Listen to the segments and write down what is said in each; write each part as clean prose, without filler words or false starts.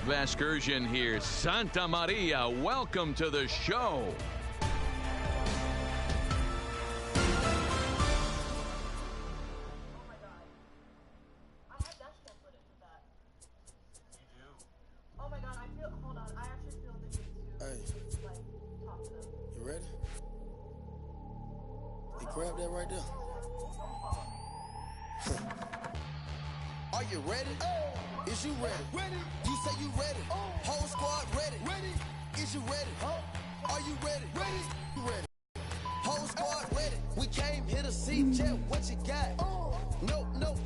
Seth Vasgersian here. Santa Maria, welcome to the show. Grab that right there. Are you ready? Is you ready? You say you ready. Whole squad ready. Is you ready? Are you ready? You ready? Whole squad ready. We came here to see Jeff. What you got? No, not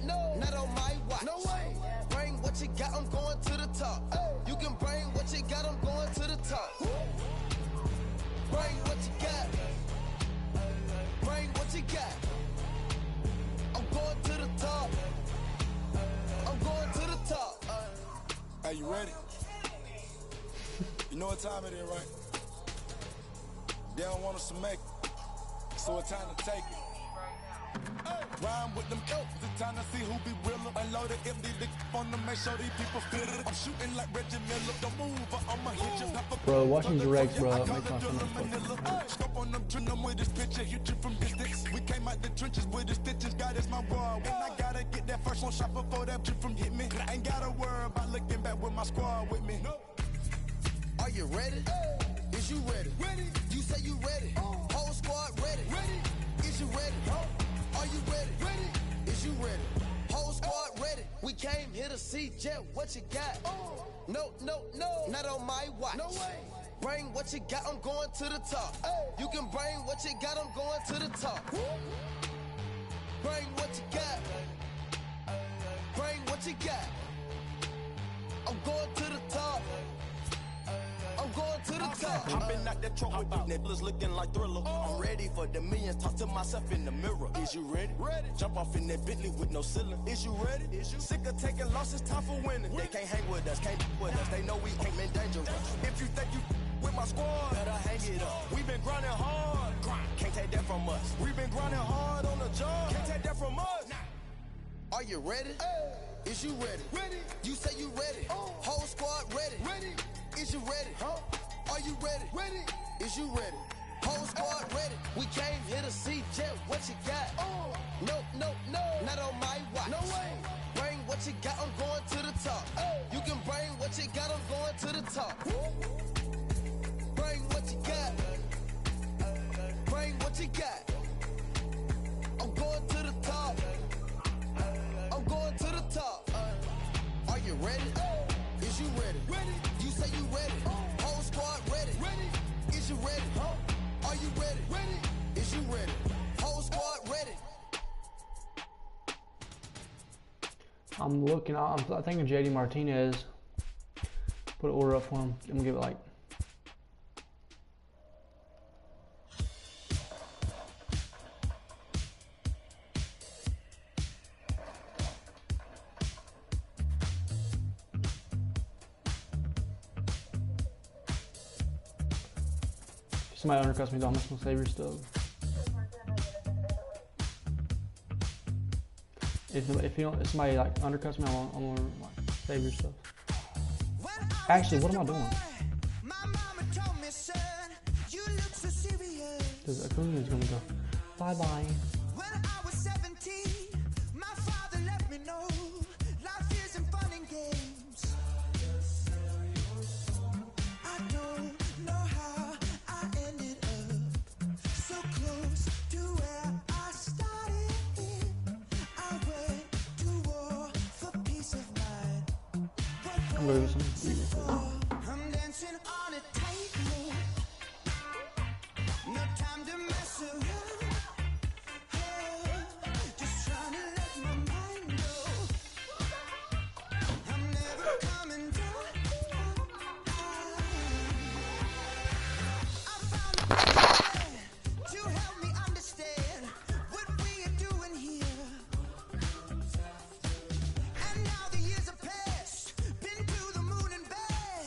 on my watch. No way. Bring what you got. I'm going to the top. You can bring what you got. I'm going to the top. Bring what you got. Bring what you got. I'm going to the top. I'm going to the top. Are you ready? You know what time it is, right? They don't want us to make it, so it's time to take it. Rhyme with them elks, it's time to see who be realer. Unloaded empty dick on them, make sure these people feel it. I'm shooting like Reggie Miller, the mover, I'ma hit you. Bro, watching directs, bro, makes my stomach Scope on them, trim them with this picture, hit you from distance. We came out the trenches with the stitches, God is my war. When I gotta get that first one shot before that trip from hit me. Ain't gotta worry about looking back with my squad with me. Are you ready? Is you ready? You say you ready. Whole squad ready. Is you ready? Are you ready? Is you ready? Whole squad ready. We came here to see Jeff. What you got? No, not on my watch. No way. Bring what you got. I'm going to the top. You can bring what you got. I'm going to the top. Bring what you got. Bring what you got. I'm going to the top. I'm going to the top. I've been out that truck with these niggas looking like Thriller. I'm ready for the millions, talk to myself in the mirror. Is you ready? Jump off in that Bentley with no ceiling. Is you ready? Sick of taking losses, time for winning. They can't hang with us, can't with us. They know we ain't been dangerous. If you think you with my squad, better hang it up. We been grinding hard, can't take that from us. We been grinding hard on the job, can't take that from us. Are you ready? Is you ready? You say you ready. Whole squad ready. Is you ready? Are you ready? Is you ready? Whole squad ready. We came here to see Jeff. What you got? No, not on my watch. No way. Bring what you got. I'm going to the top. You can bring what you got. I'm going to the top. Bring what you got. Bring what you got. I'm going to the top. I'm going to the top. Are you ready? Is you ready? You say you ready. Whole squad ready. Is you ready? Are you ready? Is you ready? Whole squad ready. I'm looking. I'm thinking JD Martinez. Put an order up for him. I'm gonna give it like. Somebody undercuts me, though. I'm just gonna save your stuff. If somebody like undercuts me, I'm gonna like save your stuff. Actually, what am I doing? Because Acuna is gonna go. Bye bye. When I was 17, my father let me know life isn't fun and games. I don't know how I ended up so close to where I started. I went to war for peace of mind. I'm dancing on a tightrope. No time to mess around. Just trying to let my mind go. I'm never coming down. I found a way to help me understand what we are doing here. And now the years have passed, been to the moon and back.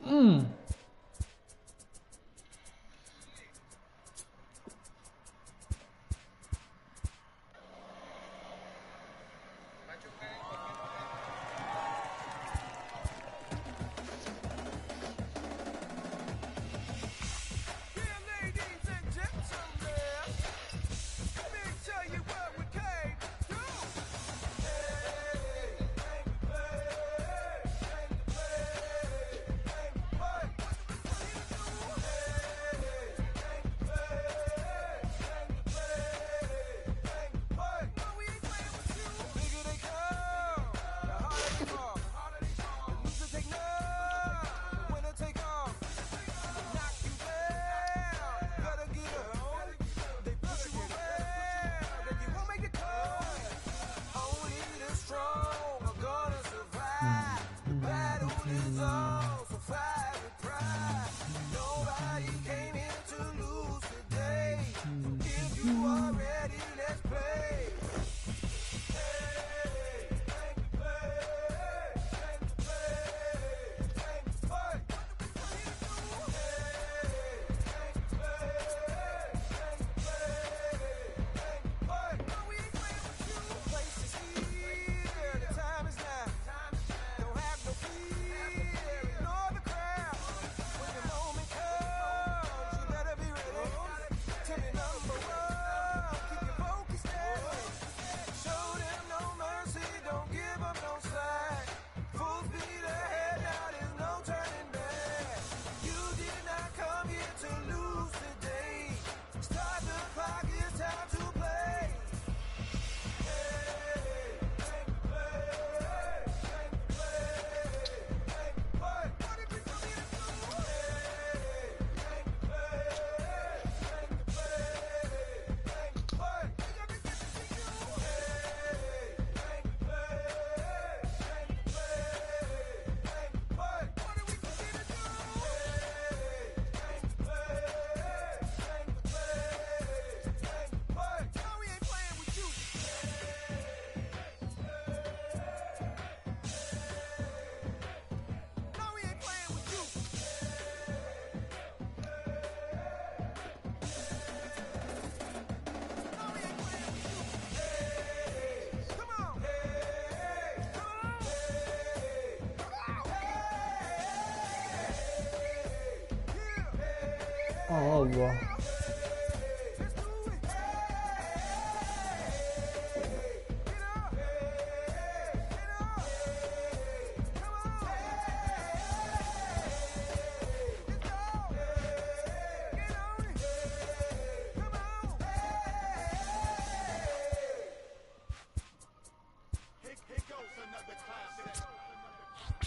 Allah.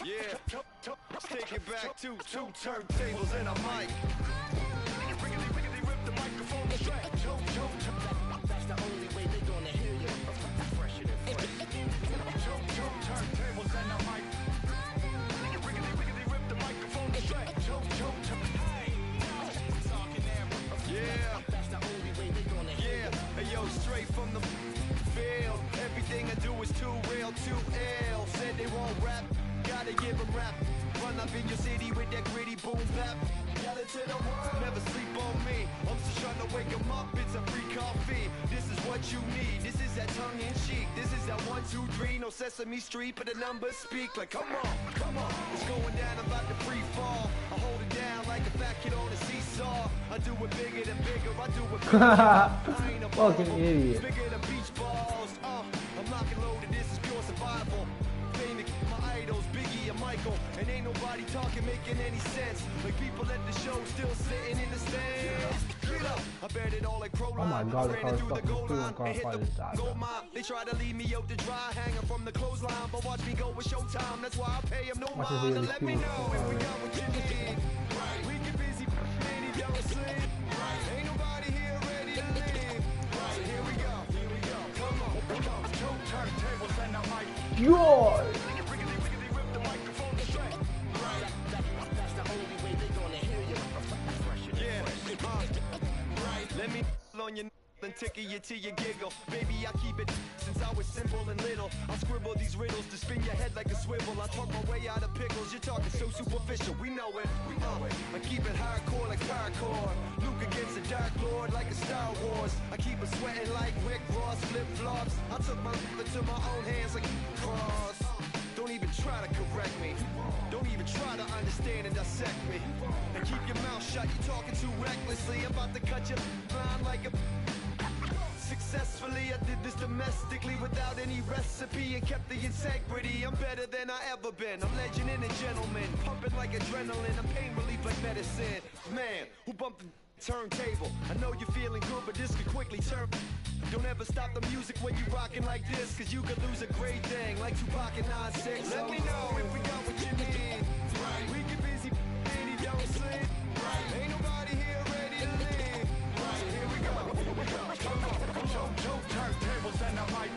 Yeah, let's take it back to two turntables and a mic. Rip the microphone straight. That's the only way they gonna hear you. Fresher than fresh. Two turntables and a mic. Rip the microphone straight. Yeah, that's the only way they gonna hear you. Hey yo, straight from the field. Everything I do is too real, too ill. Said they won't rap. Gotta give them rap. Run up in your city with that gritty boom bap. Yell it to the world. Never sleep on me. I'm just trying to wake them up. It's a free coffee. This is what you need. This is that tongue in cheek. This is that 1, 2, 3. No Sesame Street, but the numbers speak. Like come on, come on. It's going down. I'm about to free fall. I hold it down like a fat kid on a seesaw. I do it bigger than bigger. I do it bigger. I ain't a Fucking idiot. Bigger than beach balls. I'm locking loaded. This is pure survival. My idols, Biggie and Michael, and ain't nobody talking, making any sense. Like people at the show still sitting in the stands. Get up, I bet it all like pro. Oh my god, the car is fucking cool and car fighters died. They try to leave me out to dry, hanging from the clothesline, but watch me go with showtime. That's why I pay him no mind. And let me know if we got what you need. We get busy, if y'all asleep. Ain't nobody here ready to leave. So here we go, come on, two turntables and a mic. Yo! Let me on your and ticket you till you giggle. Baby, I keep it since I was simple and little. I scribble these riddles to spin your head like a swivel. I talk my way out of pickles. You're talking so superficial. We know it. I keep it hardcore like hardcore. Luke against the Dark Lord like a Star Wars. I keep it sweating like Rick Ross flip-flops. I took my life into my own hands like cross. Don't even try to correct me. Don't even try to understand and dissect me. And keep your mouth shut, you talking too recklessly. I'm about to cut your line like a... Successfully, I did this domestically without any recipe and kept the integrity. I'm better than I ever been. I'm legend and a gentleman, pumping like adrenaline. I'm pain relief like medicine. Man, who bumped the turntable? I know you're feeling good, but this could quickly turn. Don't ever stop the music when you rockin' like this, cause you could lose a great thing like Tupac and 9-6. Let me know if we got what you need. Right. We get busy and he don't sleep. Right. Ain't nobody here ready to leave. Right. Here we go. Come on. Two turntables and a mic.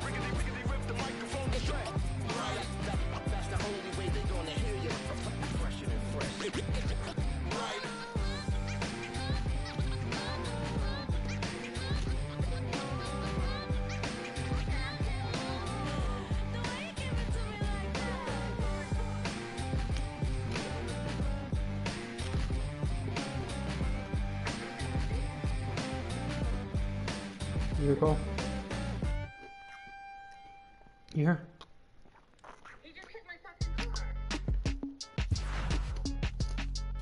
Riggedy, rip the microphone straight. Right. That's the only way they gonna hear you. Fresher than fresh. Right. Here, Cole. You here? You just hit my fucking car.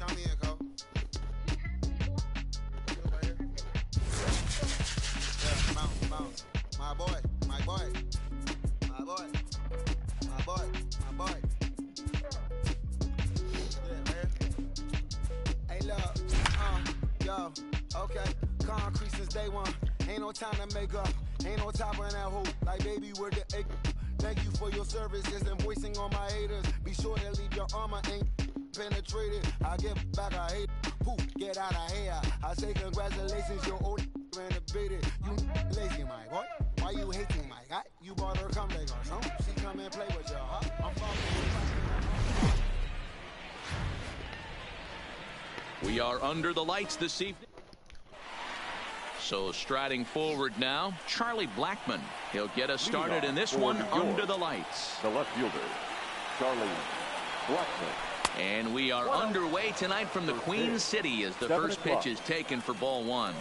Count me in, Cole. You have me blocked. Yeah, bounce. My boy. Yeah, man. Hey, look. Yo, okay. Concrete since day one. Ain't no time to make up. Ain't no top on that hoe. Like, baby, where the egg? Thank you for your service. Just invoicing on my haters. Be sure to leave your armor ain't penetrated. I get back, I hate. Poof, get out of here. I say congratulations, your old renovated. You lazy, my boy. Why you hating, my guy? You bought her come back or something. She come and play with you, huh? I'm fucking. We are under the lights this evening. So striding forward now, Charlie Blackmon. He'll get us started in this one under the lights. The left fielder, Charlie Blackmon. And we are underway tonight from the Queen City as the first pitch is taken for ball one.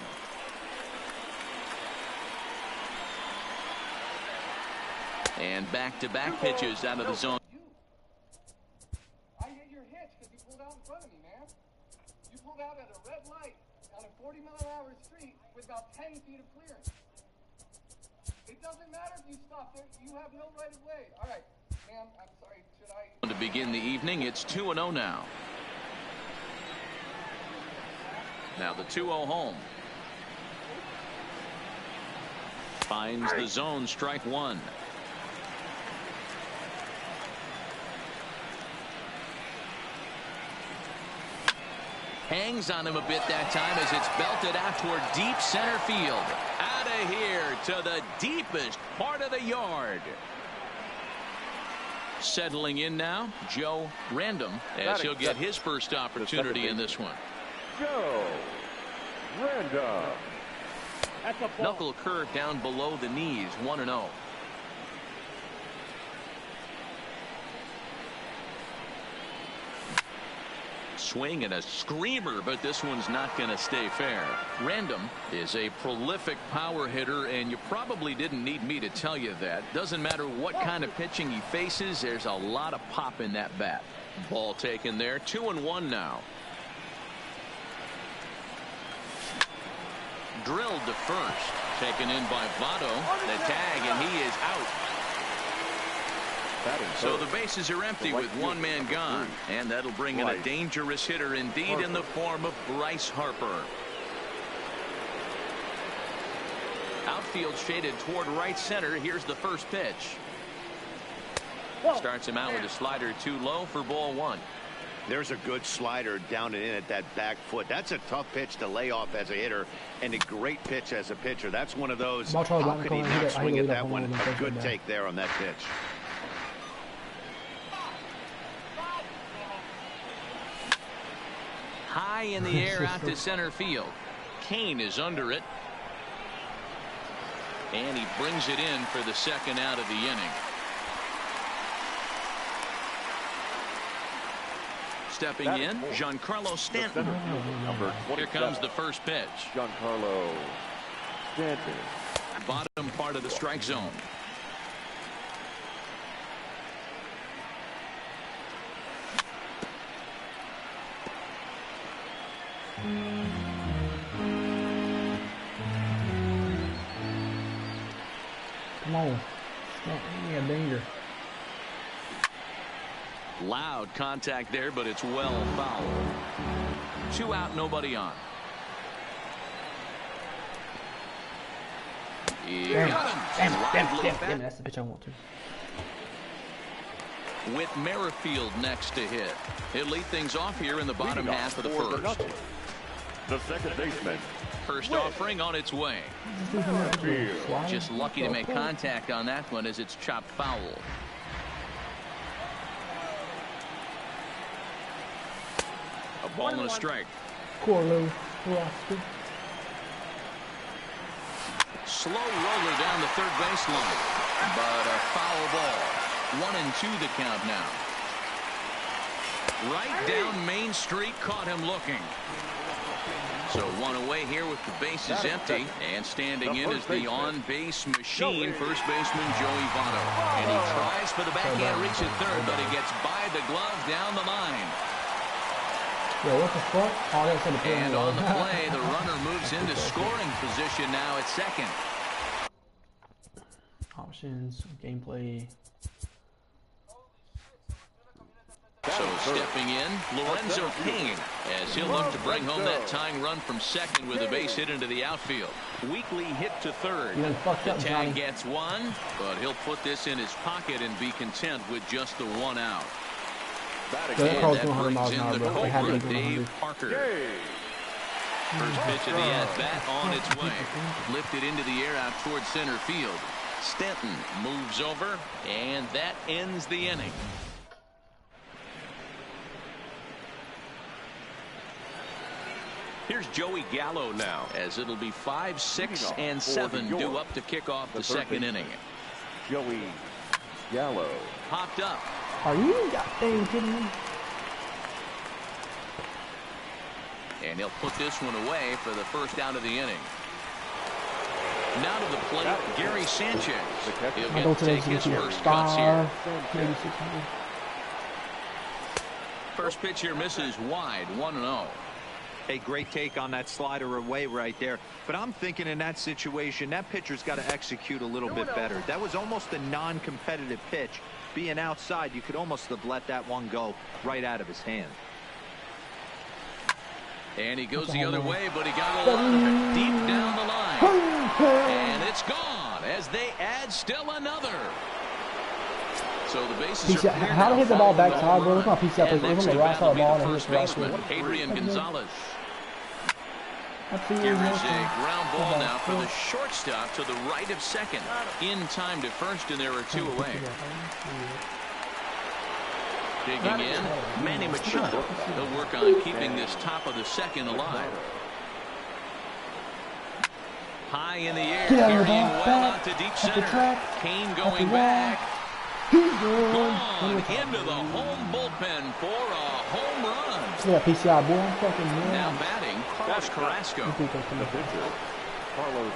And back-to-back pitches out of the zone. I hit your hitch because you pulled out in front of me, man. You pulled out at a red light on a 40-mile-an-hour street with about 10 feet of clearance. It doesn't matter if you stop there. You have no right of way. All right, ma'am, I'm sorry. Should I? To begin the evening, it's 2-0 now. Now the 2-0 home. Finds the zone, strike one. Hangs on him a bit that time as it's belted out toward deep center field. Out of here to the deepest part of the yard. Settling in now, Joe Random, as he'll get his first opportunity in this one. Joe Random. Knuckle curve down below the knees, 1-0. Swing and a screamer, but this one's not going to stay fair. Random is a prolific power hitter, and you probably didn't need me to tell you that. Doesn't matter what kind of pitching he faces, there's a lot of pop in that bat. Ball taken there, 2-1 now. Drilled to first, taken in by Votto. The tag, and he is out. So the bases are empty with one man gone, and that'll bring in a dangerous hitter indeed in the form of Bryce Harper. Outfield shaded toward right center. Here's the first pitch. Starts him out with a slider too low for ball one. There's a good slider down and in at that back foot. That's a tough pitch to lay off as a hitter, and a great pitch as a pitcher. That's one of those. How could he not swing at that one? A good take there on that pitch. High in the air out to center field. Kane is under it. And he brings it in for the second out of the inning. Stepping in, Giancarlo Stanton. Here comes the first pitch. Giancarlo Stanton. Bottom part of the strike zone. Come on. Yeah, danger. Loud contact there, but it's well fouled. 2 out, nobody on. Damn, that's the pitch I want to. With Merrifield next to hit. He'll lead things off here in the bottom half of the first. The second baseman. First offering on its way. Just lucky to make contact on that one as it's chopped foul. A ball and a strike. Slow roller down the third baseline, but a foul ball. 1-2 the count now. Right down Main Street, caught him looking. So 1 away here with the bases empty, and standing in is the on-base machine, first baseman Joey Votto. And he tries for the backhand reach at third, but he gets by the glove down the line. Yo, what the fuck? Oh, that's the and on the play, the runner moves into scoring position now at second. Options, gameplay. So stepping in, Lorenzo Payne, as he'll look to bring home that tying run from second with a base hit into the outfield. Weekly hit to third. The tag gets 1, but he'll put this in his pocket and be content with just the 1 out. And that brings in the Cobra, Dave Parker. First pitch of the at-bat on its way. Lifted into the air out towards center field. Stanton moves over, and that ends the inning. Here's Joey Gallo now, as it'll be 5, 6, and 7 due up to kick off the second inning. Joey Gallo. Popped up. Are you goddamn kidding me? And he'll put this one away for the first out of the inning. Now to the plate, Gary Sanchez. He'll get to take his first cuts here. First pitch here misses wide, 1-0. A great take on that slider away right there. But I'm thinking in that situation, that pitcher's got to execute a little bit better. That was almost a non-competitive pitch. Being outside, you could almost have let that one go right out of his hand. And he goes the other way, but he got a lot of it deep down the line. And it's gone as they add still another. So the bases are clear. How to hit the ball backside, bro? Look how piece that is. On the right side of the ball and first baseman Adrian Gonzalez. Here's a ground ball now for the shortstop to the right of second. In time to first, and there are 2 away. Digging in, Manny Machado. He'll work on keeping this top of the second alive. High in the air, carrying well out to deep center. Kane going back. Gone into the home bullpen for a home run. Yeah, PCI, boy. I'm fucking now batting, Carlos Carrasco. The pitcher, Carlos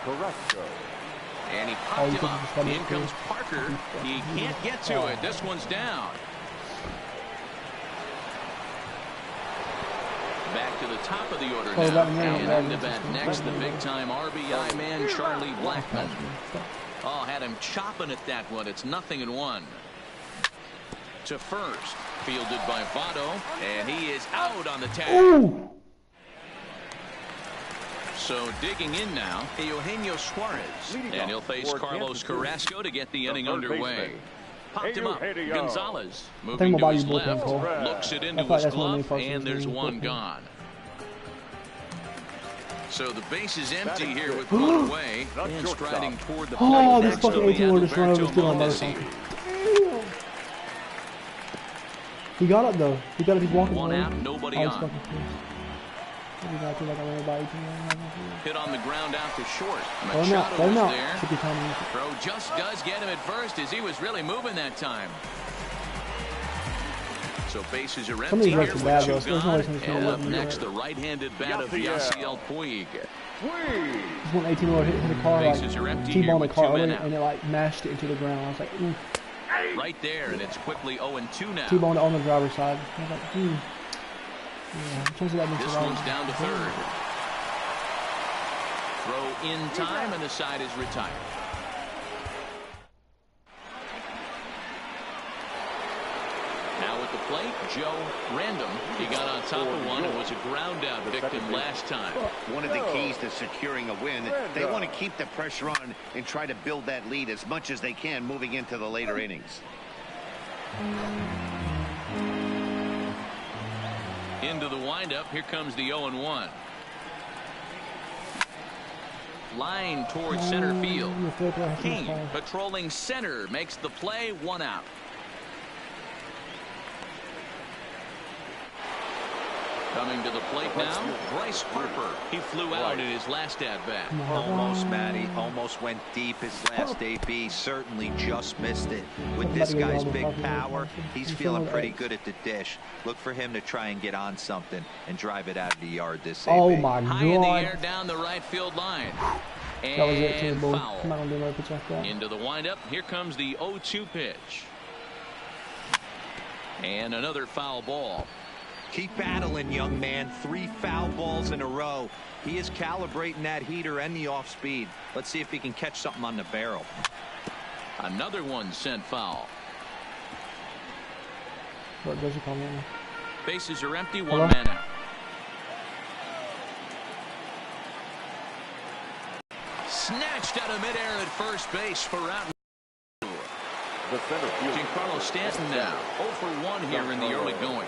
Carrasco. And he popped him up. In comes Parker. He can't get to it. This one's down. Back to the top of the order now. And into bat next, the big-time RBI man, Charlie Blackmon. Oh, had him chopping at that one. It's 0-1. To first, fielded by Votto, and he is out on the tag. Ooh. So digging in now, Eugenio Suarez, and he'll face Carlos Carrasco to get the inning underway. Popped him up. Gonzalez moving to his left, looks it into his glove, and there's one gone. So the base is empty here with one away, and striding toward the plate. Oh, this fucking 18 just run over still on motorcycle. He got it though. He got it. He's walking. One out, nobody on. Hit on the ground out to short. Throw him out. Throw him out. There. Should be timing. Throw just does get him at first as he was really moving that time. So bases are empty here with two gone. And up next, the right-handed bat of Yasiel Puig. This one 18-year-old hit the car, like T-bone the car earlier, and it like mashed it into the ground. I was like, ooh. Right there, and it's quickly 0-2 now. T-bone on the driver's side. I was like, Yeah, this one's down to third. Throw in time, and the side is retired. Now at the plate, Joe Random. He got on top of one and was a ground out victim last time. One of the keys to securing a win, they want to keep the pressure on and try to build that lead as much as they can moving into the later innings. Into the windup, here comes the 0-1. Line towards center field. King patrolling center makes the play, 1 out. Coming to the plate now, Bryce Harper. He flew out in his last at-bat. Almost, Matty. Almost went deep his last AB. Certainly just missed it. With this guy's big power, he's feeling pretty good at the dish. Look for him to try and get on something and drive it out of the yard this AB. Oh, my God. High in the air down the right field line. And foul. Into the windup. Here comes the 0-2 pitch. And another foul ball. Keep battling, young man. 3 foul balls in a row. He is calibrating that heater and the off speed. Let's see if he can catch something on the barrel. Another one sent foul. Bases are empty, 1 man out. Snatched out of midair at first base for out. Giancarlo Stanton now 0 for 1 here in the early going.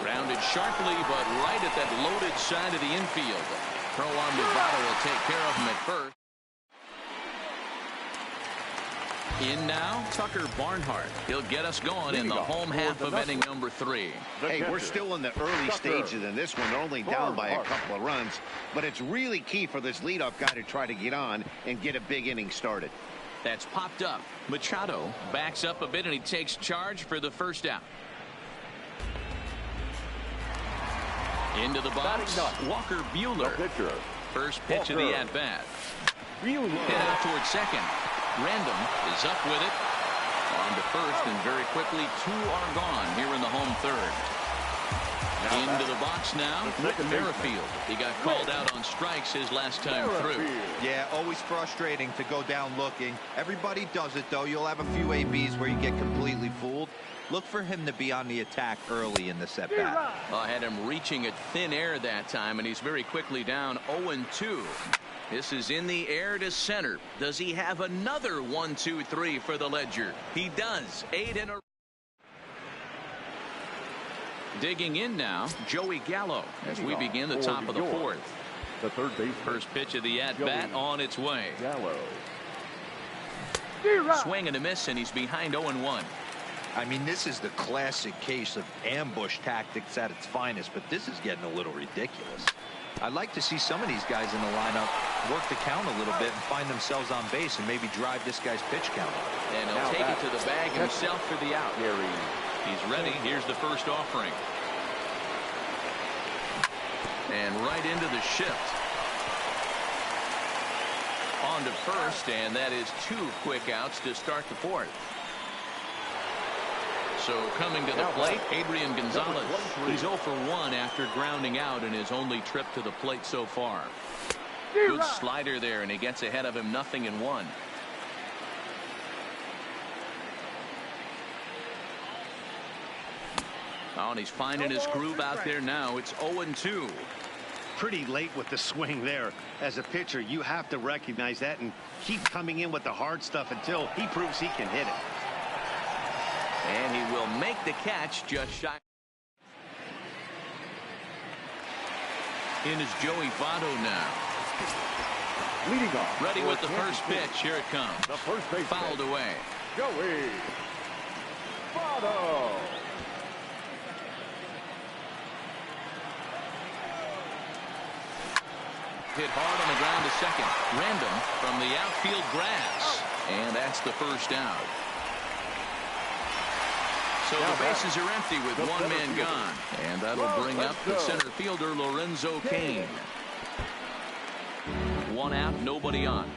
Grounded sharply, but right at that loaded side of the infield. Throw on Nevada will take care of him at first. In now, Tucker Barnhart. He'll get us going in the home half of inning number 3. Hey, we're still in the early stages in this one. They're only down by a couple of runs, but it's really key for this leadoff guy to try to get on and get a big inning started. That's popped up. Machado backs up a bit and he takes charge for the first out. Into the box, Walker Buehler. First pitch of the at-bat. Hit out towards second. Random is up with it. On to first, and very quickly 2 are gone here in the home third. Into the box now, Merrifield. He got called out on strikes his last time through. Yeah, always frustrating to go down looking. Everybody does it, though. You'll have a few ABs where you get completely fooled. Look for him to be on the attack early in the set-bat. I had him reaching at thin air that time, and he's very quickly down 0-2. This is in the air to center. Does he have another 1-2-3 for the ledger? He does. 8 in a row. Digging in now, Joey Gallo as we begin the top of the 4th. The third base. First pitch of the at-bat on its way. Gallo. Swing and a miss, and he's behind 0-1. I mean, this is the classic case of ambush tactics at its finest, but this is getting a little ridiculous. I'd like to see some of these guys in the lineup work the count a little bit and find themselves on base and maybe drive this guy's pitch count. And he'll take it to the bag himself for the out. He's ready. Here's the first offering. And right into the shift. On to first, and that is 2 quick outs to start the 4th. So coming to the plate, Adrian Gonzalez. He's 0 for 1 after grounding out in his only trip to the plate so far. Good slider there, and he gets ahead of him 0-1. Oh, and he's finding his groove out there now. It's 0-2. Pretty late with the swing there. As a pitcher, you have to recognize that and keep coming in with the hard stuff until he proves he can hit it. And he will make the catch just shy. In is Joey Votto now. Leading off. Ready with the first pitch. Here it comes. The first base. Fouled away. Joey Votto. Hit hard on the ground to second. Random from the outfield grass. And that's the first out. So the bases are empty with one man gone. And that'll bring up the center fielder, Lorenzo Cain. One out, nobody on.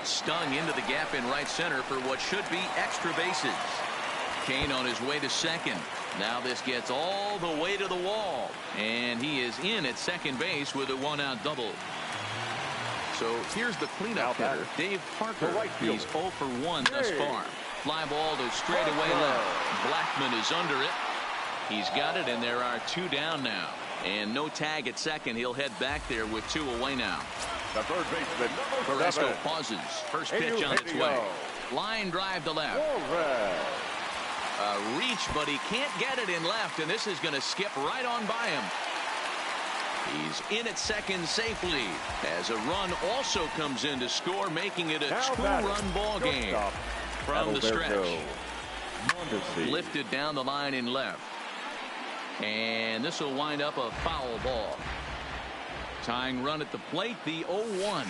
Stung into the gap in right center for what should be extra bases. Cain on his way to second. Now this gets all the way to the wall. And he is in at second base with a one-out double. So here's the cleanup hitter, Dave Parker. He's 0 for 1 thus far. Fly ball to straightaway left. Blackman is under it. He's got it, and there are 2 down now. And no tag at second. He'll head back there with 2 away now. The third baseman, Carrasco pauses. First pitch on its way. Line drive to left. A reach, but he can't get it in left, and this is going to skip right on by him. He's in at second safely as a run also comes in to score, making it a 2-run ball game from the stretch. Lifted down the line in left. And this will wind up a foul ball. Tying run at the plate, the 0-1.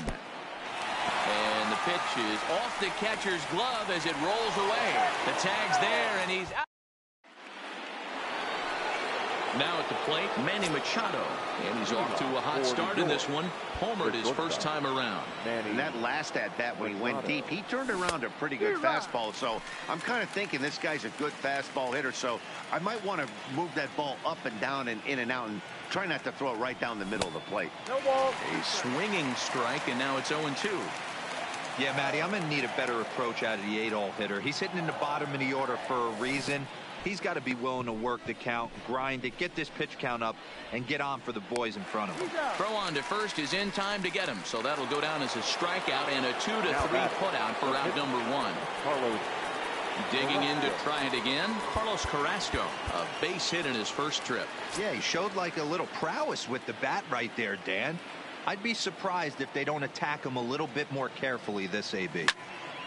And the pitch is off the catcher's glove as it rolls away. The tag's there, and he's out. Now at the plate, Manny Machado. And he's off to a hot start in this one. Homered his first time around. And that last at-bat when he went deep, he turned around a pretty good fastball. So I'm kind of thinking this guy's a good fastball hitter. So I might want to move that ball up and down and in and out and try not to throw it right down the middle of the plate. No ball. A swinging strike, and now it's 0-2. Yeah, Matty, I'm going to need a better approach out of the 8-hole hitter. He's hitting in the bottom of the order for a reason. He's got to be willing to work the count, grind it, get this pitch count up, and get on for the boys in front of him. Throw on to first is in time to get him, so that'll go down as a strikeout and a 2-3 putout for out number 1. Digging in to try it again, Carlos Carrasco, a base hit in his first trip. Yeah, he showed like a little prowess with the bat right there, Dan. I'd be surprised if they don't attack him a little bit more carefully this AB.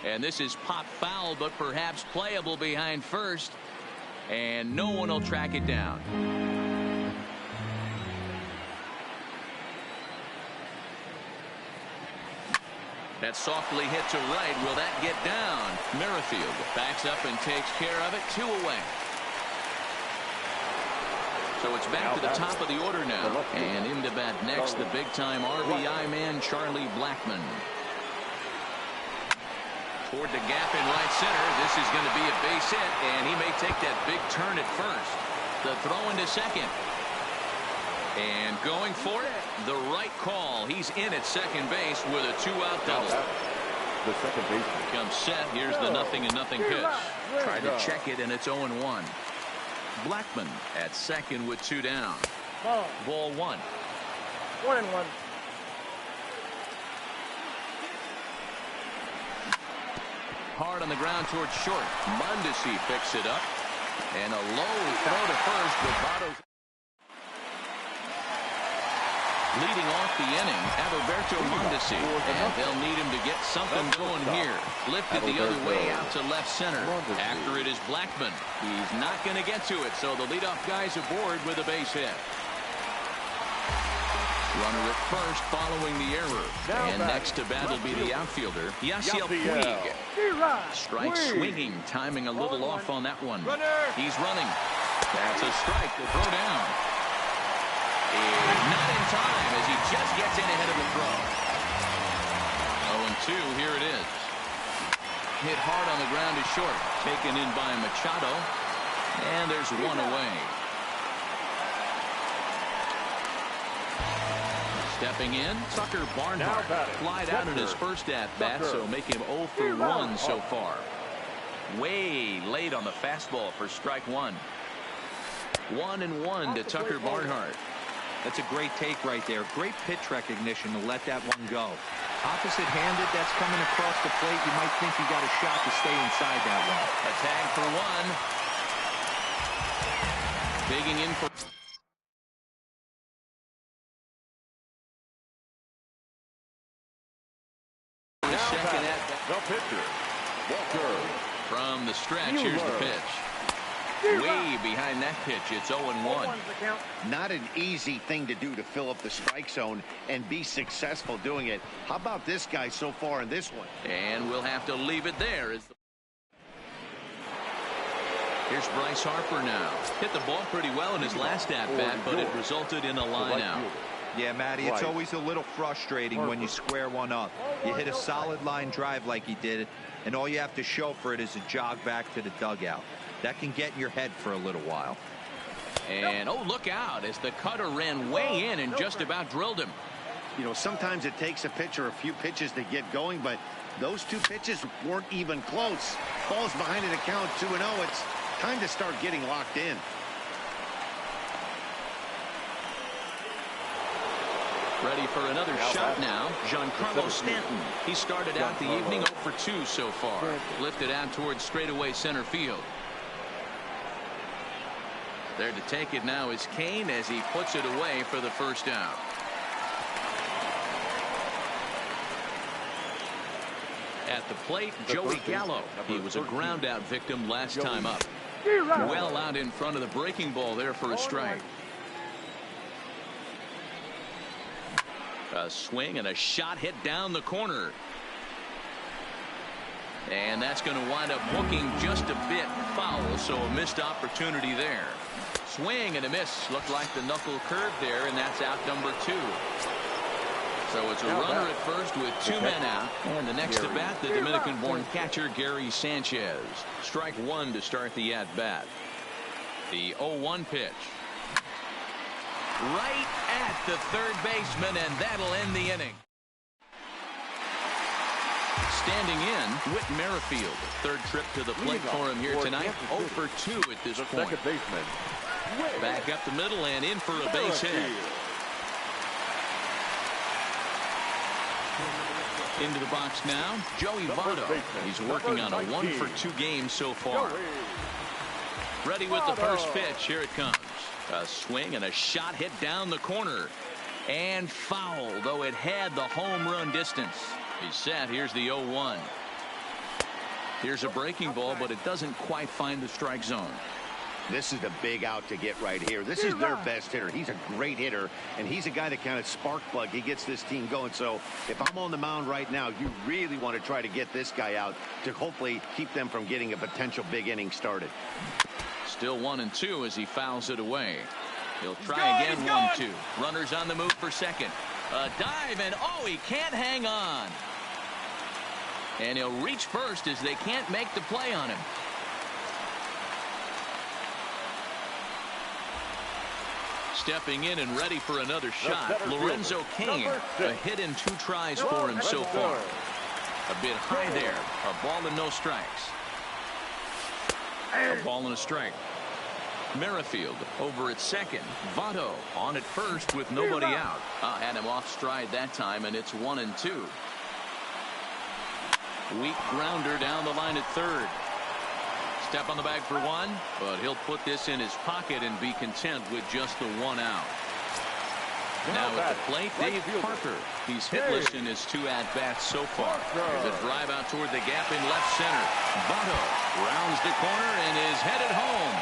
And this is pop foul, but perhaps playable behind first. And no one will track it down. That's softly hit to right. Will that get down? Merrifield backs up and takes care of it. 2 away. So it's back to the top of the order now. And into bat next, the big-time RBI man, Charlie Blackman. Toward the gap in right center. This is going to be a base hit, and he may take that big turn at first. The throw into second. And going for it, the right call. He's in at second base with a 2-out double. The second baseman comes set. Here's the 0-0 pitch. Tried to check it, and it's 0-1. Blackman at second with 2 down. Ball 1. 1-1. Hard on the ground towards short. Mondesi picks it up. And a low throw to first with Votto's. Leading off the inning, Adalberto Mondesi. And they'll need him to get something going here. Lifted the other way out to left center. After it is Blackman. He's not going to get to it, so the leadoff guy's aboard with a base hit. Runner at first following the error. And next to bat will be the outfielder, Yasiel Puig. Strike swinging, timing a little off on that one. He's running. That's a strike to throw down. Not in time as he just gets in ahead of the throw. 0-2, here it is. Hit hard on the ground to short. Taken in by Machado. And there's 1 away. Stepping in, Tucker Barnhart flied out in his first at-bat, so make him 0 for 1 so far. Way late on the fastball for strike 1. 1-1 to Tucker Barnhart. That's a great take right there. Great pitch recognition to let that one go. Opposite-handed, that's coming across the plate. You might think you got a shot to stay inside that one. A tag for 1. Digging in for... the second at-bat. The pitcher, Walker. From the that pitch. It's 0-1. Not an easy thing to do to fill up the strike zone and be successful doing it. How about this guy so far in this one? And we'll have to leave it there. Here's Bryce Harper now. Hit the ball pretty well in his last at-bat, but it resulted in a line out. Yeah, Matty, it's always a little frustrating when you square one up. You hit a solid line drive like he did, and all you have to show for it is a jog back to the dugout. That can get in your head for a little while. And, oh, look out as the cutter ran way in and just about drilled him. You know, sometimes it takes a pitcher a few pitches to get going, but those two pitches weren't even close. Ball's behind an account 2-0. It's time to start getting locked in. Ready for another shot now. Giancarlo Stanton. He started out the evening 0 for 2 so far. Lifted out towards straightaway center field. There to take it now is Kane as he puts it away for the first out. At the plate, Joey Gallo. He was a ground out victim last time up. Well out in front of the breaking ball there for a strike. A swing and a shot hit down the corner. And that's going to wind up hooking just a bit foul, so a missed opportunity there. Swing and a miss. Looked like the knuckle curve there, and that's out number 2. So it's a runner at first with 2 men out. And the next at bat, the Dominican-born catcher Gary Sanchez. Strike 1 to start the at-bat. The 0-1 pitch. Right at the third baseman, and that'll end the inning. Standing in, Whit Merrifield. Third trip to the plate for him here tonight. 0 for 2 at this point. Second baseman. Back up the middle and in for a base hit. Into the box now, Joey Votto. He's working on a 1 for 2 game so far. Ready with the first pitch. Here it comes. A swing and a shot hit down the corner. And foul, though it had the home run distance. He's set. Here's the 0-1. Here's a breaking ball, but it doesn't quite find the strike zone. This is the big out to get right here. This is their best hitter. He's a great hitter, and he's a guy that kind of spark plug. He gets this team going. So if I'm on the mound right now, you really want to try to get this guy out to hopefully keep them from getting a potential big inning started. Still 1-2 as he fouls it away. He'll try again. 1-2. Runners on the move for second. A dive, and oh, he can't hang on. And he'll reach first as they can't make the play on him. Stepping in and ready for another shot, Lorenzo Cain. A hit in 2 tries for him so far. A bit high there. A ball and no strikes. A ball and a strike. Merrifield over at second. Votto on at first with nobody out. Had him off stride that time, and it's 1-2. Weak grounder down the line at third. Step on the bag for 1, but he'll put this in his pocket and be content with just the 1 out. Now at the plate, Dave Parker. He's hitless in his 2 at-bats so far. There's a drive out toward the gap in left center. Votto rounds the corner and is headed home.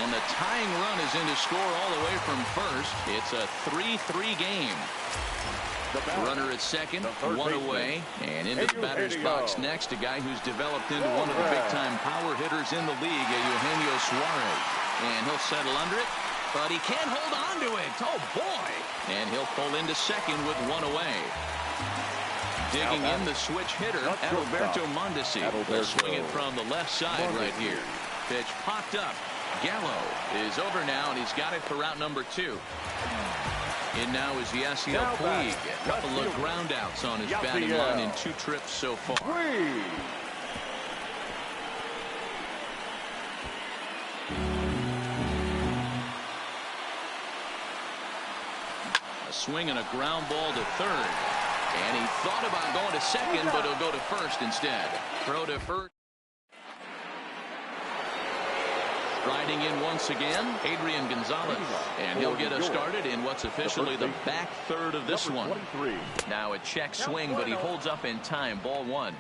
And the tying run is in to score all the way from first. It's a 3-3 game. Runner at second, 1 away, and into the batter's box next, a guy who's developed into one of the big-time power hitters in the league, Eugenio Suarez. And he'll settle under it, but he can't hold on to it. Oh, boy. And he'll pull into second with 1 away. Digging in the switch hitter, Alberto Mondesi. They'll swing it from the left side right here. Pitch popped up. Gallo is over now, and he's got it for out number 2. In now is Yasiel Puig. A couple of ground outs on his batting line in 2 trips so far. A swing and a ground ball to third. And he thought about going to second, but he'll go to first instead. Throw to first. Riding in once again, Adrian Gonzalez. And he'll get us started in what's officially the back third of this one. Now a check swing, but he holds up in time. Ball 1.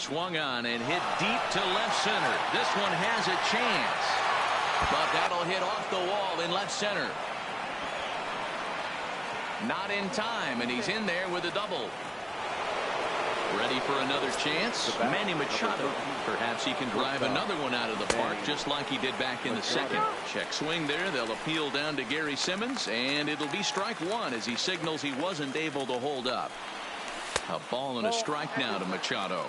swung on and hit deep to left center. This one has a chance, but that'll hit off the wall in left center. Not in time, and he's in there with a double. Ready for another chance. Manny Machado. Perhaps he can drive another one out of the park just like he did back in the second. Check swing there. They'll appeal down to Gary Simmons, and it'll be strike one as he signals he wasn't able to hold up. A ball and a strike now to Machado.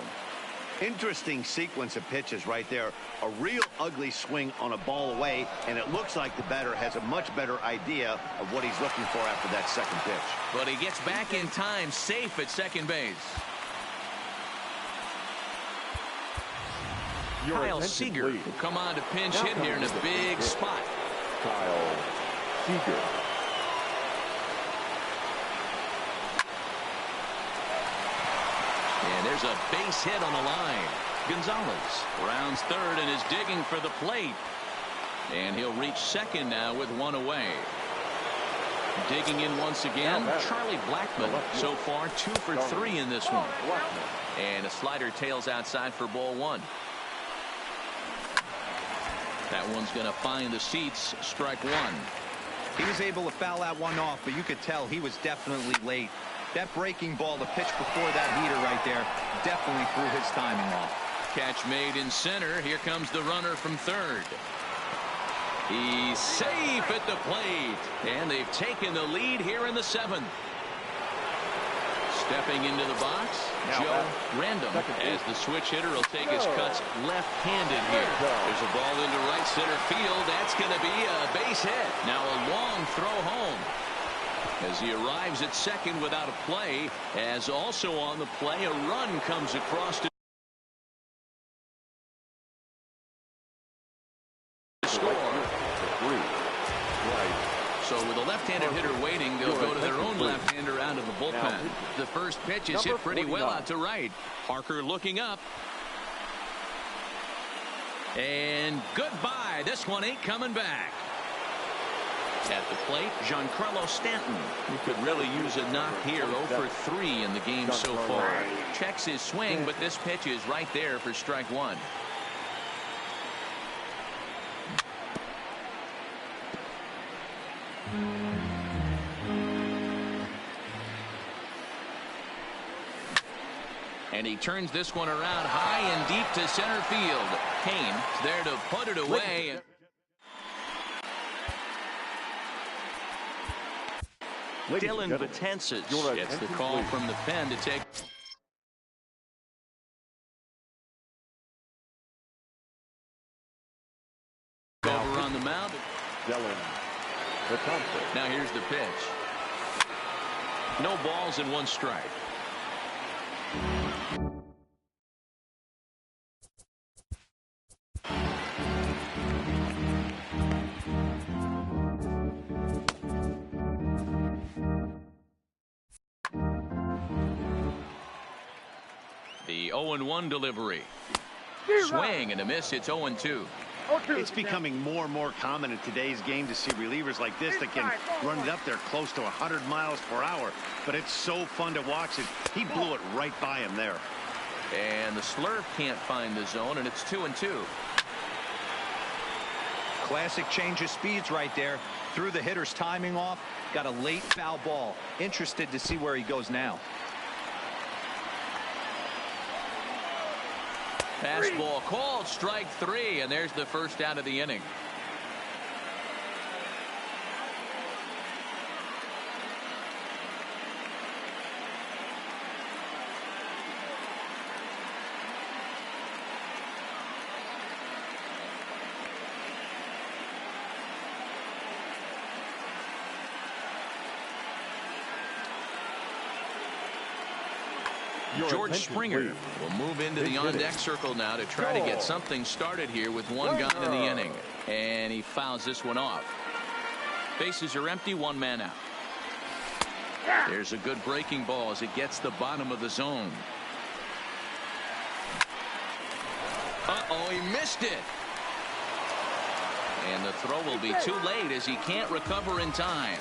Interesting sequence of pitches right there. A real ugly swing on a ball away, and it looks like the batter has a much better idea of what he's looking for after that second pitch. But he gets back in time, safe at second base. Kyle Seager will come on to pinch hit here in a big spot. Kyle Seager. And there's a base hit on the line. Gonzalez rounds third and is digging for the plate. And he'll reach second now with one away. Digging in once again, Charlie Blackmon. So far 2 for 3 in this one. And a slider tails outside for ball one. That one's going to find the seats. Strike one. He was able to foul that one off, but you could tell he was definitely late. That breaking ball, the pitch before that heater right there, definitely threw his timing off. Catch made in center. Here comes the runner from third. He's safe at the plate, and they've taken the lead here in the 7th. Stepping into the box, Joe Random, as the switch hitter will take his cuts left-handed here. There's a ball into right center field. That's going to be a base hit. Now a long throw home as he arrives at second without a play, as also on the play a run comes across to score. So with a left-handed hitter waiting, they'll go to their own left-hander out of the bullpen. The first pitch is hit pretty well out to right. Parker looking up. And goodbye. This one ain't coming back. At the plate, Giancarlo Stanton, who could really use a knock here. 0 for 3 in the game so far. Checks his swing, but this pitch is right there for strike one. And he turns this one around high and deep to center field. Kane there to put it away. Dylan Betances gets the call from the pen to take over on the mound. Dylan Betances. Now here's the pitch. No balls and 1 strike. The 0-1 delivery. Swing and a miss. It's 0-2. It's becoming more and more common in today's game to see relievers like this that can run it up there close to 100 miles per hour. But it's so fun to watch it. He blew it right by him there. And the slurve can't find the zone, and it's 2-2. Classic change of speeds right there. Threw the hitter's timing off. Got a late foul ball. Interested to see where he goes now. Fastball called, strike 3, and there's the first out of the inning. George Springer will move into the on-deck circle now to try to get something started here with 1 gone in the inning. And he fouls this one off. Bases are empty, 1 man out. There's a good breaking ball as it gets the bottom of the zone. Uh-oh, he missed it. And the throw will be too late as he can't recover in time.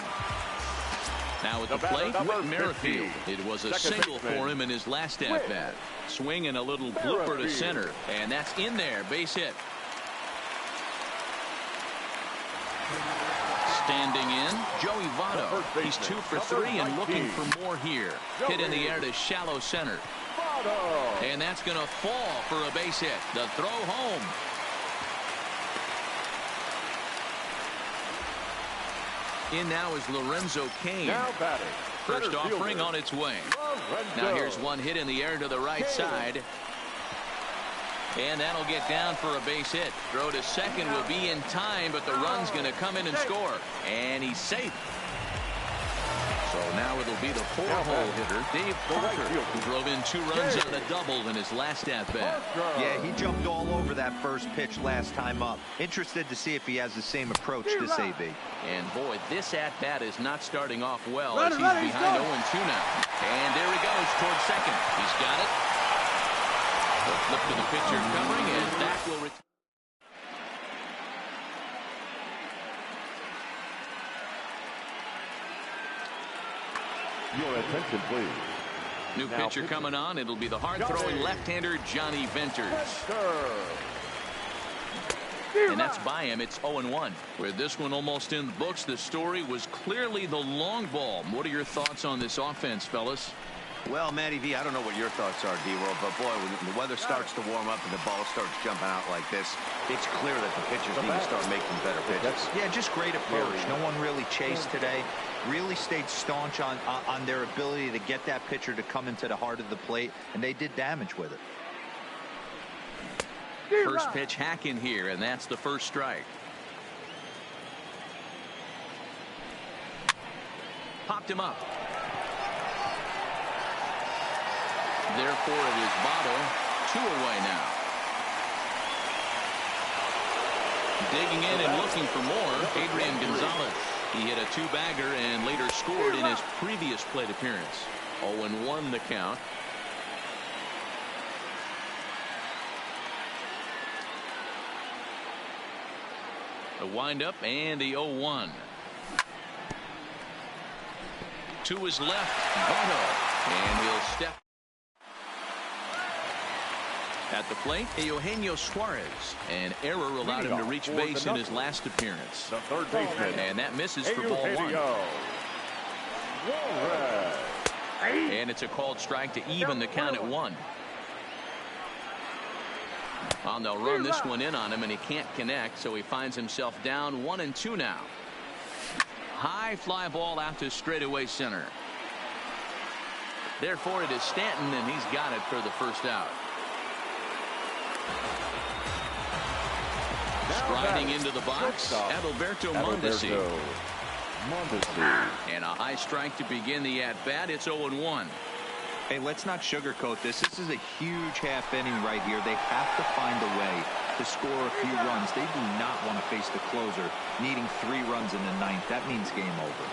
Now at the plate, Whit Merrifield. It was a single for him in his last at-bat. Swing and a little blooper to center, and that's in there. Base hit. Standing in, Joey Votto. He's 2 for 3 and looking for more here. Hit in the air to shallow center. And that's going to fall for a base hit. The throw home. In now is Lorenzo Cain. Now batting. First offering on its way. Now here's one hit in the air to the right side. And that'll get down for a base hit. Throw to second will be in time, but the run's going to come in and score. And he's safe. So now it'll be the 4-hole hitter, Dave Parker, who drove in 2 runs on a double in his last at-bat. Yeah, he jumped all over that first pitch last time up. Interested to see if he has the same approach to AB. And boy, this at-bat is not starting off well as he's behind 0-2 now. And there he goes towards second. He's got it. The flip to the pitcher covering, and that will return. Your attention, please. New pitcher coming on. It'll be the hard-throwing left-hander Johnny Venters. And that's by him. It's 0-1. With this one almost in the books, the story was clearly the long ball. What are your thoughts on this offense, fellas? Well, Matty V, I don't know what your thoughts are, D-World, but boy, when the weather starts to warm up and the ball starts jumping out like this, it's clear that the pitchers need to start making better pitches. Yeah, just great approach. No one really chased today. Really stayed staunch on their ability to get that pitcher to come into the heart of the plate, and they did damage with it. First pitch hack in here, and that's the first strike. Popped him up. Therefore, it is Votto, 2 away now. Digging in and looking for more, Adrian Gonzalez. He hit a 2-bagger and later scored in his previous plate appearance. 0-1 the count. The windup and the 0-1. To his left, Votto, and he'll step. At the plate, Eugenio Suarez. An error allowed him to reach base in his last appearance. The third baseman. And that misses for ball 1. And it's a called strike to even the count at 1. Well, they'll run this one in on him, and he can't connect, so he finds himself down 1-2 now. High fly ball out to straightaway center. Therefore, it is Stanton, and he's got it for the first out. Striding into the box, Adalberto Mondesi. And a high strike to begin the at-bat. It's 0-1. Hey, let's not sugarcoat this. This is a huge half inning right here. They have to find a way to score a few runs. They do not want to face the closer needing 3 runs in the 9th. That means game over.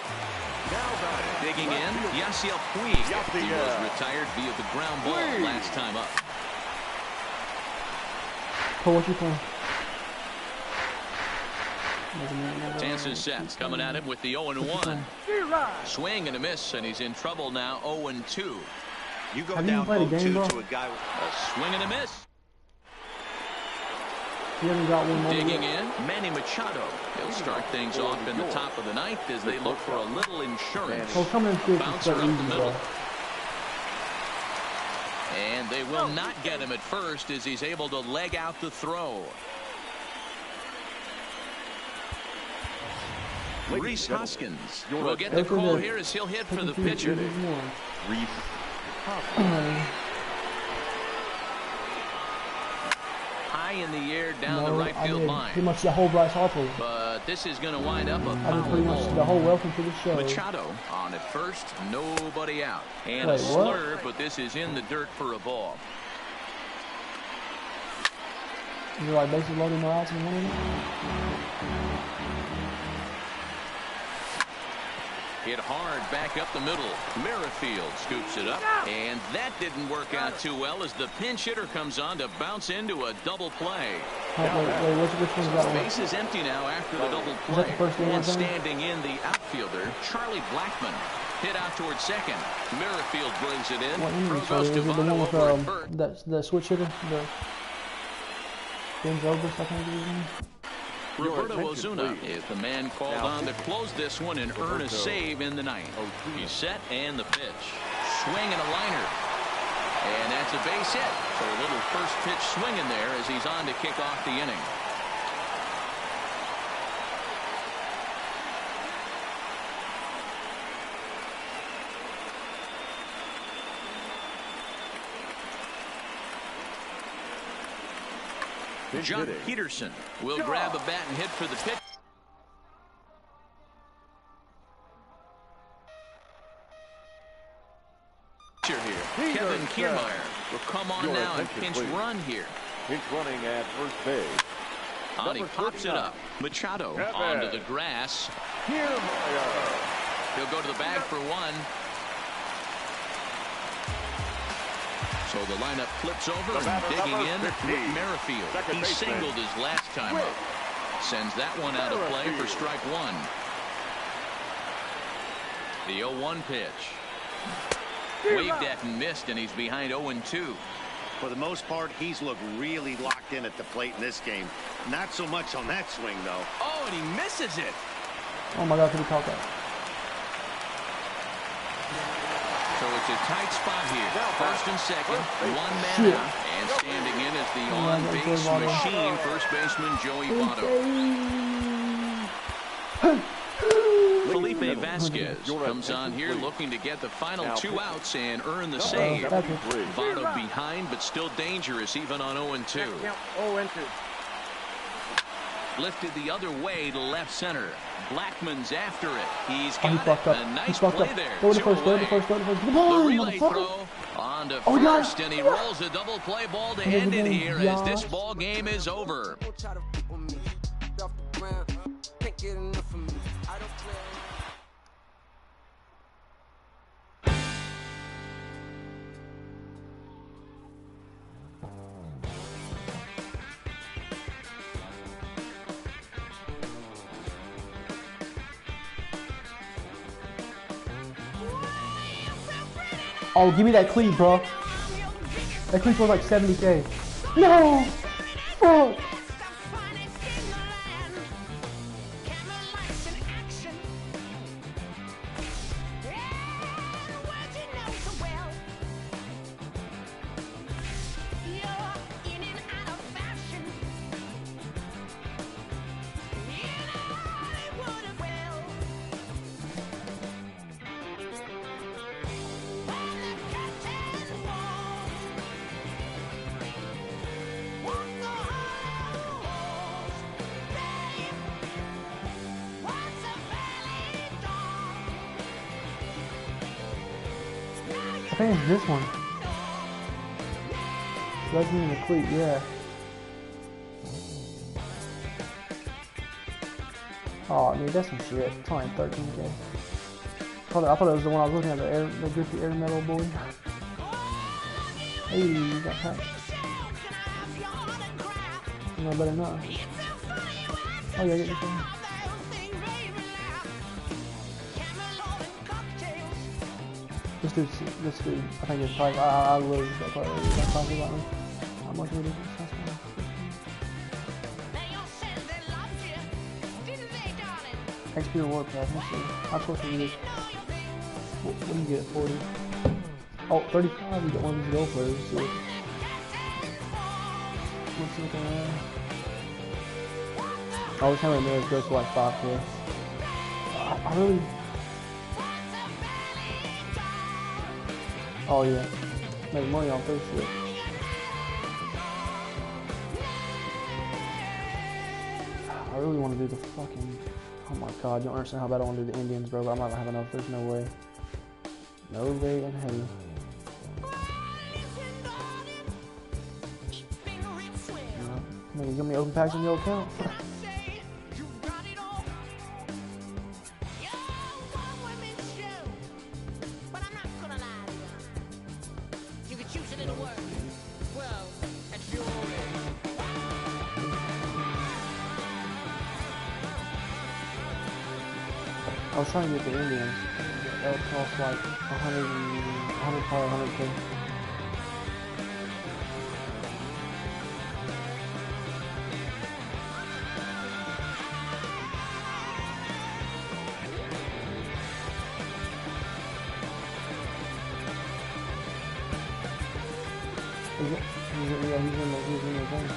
Digging in, Yasiel Puig. He was retired via the ground ball last time up. What you playing? Chances set, coming at him with the 0-1. Swing and a miss, and he's in trouble now. 0-2. You go down 0-2 to a guy with a swing and a miss. He hasn't got one more. Digging in, Manny Machado. He'll start things off in the top of the 9th as they look for a little insurance. Bouncer up the middle. And they will not get him at first as he's able to leg out the throw. Rhys Hoskins will get the call here as he'll hit for the pitcher. Rhys Hoskins. High in the air down the right field line. Pretty much the whole Bryce Harper. But this is going to wind up a I did foul pretty much ball. the whole welcome to the show. Machado on at first, nobody out. And Wait, a slur, but this is in the dirt for a ball. You're like bases loaded, no outs, and 1 inning. Hit hard back up the middle. Merrifield scoops it up. And that didn't work out too well as the pinch hitter comes on to bounce into a double play. Which one's that one? Base is empty now after the double play. Is that the first one? And standing in the outfielder, Charlie Blackmon. Hit out towards second. Merrifield brings it in. What inning Throw is goes it? to Is it the Votto one with over at first. the switch hitter? The James Obis, I think it is. Roberto Ozuna is the man called on to close this one and earn a save in the ninth. He's set and the pitch. Swing and a liner. And that's a base hit. So a little first pitch swinging there as he's on to kick off the inning. John Peterson will grab a bat and hit for the pitch. Here. Kevin Kiermaier will come on now and pinch run here. Pinch running at first base. On he pops it up. Machado onto the grass. Kiermaier. He'll go to the bag for one. So the lineup flips over and digging in with Merrifield. He singled his last time up. Sends that one out of play for strike one. The 0-1 pitch. Waved at and missed, and he's behind 0-2. For the most part, he's looked really locked in at the plate in this game. Not so much on that swing, though. Oh, and he misses it. Oh my God, could he caught that? So it's a tight spot here. First and second, one man out, and standing in is the on-base machine, first baseman Joey Votto. Felipe Vasquez comes on here looking to get the final 2 outs and earn the save. Votto behind, but still dangerous even on 0-2. Lifted the other way to left center. Blackman's after it. He's got a nice play there. Go to first, go to first, go to first. Come The on, relay throw motherfucker. on to first, and he rolls a double play ball to end it here as this ball game is over. Oh, give me that cleat, bro. That cleat was like 70K. No! Oh! I think it's this one. Legend in the cleat, yeah. Oh, I mean, that's some shit. It's only 13K. I thought it was the one I was looking at, the Griffey Air Metal boy. Hey, you got packed. No better not. Oh, yeah, get this one. This dude, I think it's probably, I literally got probably about me. How much would it be? XP reward pass, let's see. I'm supposed to use, what do you get, 40? Oh, 35, you get one of these gold players, let's see. What's looking at? Oh, it's having there, it goes to like 5K. I really... Oh yeah, make money off this shit. I really want to do the fucking... Oh my god, you don't understand how bad I want to do the Indians, bro. But I'm not gonna have enough. There's no way. No way in hell. Come on, you give me open packs in your account? I was trying to get the Indians. that would cost like 100, probably 100K. He's in the thing.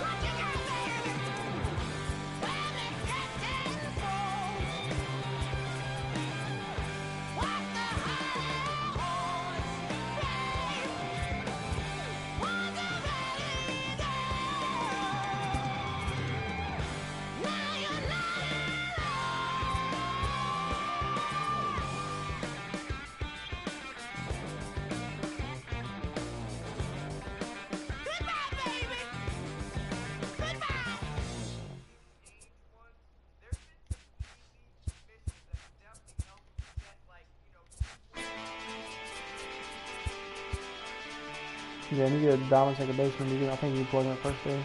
Yeah, and you get a diamond second baseman. I think you plug in at first base.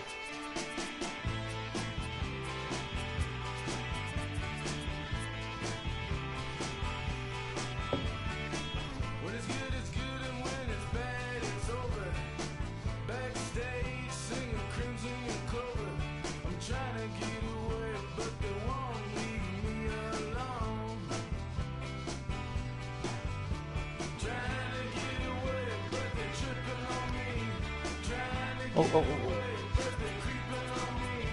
When it's good, it's good, and when it's bad, it's over. Backstage, singing Crimson and Clover. I'm trying to get away, but they won't leave me alone. Trying to get away, but they're tripping on me. Trying to get away, but they're creeping on me.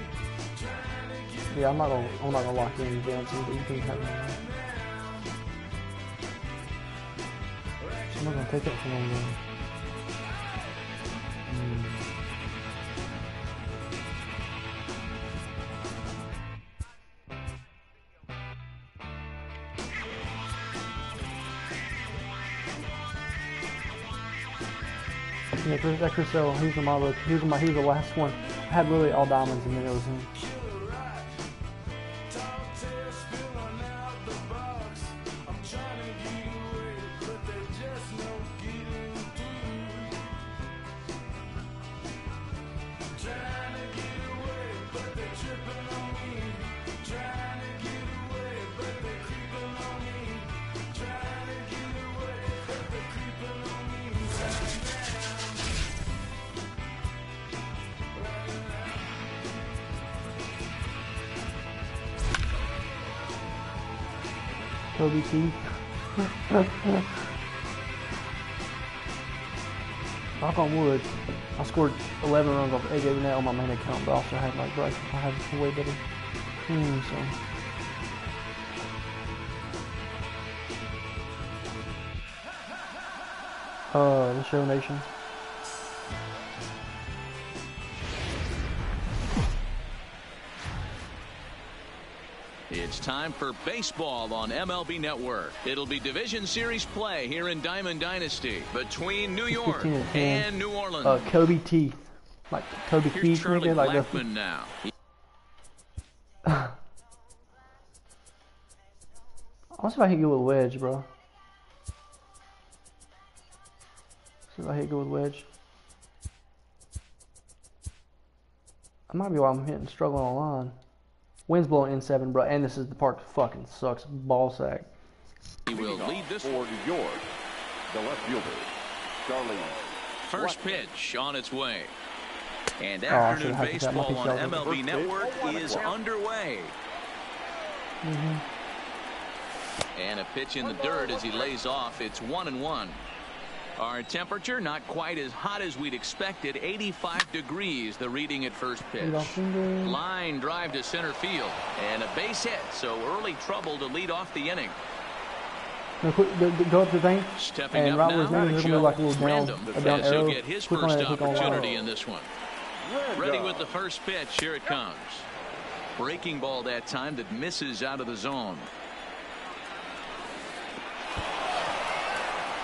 Trying to get Yeah, I'm not gonna lock you in down, so you can have it. I'm not gonna take it for long though. Yeah, that Crisell, he's on my list. He was the last one. I had really all diamonds, and then it was him. Kobe T. Knock on wood. I scored 11 runs off AJ Burnett on my main account, but I also had like Bryce. I had way better team, so. The Show Nation. It's time for baseball on MLB Network. It'll be Division Series play here in Diamond Dynasty between New York and New Orleans. Kobe T. Like Kobe Keith, nigga. Like Blackman now. I want to see if I can go with wedge, bro. See if I can go with wedge. That might be why I'm struggling on line. Wind's blowing in 7, bro, and this is the part that fucking sucks. Ball sack. He will lead this for New York. The left fielder, Charlie. First pitch on its way. And afternoon baseball on MLB Network is underway. And a pitch in the dirt as he lays off. It's 1-1. Our temperature not quite as hot as we'd expected. 85 degrees, the reading at first pitch. Line drive to center field. And a base hit, so early trouble to lead off the inning. Go up to the thing. Stepping and up right now, where Joe like a little Random down arrow. He'll get his first opportunity in this one. Ready with the first pitch. Here it comes. Breaking ball that time that misses out of the zone.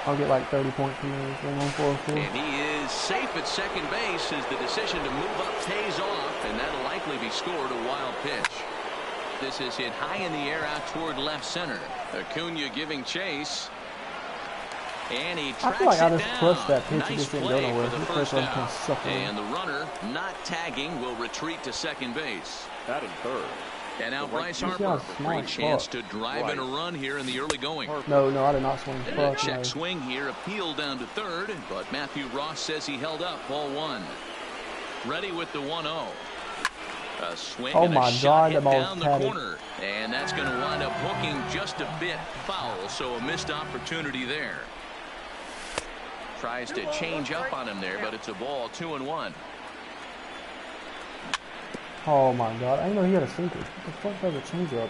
I'll get like 30 points from this. And he is safe at second base as the decision to move up pays off, and that'll likely be scored a wild pitch. This is hit high in the air out toward left center. Acuna giving chase. And he tracks I feel like I just down. pressed that pitch. Nice It just didn't play go nowhere. for the He first pressed out. And the runner not tagging will retreat to second base. Batting third, And now Bryce Harper, great chance to drive in a run here in the early going. No, I did not swing. And a check swing here, appealed down to third, but Matthew Ross says he held up. Ball one. Ready with the 1-0. A swing and a shot hit down the corner, and that's going to wind up hooking just a bit foul, so a missed opportunity there. Tries to change up on him there, but it's a ball, 2-1. Oh my God! I didn't know he had a sinker. What the fuck does a change up?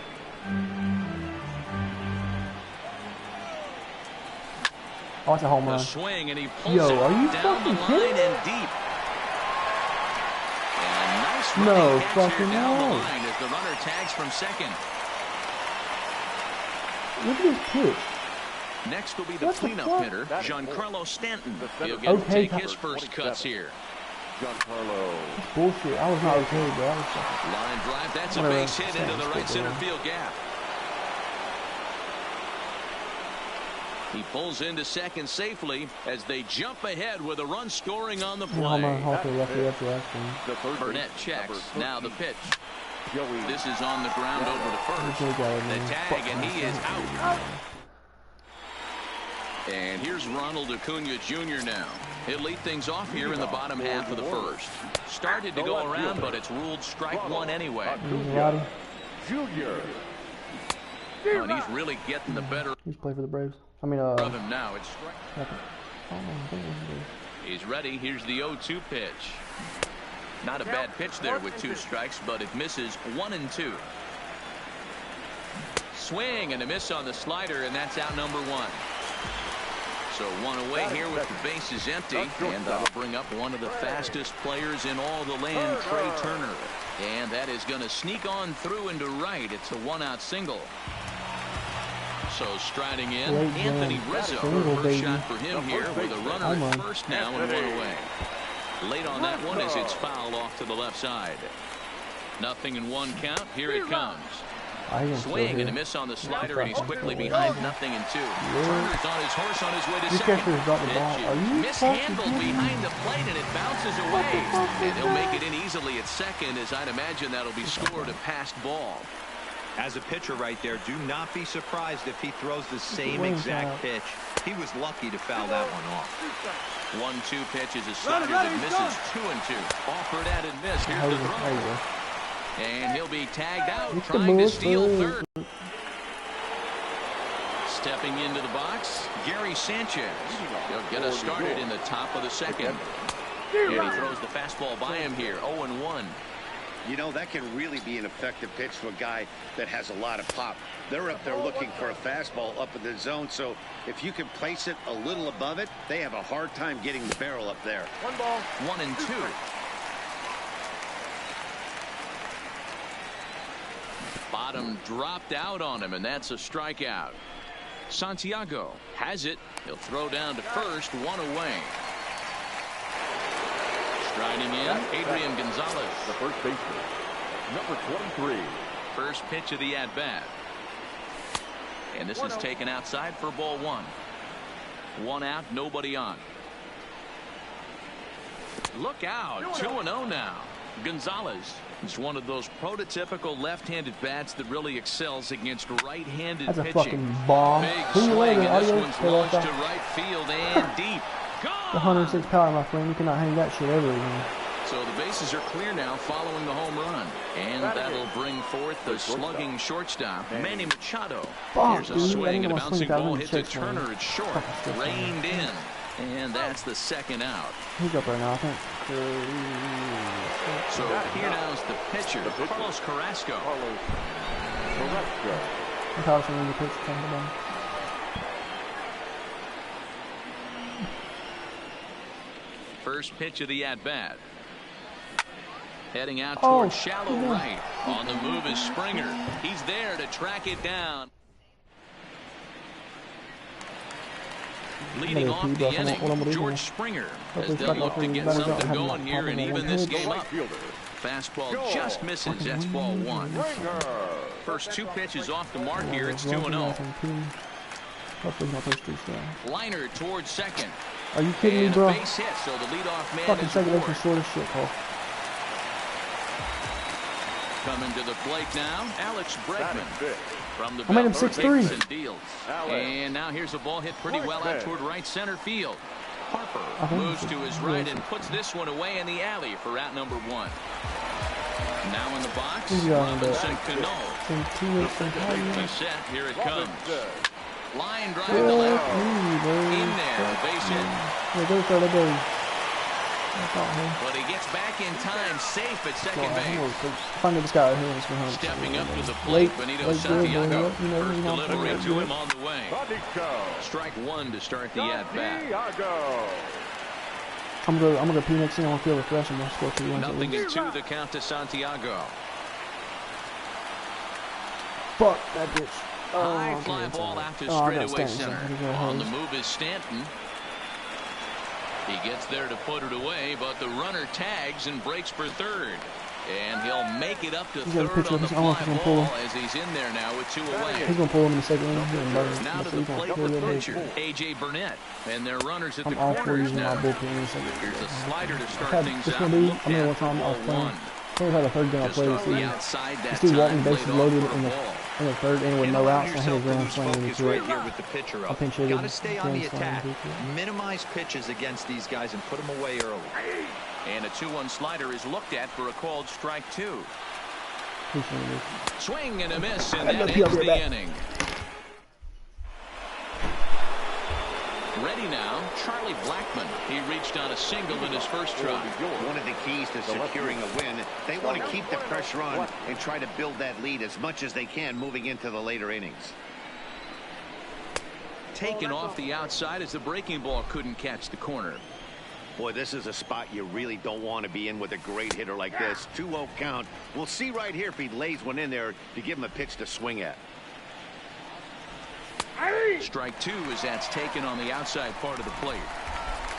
Oh, it's a home run. Swing, and he pulls it are you down the fucking line kidding? and deep. No fucking down the way. line as the runner tags from second. Look at this pitch. Next will be the cleanup hitter, Giancarlo Stanton. He'll get to take his first cuts here. Giancarlo. That's bullshit. I was not okay, bro. I was fucking... Line drive. That's a base hit into the right center field gap. He pulls into second safely as they jump ahead with a run scoring on the play. Burnett checks. Now the pitch. This is on the ground over to first. The tag, and he is out. And here's Ronald Acuna Jr. now. He'll lead things off here in the bottom half of the first. Started to go around, but it's ruled strike one anyway. Junior. Oh, and he's really getting the better He's playing for the Braves. I mean, of him now. It's strike. He's ready. Here's the 0-2 pitch. Not a bad pitch there with 2 strikes, but it misses 1-2. Swing and a miss on the slider, and that's out number 1. So 1 away here with the bases empty, and that'll bring up one of the fastest players in all the land, Trey Turner. And that is going to sneak on through into right. It's a 1-out single. So striding in, Anthony Rizzo. First shot for him here with a runner at first now and 1 away. Late on that one as it's fouled off to the left side. 0-1 count. Here it comes. Swing and a miss on the slider, and he's quickly behind 0-2. Turner's on his horse on his way to second. Mishandled behind the plate, and it bounces away. And he'll make it in easily at second, as I'd imagine that'll be scored a passed ball. As a pitcher right there, do not be surprised if he throws the same exact pitch. He was lucky to foul that one off. 1-2 pitch is a slider that misses 2-2. Offered at and missed. Here's the throw. And he'll be tagged out, trying to steal third. Stepping into the box, Gary Sanchez. He'll get us started in the top of the second. And he throws the fastball by him here, 0-1. You know, that can really be an effective pitch to a guy that has a lot of pop. They're up there looking for a fastball up in the zone, so if you can place it a little above it, they have a hard time getting the barrel up there. 1-2. Bottom dropped out on him, and that's a strikeout. Santiago has it. He'll throw down to first, 1 away. Striding in, Adrian Gonzalez. The first baseman, number 23. First pitch of the at-bat. And this is taken outside for ball 1. 1 out, nobody on. Look out, 2-0 now. Gonzalez is one of those prototypical left-handed bats that really excels against right-handed pitching. That's a fucking bomb. Big swing, and this one's launched to right field and deep. The 106 power, my friend. You cannot hang that shit ever again. So the bases are clear now following the home run. And that'll bring forth the slugging shortstop, Manny Machado. Here's a swing and a bouncing ball hit to Turner. It's short. Reined in. And that's the second out. He's up right now, I think. So here now is the pitcher, Carlos Carrasco. I thought I was the pitch coming down. First pitch of the at-bat. Heading out towards shallow right. On the move is Springer. He's there to track it down. Leading off the inning, George Springer, as they'll look to get something going here and even this game up. Fastball just misses. That's ball 1. First 2 pitches off the mark here. It's 2-0. Liner towards second. Are you kidding me, bro? Base hit, so the leadoff man fucking is second aboard. base is short as shit, Paul. Coming to the plate now, Alex Bregman. From the I made him belt, 6'3". takes and deals. And now here's a ball hit pretty well out toward right center field. Harper moves to his right and puts this one away in the alley for out number 1. Now in the box, Robinson Cano. The frequency set. Here it comes. Line drive to left. In there, base hit. But he gets back in time, safe at second base. Finally, this guy here is behind. Stepping up to the plate, Benito Santiago. First delivery to him on the way. Strike 1 to start the at-bat. I'm gonna go pee next thing. I want to feel refreshing. I'm gonna score 2 runs. Nothing in 2, the count to Santiago. Fuck that bitch. High fly ball out to straightaway center. On the move is Stanton. He gets there to put it away, but the runner tags and breaks for third. And he'll make it up to third on the fly ball as he's in there now with 2 away. He's going to pull him in the second inning. Now to the plate with the pitcher, A.J. Burnett. And their runners at the corners now. Here's a slider to start things out. I mean, one time I was playing. I had a third game I played this season. This dude walking bases loaded in the third inning with no outs. I hit a grand slam when he threw it. I pinch hit. Got to stay on the attack. Minimize pitches against these guys and put them away early. And a 2-1 slider is looked at for a called strike 2. Swing and a miss, and that ends the inning. Ready now, Charlie Blackmon. He reached on a single in his first try. One of the keys to securing a win, they want to keep the pressure on and try to build that lead as much as they can moving into the later innings. Taken off the outside as the breaking ball couldn't catch the corner. Boy, this is a spot you really don't want to be in with a great hitter like this. 2-0 count. We'll see right here if he lays one in there to give him a pitch to swing at. Strike 2 as that's taken on the outside part of the plate.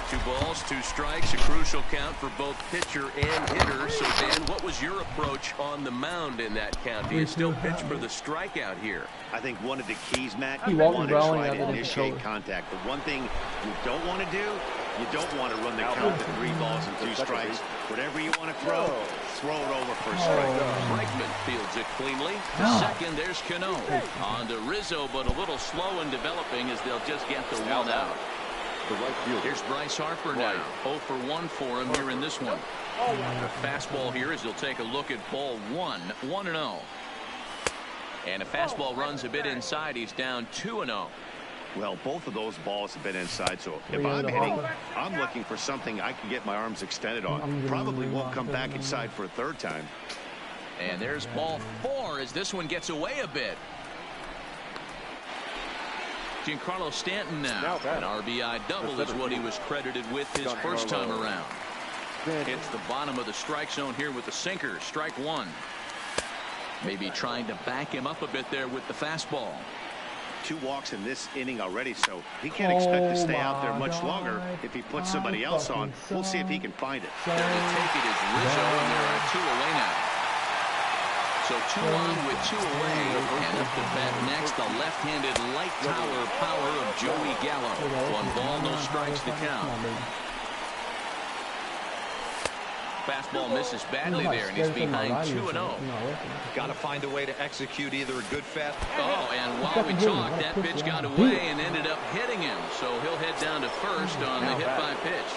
2 balls, 2 strikes, a crucial count for both pitcher and hitter. So, Dan, what was your approach on the mound in that count? Do you still pitch for the strikeout here? I think one of the keys, Matt, you want to try to initiate contact. The one thing you don't want to do, you don't want to run the count to 3 balls and 2 strikes. Whatever you want to throw it over for a strike. Bregman fields it cleanly. To second, there's Cano. On to Rizzo, but a little slow in developing as they'll just get the 1 out. Here's Bryce Harper now. 0 for 1 for him here in this one. A fastball here as he'll take a look at ball 1. 1-0. And a fastball runs a bit inside. He's down 2-0. Well, both of those balls have been inside, so if I'm hitting, I'm looking for something I can get my arms extended on. Probably won't come back inside for a 3rd time. And there's ball 4 as this one gets away a bit. Giancarlo Stanton now. An RBI double is what he was credited with his first time around. Hits the bottom of the strike zone here with the sinker. Strike 1. Maybe trying to back him up a bit there with the fastball. 2 walks in this inning already, so he can't expect to stay out there much longer if he puts somebody else on. We'll see if he can find it. There to take it is Rizzo, and there are 2 away now. So 2 on with 2 away, and up to bat next, the left-handed light tower power of Joey Gallo. 1 ball, no strikes to count. Fastball misses badly there, and he's behind 2-0. Got to find a way to execute either a good fast. Oh, and while we talk, that pitch got away and ended up hitting him. So he'll head down to first on the hit-by pitch.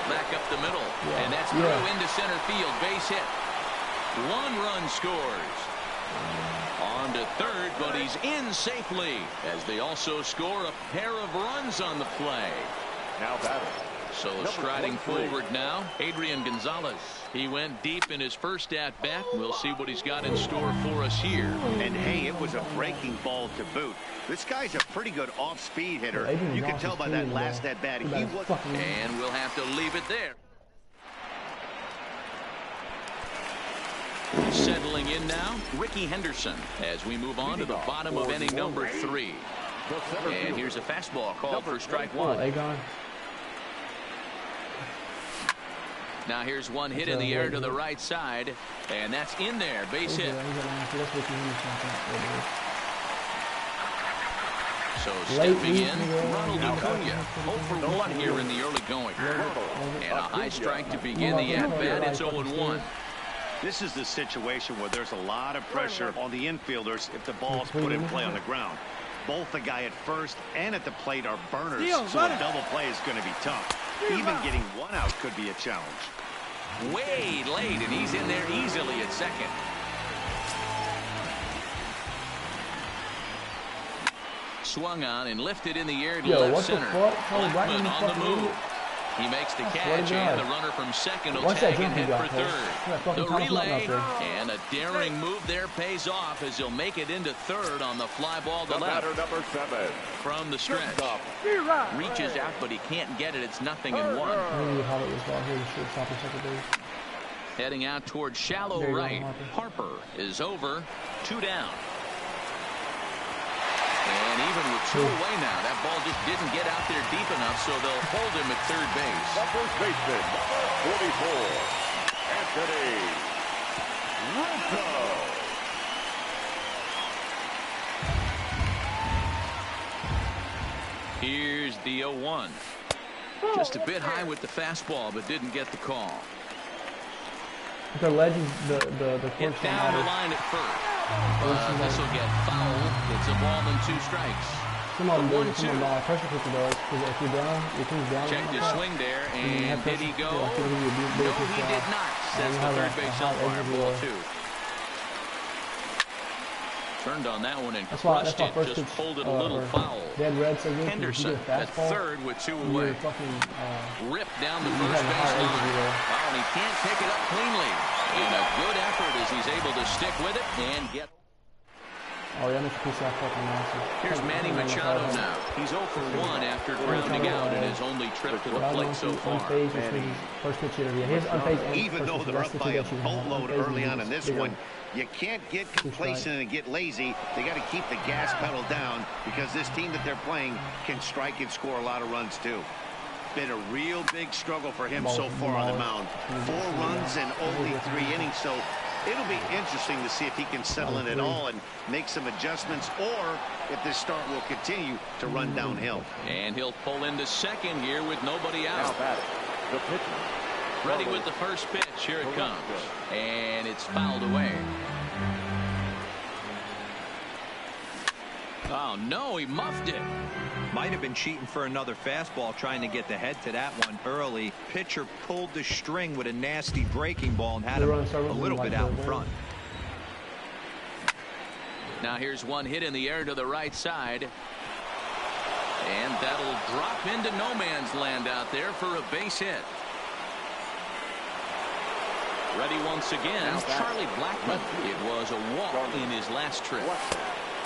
Back up the middle, and that's through into center field. Base hit. 1 run scores. On to third, but he's in safely as they also score a pair of runs on the play. Now batting. So striding forward now, Adrian Gonzalez. He went deep in his first at-bat. We'll see what he's got in store for us here. And hey, it was a breaking ball to boot. This guy's a pretty good off-speed hitter. You can tell by that last at-bat he was. And we'll have to leave it there. Settling in now, Ricky Henderson, as we move on to the bottom of inning number 3. And here's a fastball called for strike 1. Now here's one hit in the air to the right side, and that's in there, base hit. So stepping in, Ronald Acuna, 0 for 1 here in the early going. And a high strike to begin the at-bat, it's 0-1. This is the situation where there's a lot of pressure on the infielders if the ball's put in play on the ground. Both the guy at first and at the plate are burners, so a double play is going to be tough. Even getting one out could be a challenge. Way late, and he's in there easily at second. Swung on and lifted in the air to left center. Blackman on the move. He makes the catch, and the runner from second will tag and head for third. The relay, and a daring move there pays off as he'll make it into third on the fly ball to left. Number 7. From the stretch. Reaches out, but he can't get it. It's 0-1. Heading out towards shallow right. Harper is over. 2 down. And even with 2 away now, that ball just didn't get out there deep enough, so they'll hold him at third base. The first baseman, number 44, Anthony Rizzo. Here's the 0-1. Just a bit high with the fastball, but didn't get the call. The legends, the hit down the line at first. This will get fouled. It's a ball and 2 strikes. Some of them do, some of them pressure cooker does. Because if you're down, your team's down. Checked his swing there, and did he go? No, he did not. Sets the third base umpire, ball 2. Turned on that one and crushed it, just pulled it a little foul. Henderson at third with 2 away. Ripped down the first base line. Oh, and he can't pick it up cleanly. And a good effort as he's able to stick with it and get. Here's Manny Machado now. He's 0 for 1 after grounding out in his only trip to the plate so far. Even though they're up by a boatload early on in this one, you can't get complacent and get lazy. They got to keep the gas pedal down because this team that they're playing can strike and score a lot of runs too. Been a real big struggle for him so far on the mound. 4 runs in only 3 innings, so it'll be interesting to see if he can settle in at all and make some adjustments, or if this start will continue to run downhill. And he'll pull into second here with nobody out. Ready with the first pitch. Here it comes. And it's fouled away. Oh, no, he muffed it. Might have been cheating for another fastball, trying to get the head to that one early. Pitcher pulled the string with a nasty breaking ball and had him a little bit out in front. Now here's one hit in the air to the right side. And that'll drop into no man's land out there for a base hit. Ready once again, Charlie Blackman. It was a walk in his last trip.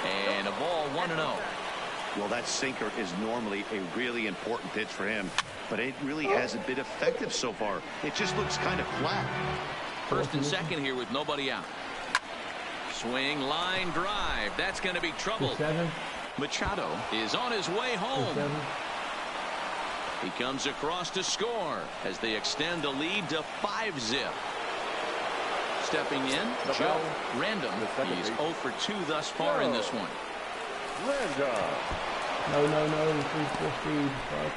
And a ball 1-0. Well, that sinker is normally a really important pitch for him, but it really hasn't been effective so far. It just looks kind of flat. First and second here with nobody out. Swing, line drive. That's going to be trouble. Machado is on his way home. He comes across to score as they extend the lead to 5-zip. Stepping in, Joe Random. He's 0 for 2 thus far in this one. No, 3-4 speed. I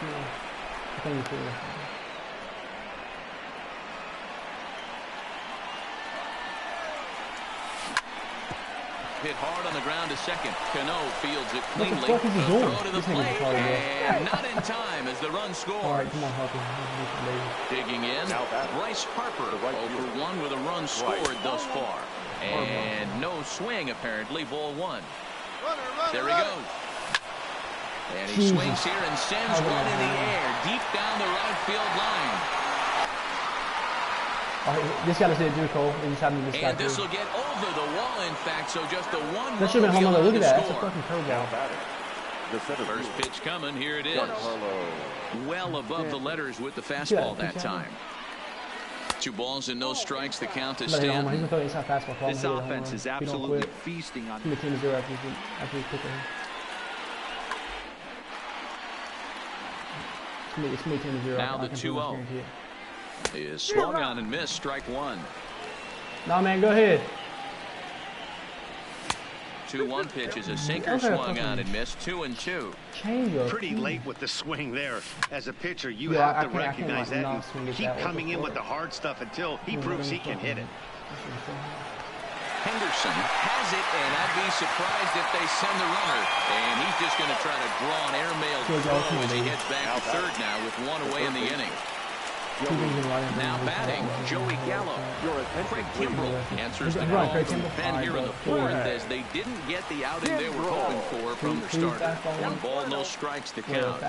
think it's Hit hard on the ground to second. Cano fields it cleanly. What the fuck is he doing? Throw to the plate, and not in time as the run scores. All right, come on, Harper. Digging in, Bryce Harper 0 for 1 with a run scored thus far. And no swing, apparently, ball 1. There he goes. And he swings here and sends one in the air, deep down the right field line. This guy just did do Cole. He just happened to and this will get over the wall, in fact, so just a 1 that should have been home run. Look at that. That's a fucking curveball. First pitch coming. Here it is. Well above the letters with the fastball that time. 2 balls and no strikes. The count to Stanton. This offense is absolutely feasting on him. Now the 2-0 is swung on and missed. Strike 1. Nah, man, go ahead. 2-1 pitch is a sinker, swung on and missed. 2-2. Pretty late with the swing there. As a pitcher, you have to recognize that and keep coming in with the hard stuff until he proves he can hit it. Henderson has it, and I'd be surprised if they send the runner. And he's just going to try to draw an airmail throw as he heads back to third now with one away in the inning. Now batting, Joey Gallo. Craig Kimbrell answers the call from Ben here in the fourth as they didn't get the outing they were hoping for from their starter. 1 ball, no strikes to count.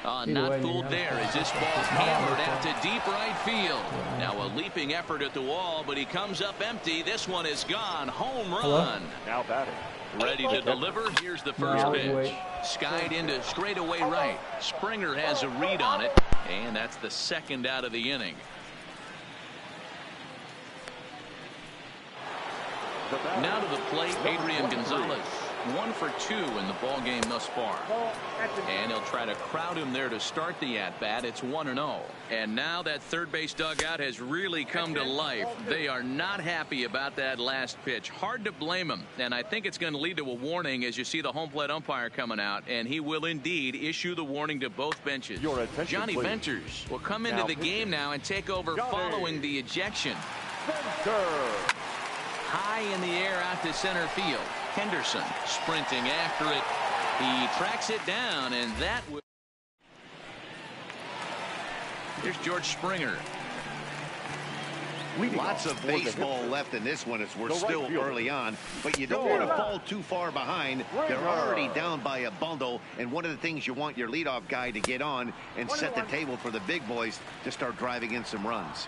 Not fooled there as this ball's hammered out to deep right field. Now a leaping effort at the wall, but he comes up empty. This one is gone. Home run. Now batting. Ready to deliver. Here's the first pitch. Skied into straightaway right. Springer has a read on it, and that's the second out of the inning. Now to the plate, Adrian Gonzalez. 1 for 2 in the ball game thus far. And he'll try to crowd him there to start the at-bat. It's 1-0. And now that third base dugout has really come to life. They are not happy about that last pitch. Hard to blame them. And I think it's going to lead to a warning as you see the home plate umpire coming out. And he will indeed issue the warning to both benches. Johnny Venters will come into the game now and take over following the ejection. High in the air out to center field. Henderson sprinting after it. He tracks it down, and that would. Here's George Springer. Lots of baseball left in this one as we're still early on, but you don't want to fall too far behind. They're already down by a bundle, and one of the things you want your leadoff guy to get on and set the table for the big boys to start driving in some runs.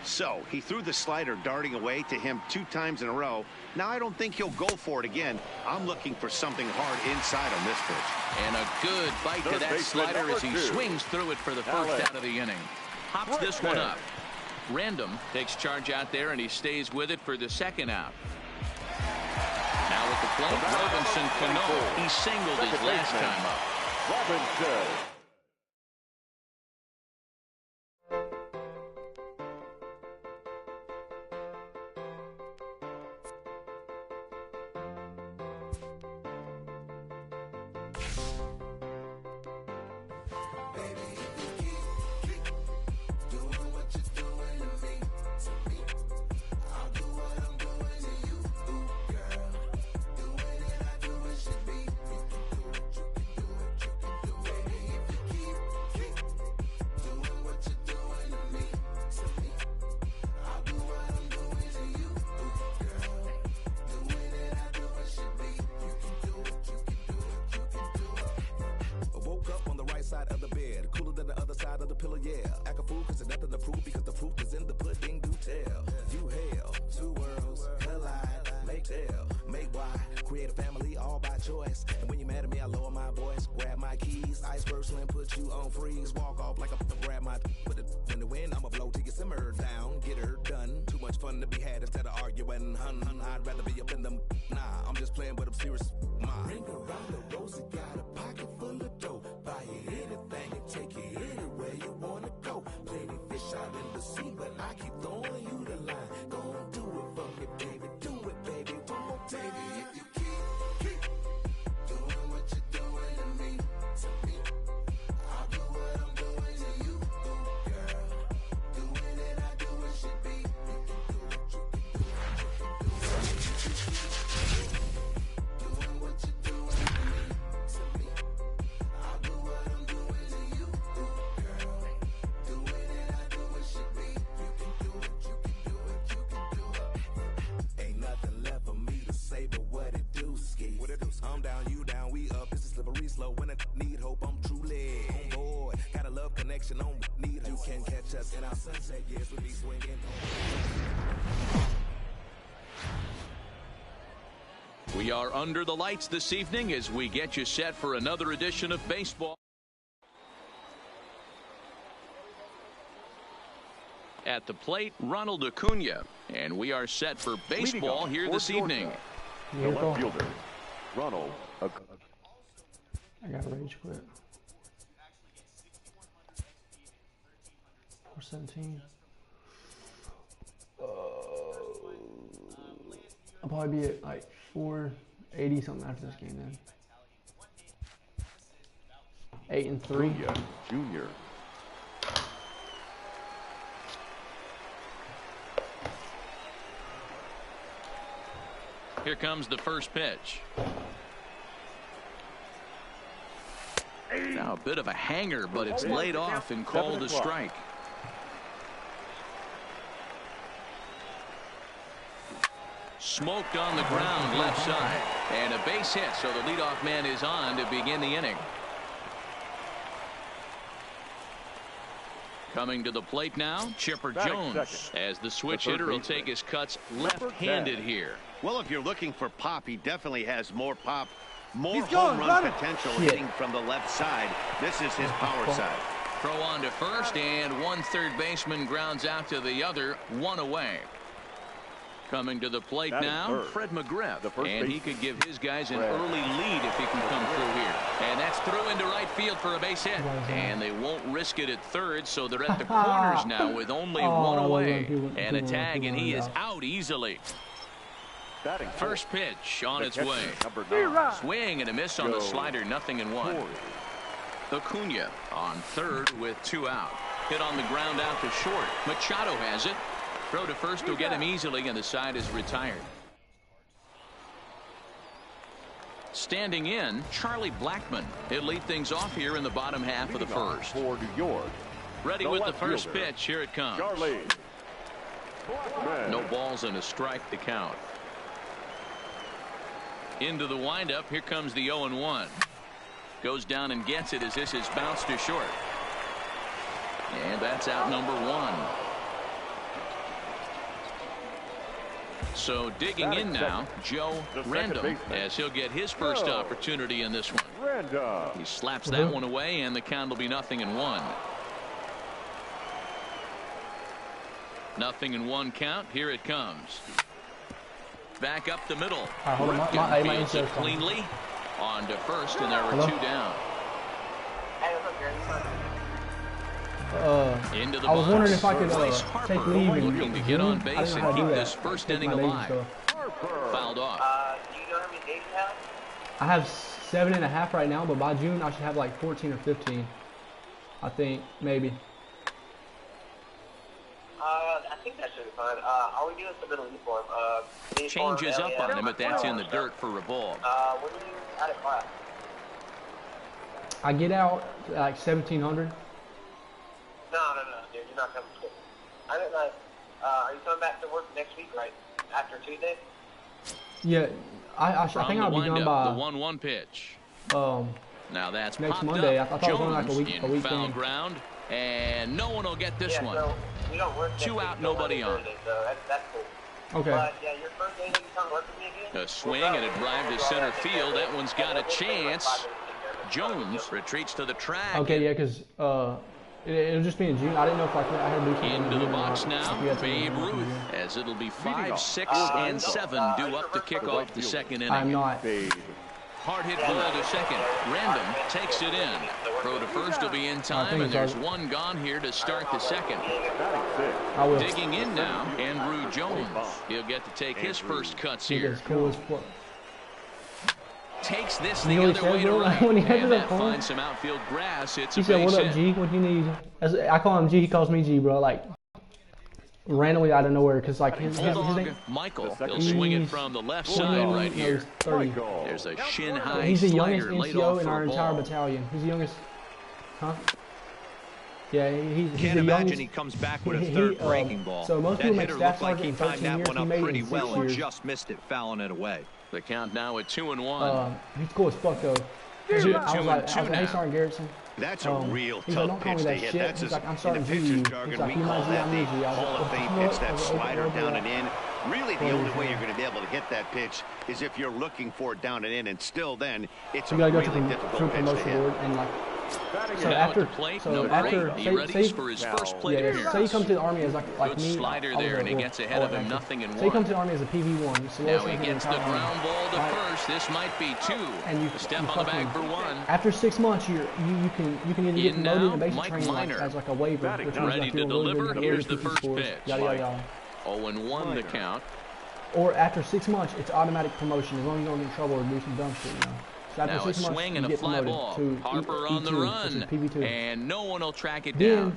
So he threw the slider darting away to him 2 times in a row. Now I don't think he'll go for it again. I'm looking for something hard inside on this pitch. And a good bite to that slider as he swings through it for the first out of the inning. Hops this one up. Random takes charge out there, and he stays with it for the second out. Now at the plate, Robinson Cano. He singled his last time up. Robinson. We are under the lights this evening as we get you set for another edition of baseball. At the plate, Ronald Acuna, and we are set for baseball here this evening. The left fielder, Ronald Acuna. I got rage quit. 417. I'll probably be at like 480 something after this game then. 8-3. Junior. Here comes the first pitch. Now a bit of a hanger, but it's laid off and called a strike. Smoked on the ground left side. And a base hit, so the leadoff man is on to begin the inning. Coming to the plate now, Chipper Jones, as the switch hitter will take his cuts left-handed here. Well, if you're looking for pop, he definitely has more pop, more home run potential hitting from the left side. This is his power side. Throw on to first, and one third baseman grounds out to the other, one away. Coming to the plate now, Fred McGriff, and he could give his guys an early lead if he can come through here. And that's through into right field for a base hit. And they won't risk it at third, so they're at the corners now with only one away. And a tag, and he is out easily. First pitch on its way. Swing and a miss on the slider, 0-1. Acuna on third with 2 out. Hit on the ground out to short. Machado has it. Throw to first will get him easily, and the side is retired. Standing in, Charlie Blackmon. He'll lead things off here in the bottom half of the first. For New York. Ready with the first pitch. Here it comes. No balls and a strike to count. Into the windup. Here comes the 0-1. Goes down and gets it as this is bounced to short. And that's out number 1. So digging in now, Joe Random, as he'll get his first opportunity in this one. He slaps that one away, and the count will be 0-1. 0-1 count. Here it comes. Back up the middle. Fields it cleanly. On to first, and there were 2 down. Into the I was wondering if I could box. take leave and looking to get on base and keep this that. first inning alive. Fouled off. Do you know how many days you have? I have 7.5 right now, but by June I should have like 14 or 15. I think, maybe. I think that should be fine. All we do is submit a uniform. Changes up on him, but that's in the dirt for a ball. When are you out of class? I get out at like 1700. No, dude, you're not coming to school. I don't know. Are you coming back to work next week, right? After Tuesday? Yeah, I think I'll be done by the 1-1 pitch. Now that's next Monday. I thought it was only like a week foul ground, and no one will get this one. So we don't work 2 out, nobody on. Thursday, so that's cool. Okay. But yeah, your first day that you come work with me again. A swing and a drive to center field. That one's got a chance. Jones retreats to the track. Okay, yeah, because it'll just be in June. I didn't know if I had to do something. Into the box now, Babe Ruth, as it'll be 5, 6, and 7 due up to kick off the second inning. I'm not. Hard hit ball to second. Random takes it in. Throw to first will be in time, and there's 1 gone here to start the second. Digging in now, Andrew Jones. He'll get to take his first cuts here. Takes this the other way to right, and that finds some outfield grass. It's a base hit. He said, "What up, G? What do you need?" I call him G. He calls me G, bro. Like randomly out of nowhere, because like his name. Michael. He'll swing it from the left side right here. There's a shin high. He's the youngest NCO NCO in our entire battalion. He's the youngest. Huh? Yeah, he's Can't the imagine youngest. he comes back with a third breaking ball. So most that people make hitter staff looked like he sergeant in timed 13 that years. one He up made it pretty in 6 well and years. just missed it, fouling it away. The count now at 2-1. He's cool as fuck though. I was like, hey, Sergeant Garrison. That's a real he's like, tough don't call me pitch to that hit. shit. That's He's like, I'm in the starting pitcher's G. jargon, He's like, we you call might that see the I'm easy. I was Hall of like, Fame well, pitch, that slider down and in. Really, the only way you're going to be able to hit that pitch is if you're looking for it down and in, and still then, it's a really difficult pitch to hit. And like, so Now after, at the plate, number 8, he readies for his first plate appearance. say he comes to the Army as like Good me. slider there, and he gets ahead of him, 0-1. Say he comes to the Army as a PV1. So Now he gets the ground ball to first. This might be 2. And you Step on the bag for 1. After 6 months, you can either get In promoted now, in basic Mike training Minor. as like a waiver, which means Ready like to you're really deliver. good, Here's the really good first scores, pitch. yada yada yada. 0-1 the count. Or after 6 months, it's automatic promotion as long as you don't get in trouble or do some dumb shit, you know. So after Now a 6 months, swing you and a get fly promoted ball. to Harper on the E2, run, which is PV2. and no one will track it Then, down.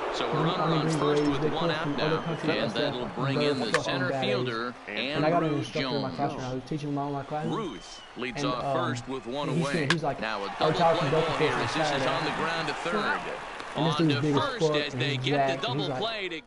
So a runner on first with one out now, and that'll bring in the center fielder, and I got an Ruth instructor in my class Jones. right now who's teaching my online class. Ruth leads And, off first with one away. He's like, Now a our double child play from ball Delta here Force as this is Saturday. on the ground to third. And this On dude's to big as first fuck, as and they he's get the jacked, and double he's like, play to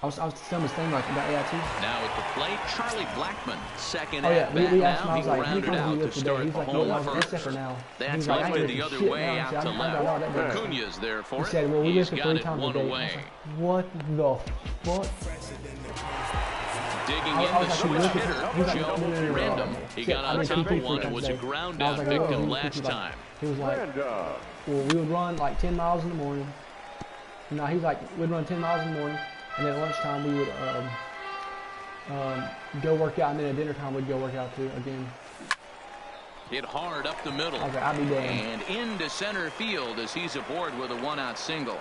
I was telling this thing like about AIT. Now at the plate, Charlie Blackmon, second Oh yeah, at bat we asked him, now. I was He like, how many rounded times out have you to lifted today? start He's the like, well, I home was first. SF for now. That's like, lifted the other way out to left. He Acuna's there for it. said, well, we He's lifted got 3 it times a one day. away. What the fuck? Digging in the switch hitter, Joe Random. He got on top of one and was a ground out victim last time. He was like, well, we would run like 10 miles in the morning. No, he was like, we'd run 10 miles in the morning, and then at lunchtime we would go work out, and then at dinner time we'd go work out too again. Hit hard up the middle. Okay, I'll be And damned. into center field as he's aboard with a 1-out single.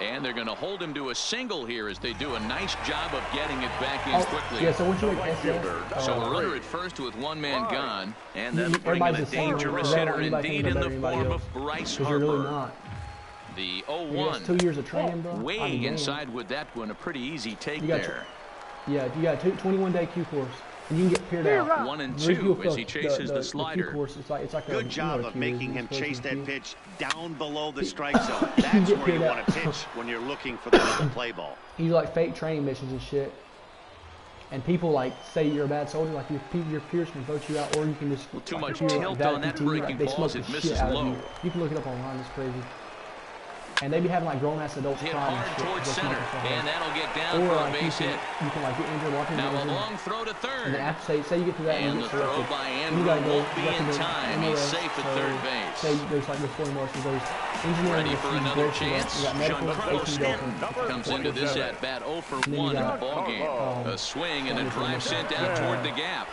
And they're going to hold him to a single here as they do a nice job of getting it back in quickly. Yeah, so once you make SF, So a runner at first with one man gone. And then bringing everybody's a the same. dangerous hitter indeed in the form of Bryce Because you're really Harper. not. The That's 2 0-1. years of training, bro. Way inside with that one. A pretty easy take You got there. Yeah, you got a 21-day Q course. And you can get paired out. 1 and 2 as he chases the slider. The Q course, it's like Good job of making him chase that pitch down below the strike zone. That's get where you paired want out. to pitch when you're looking for the double play ball. You do like fake training missions and shit. And people like say you're a bad soldier, like your peers can vote you out, or you can just Too much you're, tilt on that breaking they ball smoke as it the misses shit out of low. you can look it up online, it's crazy. And they be having like grown ass adults Hit crying hard and shit, towards just center. smoking so hard. And that'll get down Or for a like base hit. you can like get injured walking Now a amazing. long throw to And third. then after say you get to that And you the get throw selected, by and Andrew you gotta go, won't be you have to in go time. MOS, He's safe at so third base. Say there's like there's 40 motions, there's engineering, Ready for there's another integration, chance. you got medical, Giancarlo 18 Stanton Delta. comes into this at bat 0 for then you 1 in the got, ball game. A swing and a drive sent out toward the gap.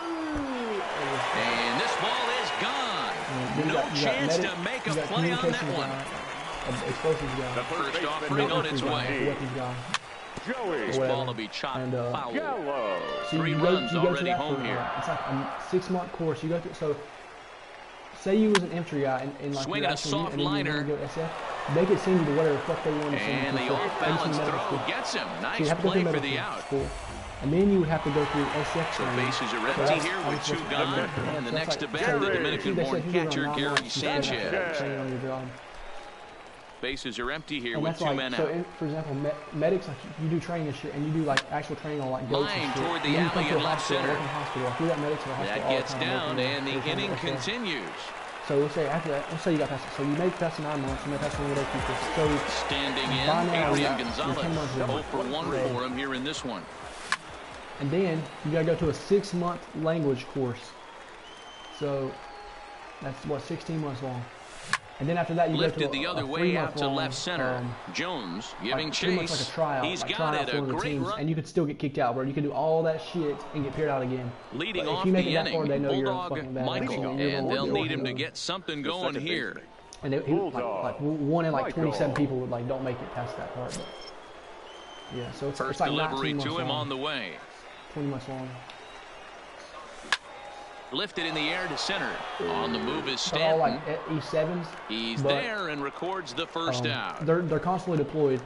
And this ball is gone. No chance to make a play on that one. Explosives guy. The first offering on its way. Weapons guy. This ball will be chopped foul. So 3 you runs go already to that home for, here. It's like a 6-month course. You go to so. Say you was an infantry guy and like Swinging you're a actually soft and then you liner. wanna go SF, they could send you to whatever the fuck they want to send you And to. the So off-balance every medical throw school. gets him. So you Nice have to go play through for medical the out. school. And then you would have to go through SF So training. bases are So empty that's- here I with was 2 just- gone. And the so next it's to like- bat, so the they Dominican-born said you catcher were on Gary 9 months, you gotta Sanchez. train on your job. Bases are empty here And with that's 2 like, men so out. for example, medics, like you do training and shit, and you do like actual training on like goats Line and shit. toward the And then you come alley to a in left hospital, center. work in a hospital. Like we got medics in a hospital That all the gets time, down, working and the working inning SF. continues. So let's say after that, let's say you got past, so you make it past the 9 months, you make it past the 1 day So Standing in, by now, Adrian you're 10 months Gonzalez. in. 0 for 1 for him here in this one. And then you gotta go to a 6-month language course. So that's what 16 months long. And then after that, you Lifted go to the other a way out to 3-month-long, left center. Jones giving like, pretty much chase. like a tryout. He's like got trying out it. for A one of the great teams, run. and you could still get kicked out, bro. You can do all that shit and get paired out again. Leading But off if you make the it that far, they inning, know you're a Bulldog fucking badass. Michael, So you're and gonna they'll work need him to it. get something going here. And they, like 1 in like 27 people would like don't make it past that part. But yeah, so it's First like delivery 19 months to him long, on the way. 20 months long. Lifted in the air to center. On the move is They're all like Stanton. E7s. He's but, there and records the first out. They're constantly deployed,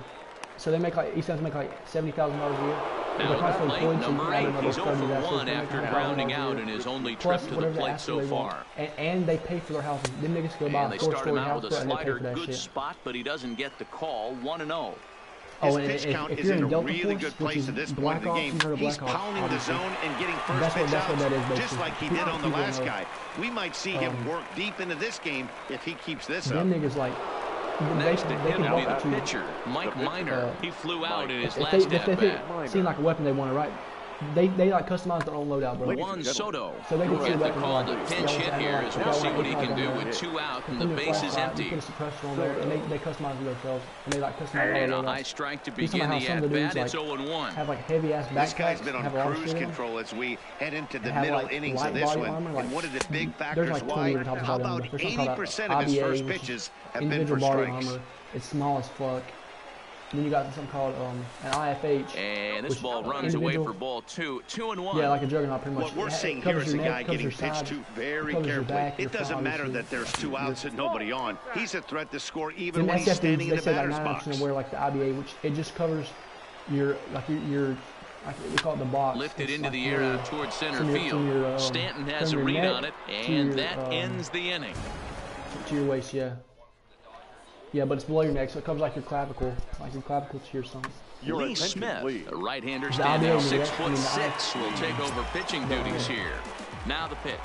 so they make like E7s make like $70,000 a year. Now They're at the constantly plate, deployed, so you number add 8. another He's 0 30 for to that, so 1 they make after $100,000 grounding a year. out in his only Plus, trip to the whatever plate asset so they want. far. And they pay for their houses. Them niggas go buy And a they start him four-story out house, with a and they pay slider, for that good shit. spot, but he doesn't get the call. 1-0. His Oh, and pitch count if is you're in in a Delta really Force, good which place is at this point Black of the Ops, game. you've heard of He's Black Ops, pounding the obviously. zone and getting first That's pitch what outs, that is, just basically. like he did on the People last know. guy. We might see him work deep into this game if he keeps this up. Them niggas like Next to they him can will be walk the to you. pitcher, Mike Minor. He flew out in his If last they at-bat. seem like a weapon they want to, right? They like customize their own loadout, bro. Juan Soto So they will can see get the weapon call to like, pinch hit here as we'll see what he can do with 2 out and the base is You empty. put a suppressor on there, and they customize it themselves, and they like customize And all a their high loadouts. strike to You see begin how the some of the at-bat. dudes, It's 0-1. have like heavy ass backpacks. This guy's been on have a lot of cruise shit in them. control as we head into the Have, middle like, innings light of this body one. armor, like, And one of the big there's factors like 20 why, different types of how body armor. about There's something called 80% of his IBA, first which is pitches have been individual for body strikes? armor. It's small as fuck. And then you got something called an IFH. And this ball runs away for ball 2. 2-1. Yeah, like a juggernaut, pretty much. What we're It seeing covers here is a your guy neck, covers getting your pitched side, to very covers your carefully. back, your It doesn't front, matter obviously. that there's 2 outs and nobody on. He's a threat to score even Then when he's SF standing in they the say like batter's 99% box. wear like the IBA, which it just covers your like we call it the box. Lifted It's into like the air out towards center from your- field. from your, Stanton has a from your read neck on it, to and your, that ends the inning. to your waist, yeah. Yeah, but it's below your neck, so it comes like your clavicle to your something. Lee Smith, the right-hander standing at 6'6", will take over pitching duties here. Now the pitch.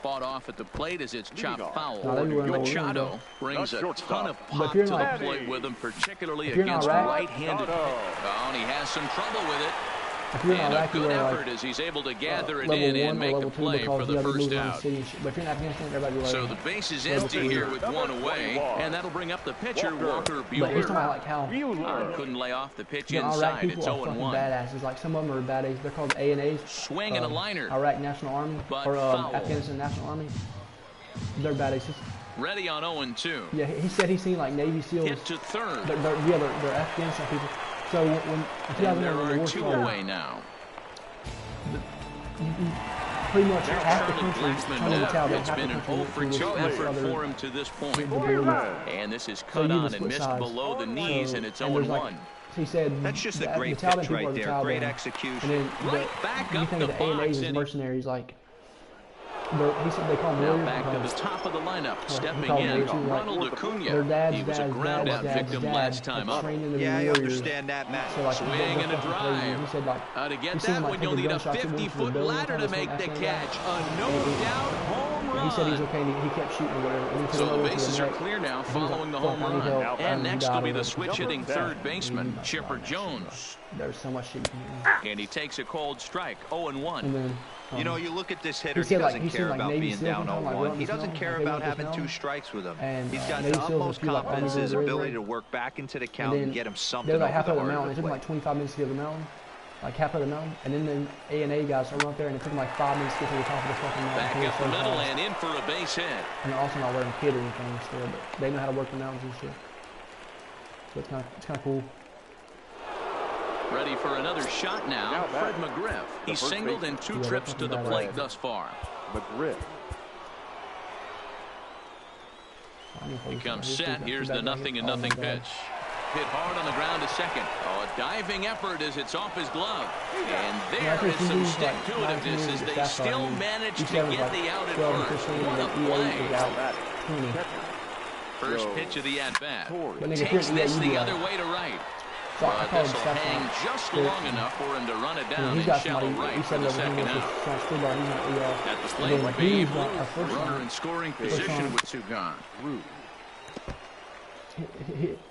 Fought off at the plate as it's chopped foul. Machado brings a ton of pop to the plate with him, particularly against right-handed. Oh, and he has some trouble with it. And a good effort as he's able to gather it in and make the play for the first out. So the base is empty here with one away, and that'll bring up the pitcher, Walker Buehler. Couldn't lay off the pitch inside. It's 0-1. Badasses. Like some of them are badasses. They're called ANAs. Swing and a liner. Iraq National Army or Afghanistan National Army. They're badasses. Ready on 0-2. Yeah, he said he's seen like Navy SEALs. Hit to third. They're Afghanistan people. So when there are two away now. Pretty much half the country. It's been an 0-for-2 effort for him to this point. And this is cut on and missed below the knees, and it's 0-1. He said that's just a great pitch right there. Great execution. And then right back you up think the of the ANAs as mercenaries, like. He said they call them back to the top of the lineup, stepping in, Ronald Acuna. He was a ground-out victim last time up. Yeah, I understand that, Matt. So, like, swing and a drive. He said, like, to get that one, you'll need a 50-foot ladder to make the catch. A no-doubt home run. He said he's okay, and he kept shooting or whatever. So the bases are clear now following the home run. And next will be the switch-hitting third baseman, Chipper Jones. There's so much shit. And he takes a cold strike, 0-1. You know, you look at this hitter, he doesn't care about being down 0-1. He doesn't care about having 2 strikes with him. He's got the utmost confidence in his ability to work back into the count and get him something over the half of the heart mountain. of It the took plate. like 25 minutes to get to the mountain. Like half of the mountain. And then the A&A guys are up there, and it took them like 5 minutes to get to the top of the fucking mountain. Back up the middle and in for a base hit. And they're also not wearing a kit or anything still, but they know how to work the mountains and shit. So it's kind of cool. Ready for another shot now, Fred McGriff. He's singled in 2 trips to the plate thus far. McGriff. He comes set. Here's the 0-0 pitch. Hit hard on the ground to second. Oh, a diving effort as it's off his glove. And there is some stick-to-itiveness as they still manage to get the out at first. What a play. First pitch of the at-bat. Takes this the other way to right. But this will hang just long enough for him to run it down in shallow right for the second out. At the plate, Babe Ruth, runner in scoring position with 2 gone.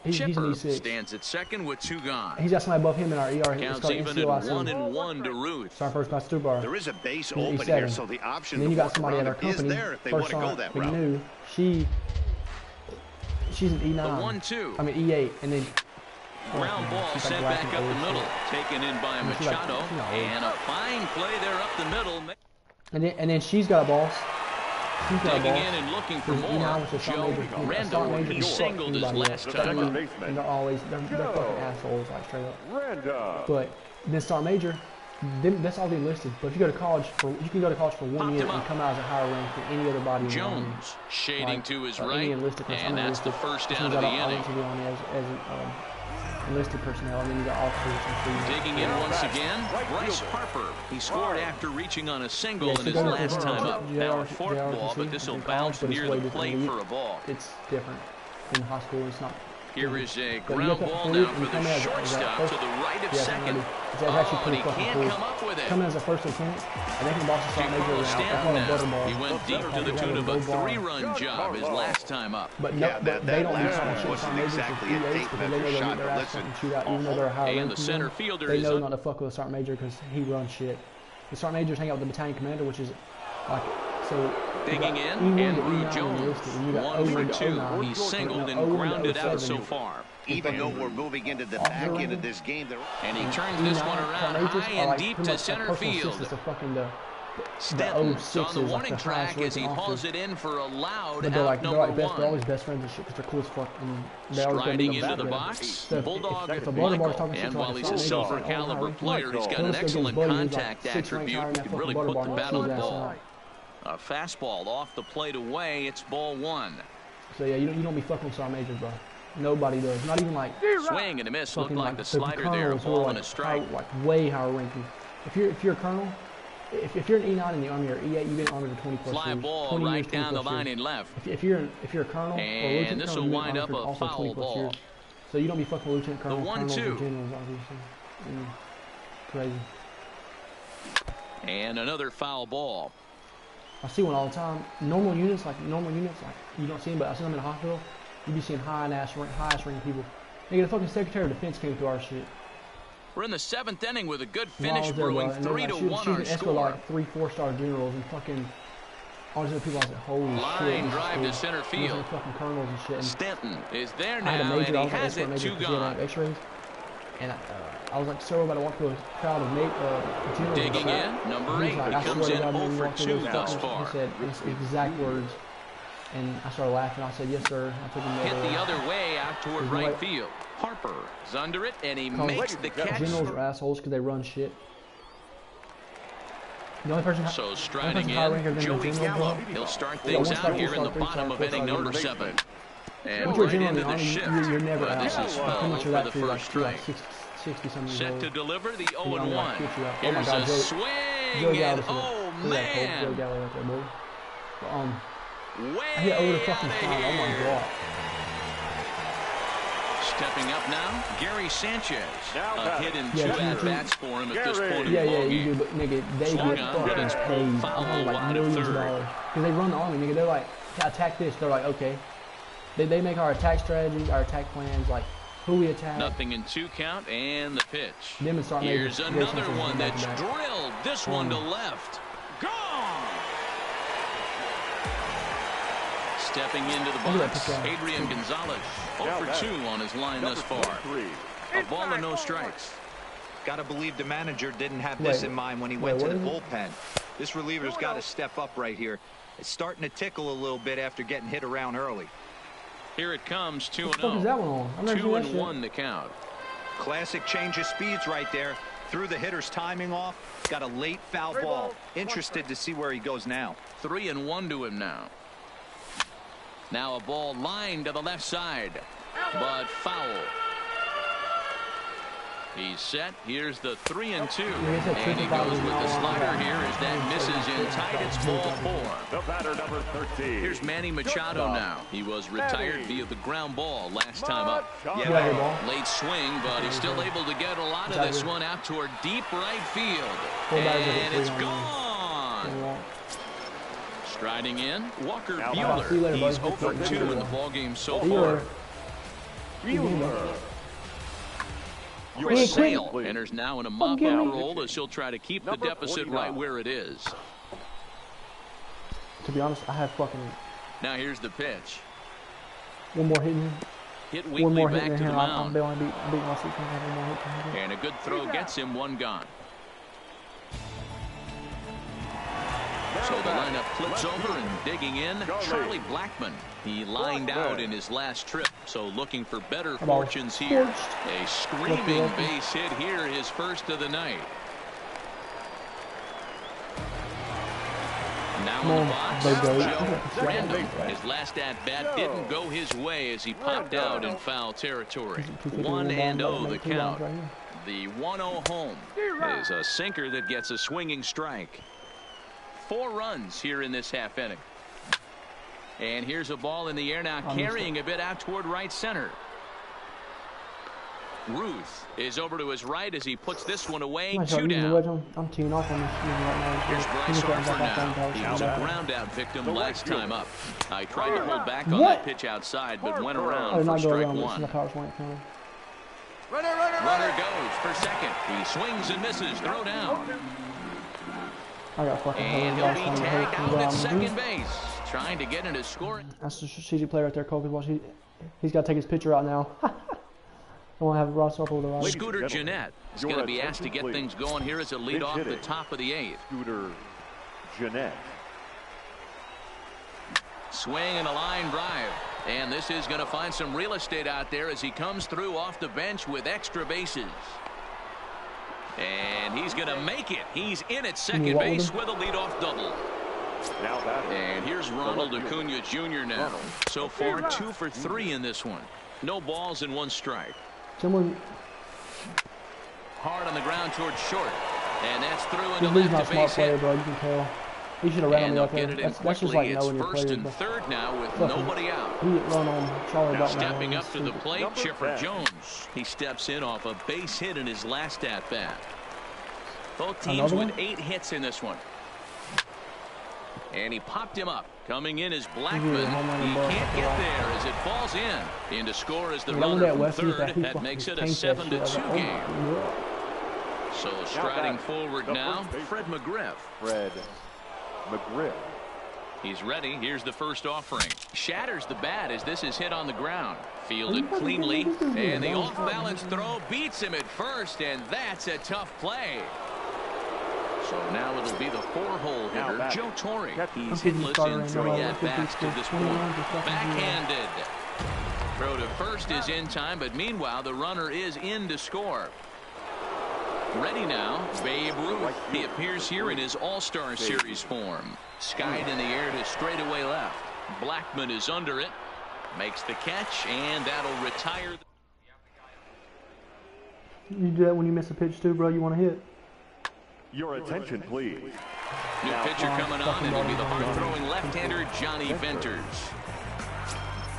Chipper stands at second with 2 gone. He's got somebody above him in our ER. Counts even at 1-1 to Ruth. Our first class bar. There is a base open here, so the option then you to got somebody at our company. is there if they want to go that route. She's an E9. The 1-2. I mean E8, and then. Ground ball sent back up the middle, taken in by Machado, and a fine play there up the middle. And then she's got a boss. Digging in and looking for more. Joe Randall, he singled his last time up. And they're fucking assholes, like straight up. But then Star Major, that's all they listed. But if you go to college you can go to college for 1 year and come out as a higher rank than any other body. Jones shading to his right, and that's the first out of the inning. Enlisted personnel, and then you got officers. Digging in once again, Bryce Harper. He scored after reaching on a single in his last time up. Now a fourth ball, but this will bounce near the plate for a ball. It's different in high school. It's not. Here is a ground ball now for the shortstop to the right of second. Oh, and he can't come up with it. Come as a first lieutenant, and they can boss the Star Major around. He went deep to the tune of a 3-run job his last time up. But no, they don't need to wasn't exactly a date because they know they'll get their ass and shoot out, even though they're a higher rank. And the center fielder they know not to fuck with the Sergeant Major because he runs shit. The Sergeant Majors hang out with the battalion commander, which is like so. Digging in, Andrew Jones, 1 for 2. He's singled and grounded out so far. Even though we're moving into the back end of this game, and he turns this one around high and deep to center field. Stanton's on the warning track as he hauls it in for a loud out number 1. They're always best friends and shit because they're cool as fuck. Striding into the box, Bulldog Michael. And while he's a silver caliber player, he's got an excellent contact attribute. He can really put the bat on the ball. A fastball off the plate away. It's ball 1. So yeah, you don't be fucking with Sergeant Majors, bro. Nobody does. Not even like swing and a miss. Looked like the slider there. Ball and a strike. Like way higher ranking. If you're a colonel, if you're an E9 in the Army or E8, you've been in the Army for 20 plus Fly years. ball 20 right years, down the 20 plus line years. and left. If you're a colonel or lieutenant this colonel, will you've been wind in up the Army a for also 20 foul plus ball. years. So you don't be fucking lieutenant colonels, The colonels, 1-2. and generals, obviously. Crazy. And another foul ball. I see one all the time. Normal units, like you don't see them, but I see them in the hospital. You be seeing highest ranking people. Nigga, the fucking Secretary of Defense came through our shit. We're in the 7th inning with a good While I finish was there, brewing. bro, and they're 3-1 like, our an escort score. like 3 4-star generals and fucking all these other people. I was like, holy shit. Line this drive is to center these field. are fucking colonels and shit. And Stanton is there I had a now, major, and I he was like has escort it major 2 because he had gone. x-rays. And I was like so about to walk through a crowd of generals. Digging and in, number he's 8 like, I comes swear to in God, when you 0 walk for through 2 those thus fuckers, far. he said his exact words. And I started laughing. I said, yes, sir. I took him Hit the other way out toward right field. Harper is under it, and he makes the catch. Generals are assholes because they run shit. The only person So striding in, Joey Gallo. He'll start things out here in the bottom of inning number 7. And once you're a right general in into the the Army, shift. you're never out. This is Pretty foul much for you're the that through first like strike. 60-something years Set old. to deliver the And I'm 0-1. like, get you out. Oh my Here's God, a Joey swing, Gallo and oh Joey man. Gallo right there, boy. Way I hit over the fucking outta side. Oh my here. God. Stepping up now, Gary Sanchez. A hit in 2 Yeah, at-bats for him at this point in Yeah, the yeah, ballgame. you do, but nigga, they Swung get on, fucking but it's paid. pulled I'm foul talking like wide of millions of third. dollars. Because they run the Army, nigga. They're like, attack this. They're like, okay. They make our attack strategies, our attack plans, like who we attack. Nothing in 2 count, and the pitch. Them and start Here's making another Sanchez one back that's to back. drilled. This one to left. Gone! Stepping into the Look at that box, pitch out. Adrian Gonzalez. 0 for 2 on his line thus far. A ball and no strikes. Got to believe the manager didn't have this in mind when he went to the bullpen. This reliever's got to step up right here. It's starting to tickle a little bit after getting hit around early. Here it comes, 2-0. What the fuck is that one on? I've never seen that shit. 2-1 the count. Classic change of speeds right there. Threw the hitter's timing off. Got a late foul ball. Interested to see where he goes now. 3-1 to him now. Now a ball lined to the left side, but foul. He's set. Here's the 3-2. And he goes with the slider here as that misses in tight. It's ball 4. The batter, number 13. Here's Manny Machado now. He was retired via the ground ball last time up. Late swing, but he's still able to get a lot of this one out toward deep right field. And it's gone. Striding in, Walker Buehler. He's 0 for 2 in the ballgame so far. Chris Sale enters now in a mop-up role as he'll try to keep the deficit right where it is. To be honest, I have fucking... Now here's the pitch. One more hit in here. Hit One weakly more hit back in to here. the I'm mound. beating my seat. One more hit. And a good throw gets him 1 gone. So the lineup flips over and digging in, Charlie Blackmon. He lined out in his last trip, so looking for better fortunes here. A screaming base hit here, his first of the night. Now in the box, Joe Random. His last at-bat didn't go his way as he popped out in foul territory. 1-0 the count. The 1-0 home is a sinker that gets a swinging strike. 4 runs here in this half inning. And here's a ball in the air now, carrying a bit out toward right center. Ruth is over to his right as he puts this one away. 2 down. I'm teeing off on this right now. Here's Bryce Harper now. He was a ground out victim last time up. I tried to hold back on that pitch outside, but went around for strike 1. Runner goes for second. He swings and misses. Throw down. And he'll be tagged out at second base, trying to get into scoring. That's the strategic play right there, Cole. He's got to take his pitcher out now. I want to have Ross Harper with the right. Scooter Jeanette is going to be asked to get things going here as a lead off the top of the 8th. Scooter Jeanette. Swing and a line drive. And this is going to find some real estate out there as he comes through off the bench with extra bases. And he's going to make it. He's in at second base with a leadoff double. And here's Ronald Acuna Jr. now. So far, 2 for 3 in this one. No balls and 1 strike. Hard on the ground towards short. And that's through He's into losing left my to smart base player, hit. bro. You can tell. He should have ran on And me they'll out there. get it in That's just quickly. like It's knowing your first players, and bro. third now with Look, nobody out. He run on Charlie Now Dalton. stepping up to the plate, Chipper Jones. He steps in off a base hit in his last at-bat. Both teams with 8 hits in this one. And he popped him up. Coming in is Blackman. He can't get there as it falls in. In to score is the runner from third. That makes it a 7-2 game. So striding forward now, Fred McGriff. He's ready. Here's the first offering. Shatters the bat as this is hit on the ground. Fielded cleanly. And the off-balance throw beats him at first, and that's a tough play. So now it'll be the 4-hole hitter, Joe Torre. He's hitless in 3 at-bats to this point. Backhanded. Throw to first is in time, but meanwhile the runner is in to score. Ready now, Babe Ruth. He appears here in his All-Star Series form. Skied in the air to straightaway left. Blackman is under it. Makes the catch, and that'll retire. You do that when you miss a pitch too, bro. You want to hit. Your attention, please. New pitcher coming on, and it'll be the hard-throwing left-hander Johnny Venters.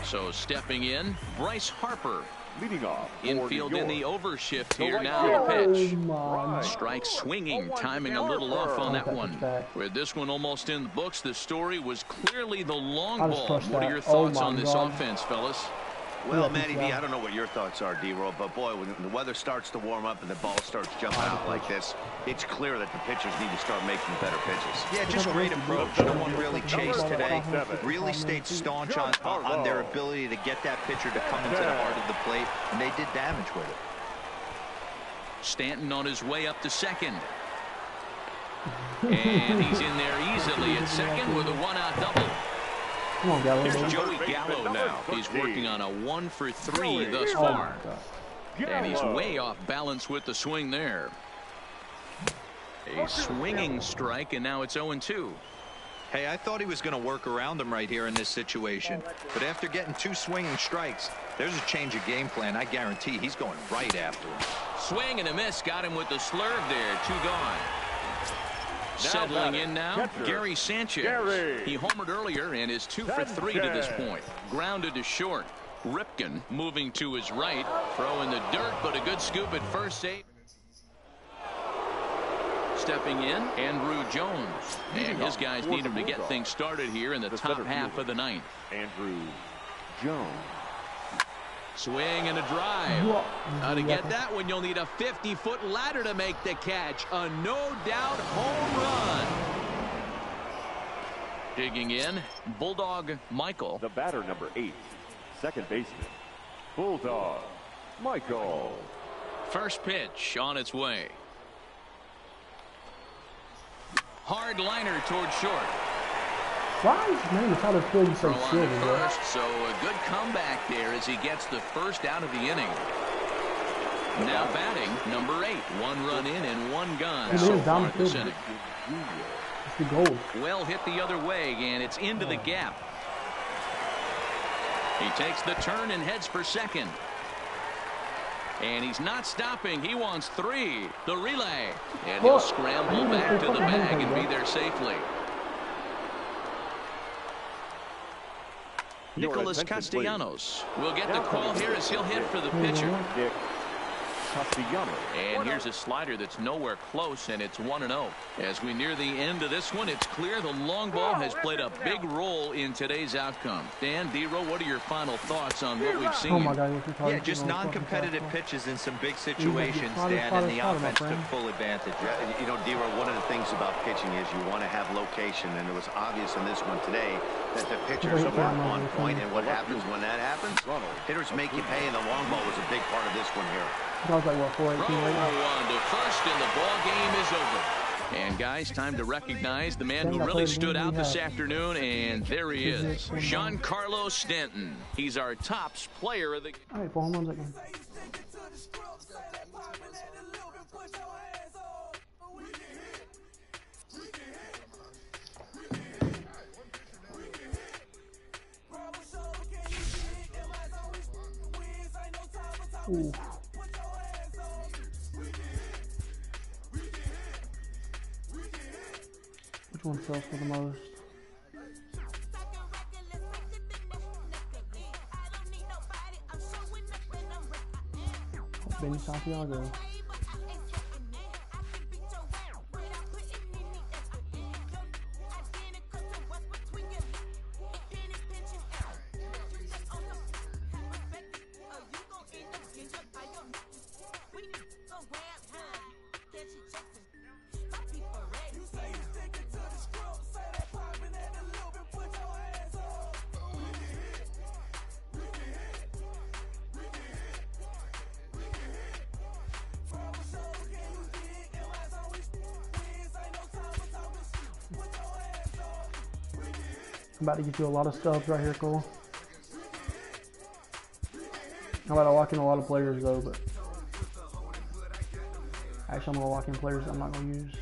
So stepping in, Bryce Harper. Leading off. Infield in the overshift here now. The pitch. Strike swinging, timing a little off on that one. With this one almost in the books, the story was clearly the long ball. What are your thoughts on this offense, fellas? Well, Matty V, I don't know what your thoughts are, D-Roll, but boy, when the weather starts to warm up and the ball starts jumping out like this, it's clear that the pitchers need to start making better pitches. Yeah, just great approach. No one really chased today. Really stayed staunch on their ability to get that pitcher to come into the heart of the plate, and they did damage with it. Stanton on his way up to second. And he's in there easily at second with a 1-out double. Come on, Gallo. Here's Joey Gallo now. He's working on a 1-for-3 thus far. And he's way off balance with the swing there. A swinging strike, and now it's 0-2. Hey, I thought he was going to work around him right here in this situation. But after getting 2 swinging strikes, there's a change of game plan. I guarantee he's going right after him. Swing and a miss. Got him with the slurve there. 2 gone. Settling in now, Gary Sanchez. He homered earlier and is 2-for-3 to this point. Grounded to short. Ripken moving to his right. Throw in the dirt, but a good scoop at first save. Stepping in, Andrew Jones. And his guys need him to get things started here in the top half of the 9th. Andrew Jones. Swing and a drive. To get that one, you'll need a 50-foot ladder to make the catch. A no-doubt home run. Digging in, Bulldog Michael. The batter, number 8, second baseman, Bulldog Michael. First pitch on its way. Hard liner towards short. Why is man Tyler Field so silly, bro? So a good comeback there as he gets the first out of the inning. Now batting, number 8. 1 run in and 1 gone so far this inning. It's the goal. Well hit the other way, and it's into the gap. He takes the turn and heads for second. And he's not stopping. He wants 3. The relay. And he'll scramble back to the bag and be there safely. Nicholas Castellanos will get the call here as he'll hit for the pitcher. And here's a slider that's nowhere close, and it's 1-0. As we near the end of this one, it's clear the long ball has played a big role in today's outcome. Dan, D-Roll, what are your final thoughts on what we've seen? Oh my God, yeah, just non-competitive pitches in some big situations, Dan, and the offense took full advantage. You know, D-Roll, one of the things about pitching is you want to have location, and it was obvious in this one today that the pitchers weren't on point, and what happens when that happens? Hitters make you pay, and the long ball was a big part of this one here. I was like, what, 418 right now? One to first, and the ball game is over. And guys, time to recognize the man who really stood out this afternoon, and there he is, Giancarlo Stanton. He's our tops player of the game. All right, 4 home runs again. Ooh. Which one sells for the most? Benny Santiago. I'm about to get you a lot of stubs right here, Cole. I'm about to lock in a lot of players though, but actually I'm gonna lock in players I'm not gonna use.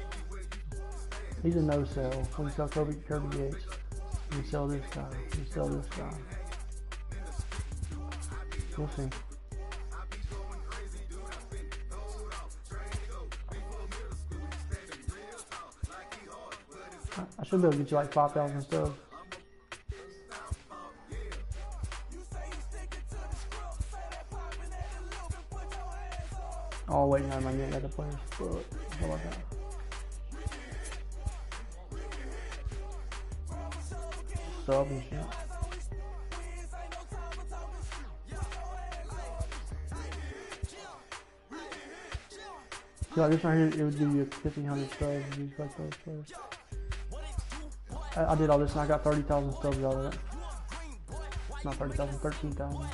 He's a no sell. We can sell Kirby Gates. We can sell this guy. We can sell this guy. We'll see. I should be able to get you like 5,000 stubs. Oh wait, no, I get other players. How about that? Sub and shit. See, like this right here, it would give you 1,500 stubs if you use like those players. I did all this and I got 30,000 stubs out of it. Not 30,000, 13,000.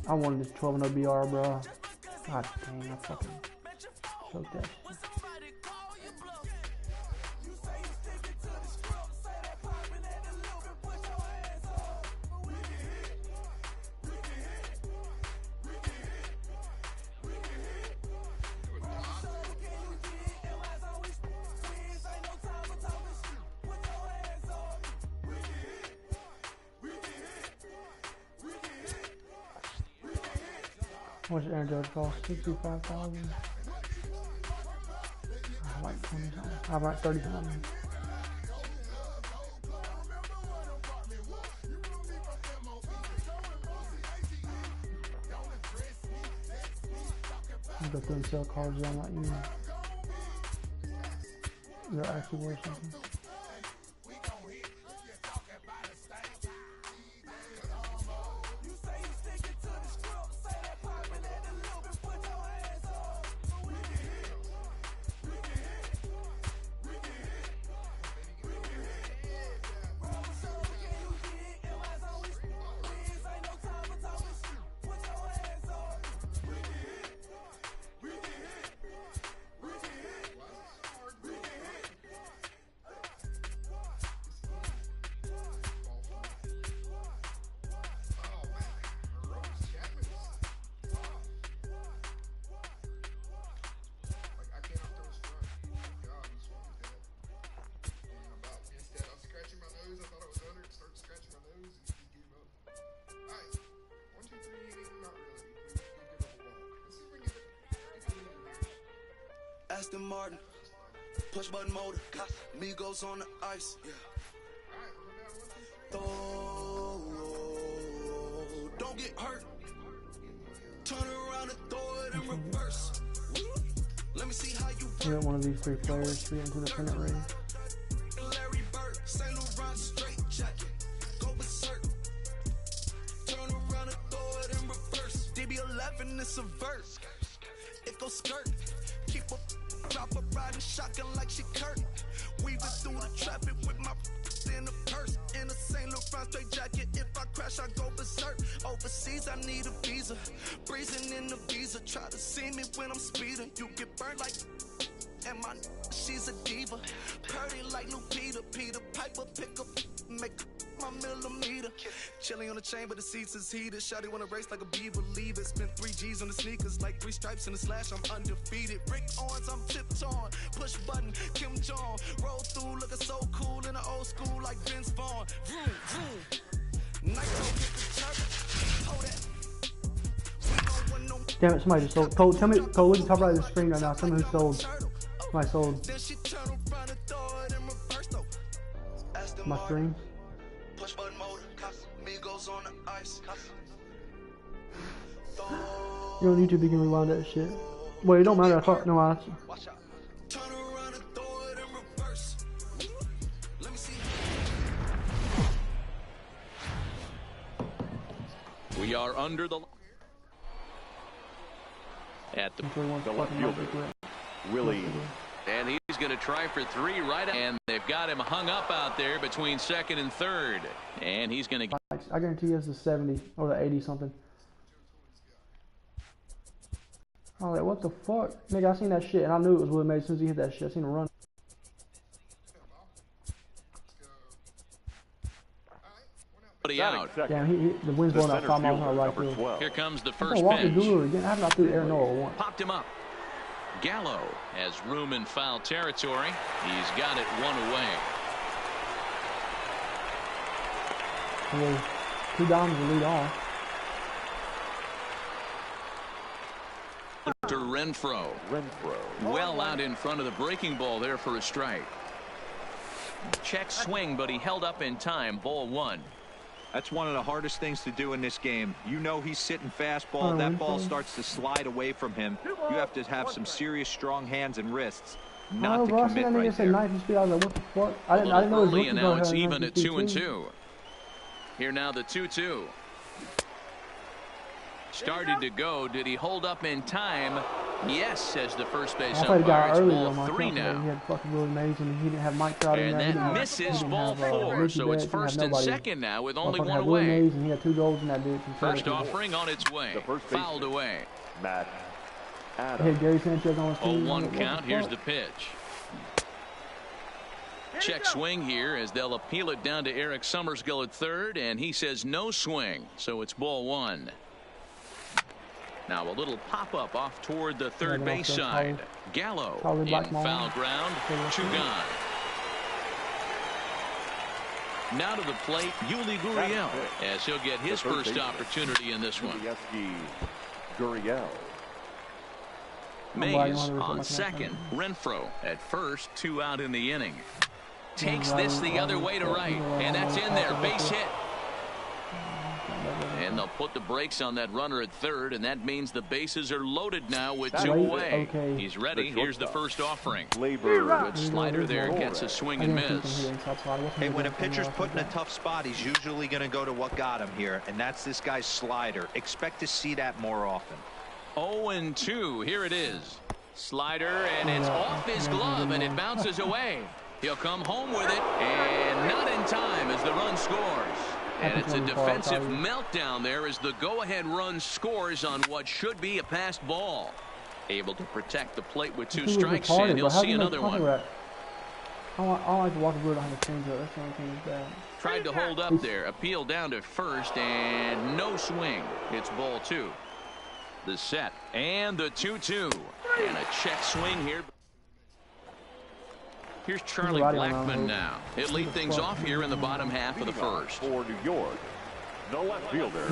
I wanted this 12-0 BR, bro. God dang, I fucking choked that shit. How much energy cost? 65,000. I like 20 something. I like 30 something. I'll go through and sell cards that I'm not using. They're actually worth something. Aston Martin, push button motor, Migos on the ice. Oh, don't get hurt. Turn around and throw it in reverse. Let me see how you You got one of these three players to get into the pennant race. Larry Bird, Saint Laurent straight jacket, go berserk. Turn around and throw it in reverse. DB11 is a verse. It goes skirt. Keep up, drop a riding shotgun like she curtain. Weaving through the traffic with my in the purse. In a Saint Laurent straight jacket. If I crash, I go berserk. Overseas, I need a visa. Breezing in the visa. Try to see me when I'm speeding. You get burned like. And my she's a diva. Purdy like Lupita. Peter Piper pick up. make my millimeter. Chilling on the chain, but the seats is heated. Shawty wanna race like a bee, believe it. Spent 3 G's on the sneakers, like 3 stripes in the slash. I'm undefeated. Rick Owens, I'm tiptoeing. Push button, Kim Jong. Roll through, looking so cool in the old school, like Vince Vaughn. Vroom, vroom. Nitro hit the turret. Hold that. Damn it, somebody just sold. Cole, tell me, Cole, look at the top right of the screen right now. Tell me who sold. Somebody sold. My stream. Push button mode, Migos on the ice. You're on YouTube, you can rewind that shit. Wait, it don't matter. I thought, no, I. Turn around and throw it in reverse. Let me see. We are under the at the left fielder. Really. And he's going to try for 3 right, and they've got him hung up out there between second and third. And he's going to. I guarantee you it's the 70 or the 80 something. I was like, what the fuck? Nigga, I seen that shit and I knew it was Willie Mays as soon as he hit that shit. I seen him run. Out. Damn, the wind's blowing out 5 miles an hour right field. Here comes the first pitch. pitch. I have not threw Aaron Noah once. Popped him up. Gallo has room in foul territory. He's got it 1 away. 2 downs to lead off. To Renfro. Well out in front of the breaking ball there for a strike. Check swing, but he held up in time. Ball 1. That's one of the hardest things to do in this game. You know he's sitting fastball. That ball starts to slide away from him. You have to have some serious strong hands and wrists not to commit right there. I was like, what the fuck? I didn't know early, and now it's even at 2-2. Here now the 2-2. Started to go. Did he hold up in time? Yes, says the first base umpire. It's ball 3 now. He had fucking Willie Mays and he didn't have Mike Trout in there. And that misses ball 4. So it's first and second now with only 1 away. Mays and he had 2 goals in that bitch. First offering on its way. Fouled away. Matt Adams. He had Gary Sanchez on his team. 0-1 count. Here's the pitch. Check swing here as they'll appeal it down to Eric Summersgill at third, and he says no swing. So it's ball 1. Now a little pop-up off toward the third base side. Gallo in foul ground. 2 gone. Now to the plate, Yuli Gurriel, as he'll get his first opportunity in this one. Gurriel. Mays on second. Renfro at first. 2 out in the inning. Takes this the other way to right, and that's in there. Base hit. And they'll put the brakes on that runner at third, and that means the bases are loaded now with 2 away. He's ready. Here's the first offering. Good slider there. Gets a swing and miss. Hey, when a pitcher's put in a tough spot, he's usually going to go to what got him here, and that's this guy's slider. Expect to see that more often. 0-2. Here it is. Slider, and it's off his glove, and it bounces away. He'll come home with it, and not in time as the run scores. And it's a defensive meltdown there as the go-ahead run scores on what should be a passed ball. Able to protect the plate with 2 strikes, and he'll see another one. I don't like to walk the road on the changeup. That's the only thing that's bad. Tried to hold up there. Appeal down to first, and no swing. It's ball 2. The set, and the 2-2. And a check swing here. Here's Charlie Blackmon now. He'll lead things off here in the bottom half of the first. For New York, the left fielder.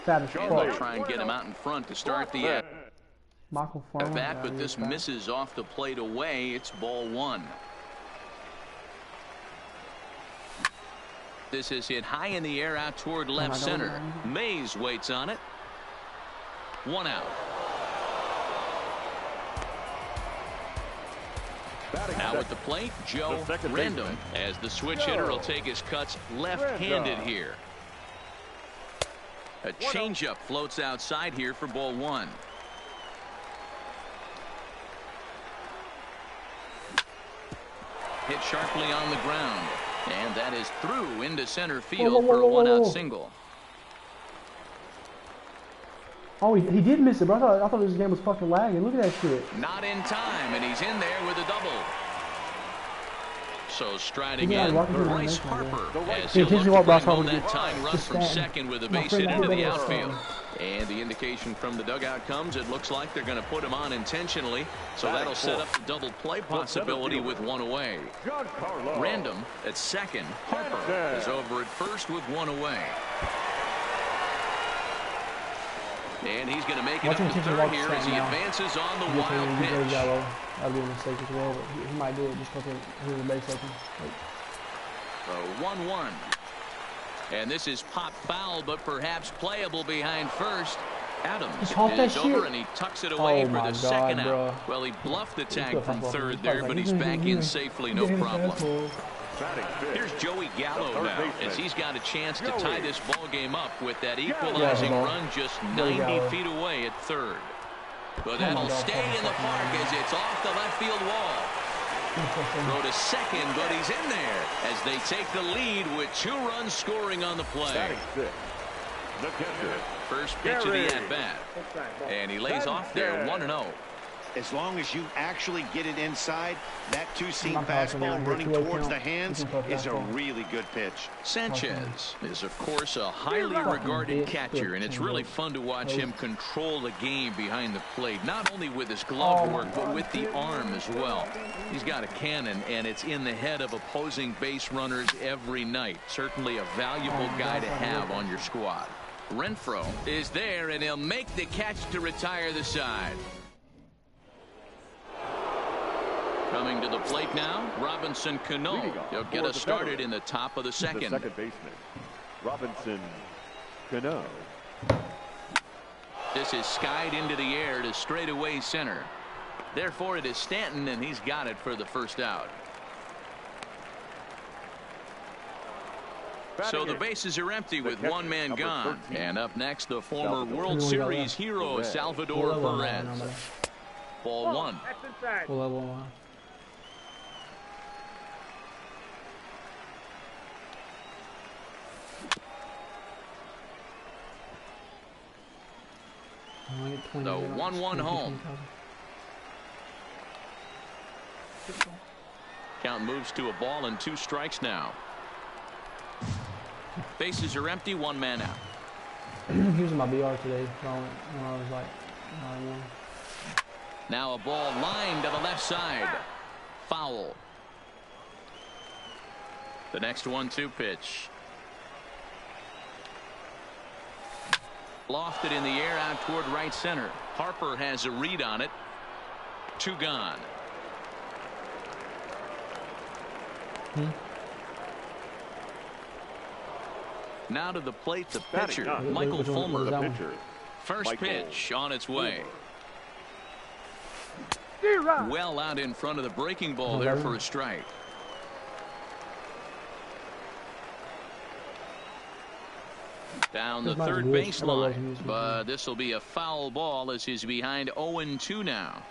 They'll try and get him out in front to start the at bat, but this misses off the plate away. It's ball 1. This is hit high in the air out toward left center. Mays waits on it. 1 out. Now at the plate, Joe Random, as the switch hitter will take his cuts left-handed here. A changeup floats outside here for ball 1. Hit sharply on the ground, and that is through into center field for a 1-out single. Oh, he did miss it, bro. I thought this game was fucking lagging. Look at that shit. Not in time, and he's in there with a double. So striding in, Bryce Harper as Yeah, he'll teach me look what to Bryce bring home Harper that did. tying run Just from stand. second with a My base friend, hit I into did the better outfield. stand. And the indication from the dugout comes, it looks like they're going to put him on intentionally. So that'll set up the double play possibility with one away. Random at second. Harper is over at first with one away. And he's going to make it up to third here as he advances on the wild pitch. That'll be a mistake as well, but he might do it just because he's a base open. So 1-1. And this is pop foul, but perhaps playable behind first. Adams is over and he tucks it away for the second out. Well, he bluffed the tag from third there, but he's back in safely, no problem. Here's Joey Gallo now as he's got a chance to tie this ball game up with that equalizing run just 90 feet away at third. But that'll stay in the park as it's off the left field wall. Throw to second, but he's in there as they take the lead with 2 runs scoring on the play. First pitch of the at-bat. And he lays off there 1-0. As long as you actually get it inside, that two-seam fastball running towards the hands is a really good pitch. Sanchez is, of course, a highly regarded catcher, and it's really fun to watch him control the game behind the plate, not only with his glove work, but with the arm as well. He's got a cannon, and it's in the head of opposing base runners every night. Certainly a valuable guy to have on your squad. Renfroe is there, and he'll make the catch to retire the side. Coming to the plate now, Robinson Cano. He'll get us started in the top of the second. The second baseman, Robinson Cano. This is skied into the air to straightaway center. Therefore, it is Stanton, and he's got it for the first out. So the bases are empty with one man gone. And up next, the former World Series hero, Salvador Perez. Ball one. The 1-1 home. Count moves to a ball and 2 strikes now. Bases are empty, 1 man out. Using my BR today when I was like 9-1. Now a ball lined to the left side. Foul. The next 1-2 pitch. Lofted in the air out toward right center. Harper has a read on it. 2 gone. Now to the plate, the pitcher, Michael Fulmer. First pitch on its way. Well out in front of the breaking ball there for a strike. Down the third baseline, but this will be a foul ball as he's behind 0-2 now.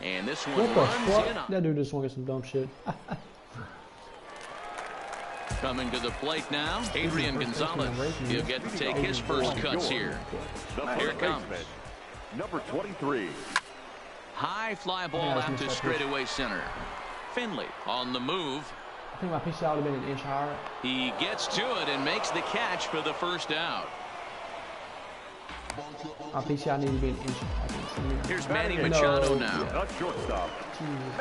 And this one runs in. That dude just want to get some dumb shit. Coming to the plate now, Adrian Gonzalez. He'll get to take his first cuts here. Here it comes. Number 23. High fly ball out to straightaway center. Finley on the move. I think my PCI would have been an inch higher. He gets to it and makes the catch for the first out. My PCI needs to be an inch. Here's Manny Machado now. That's shortstop.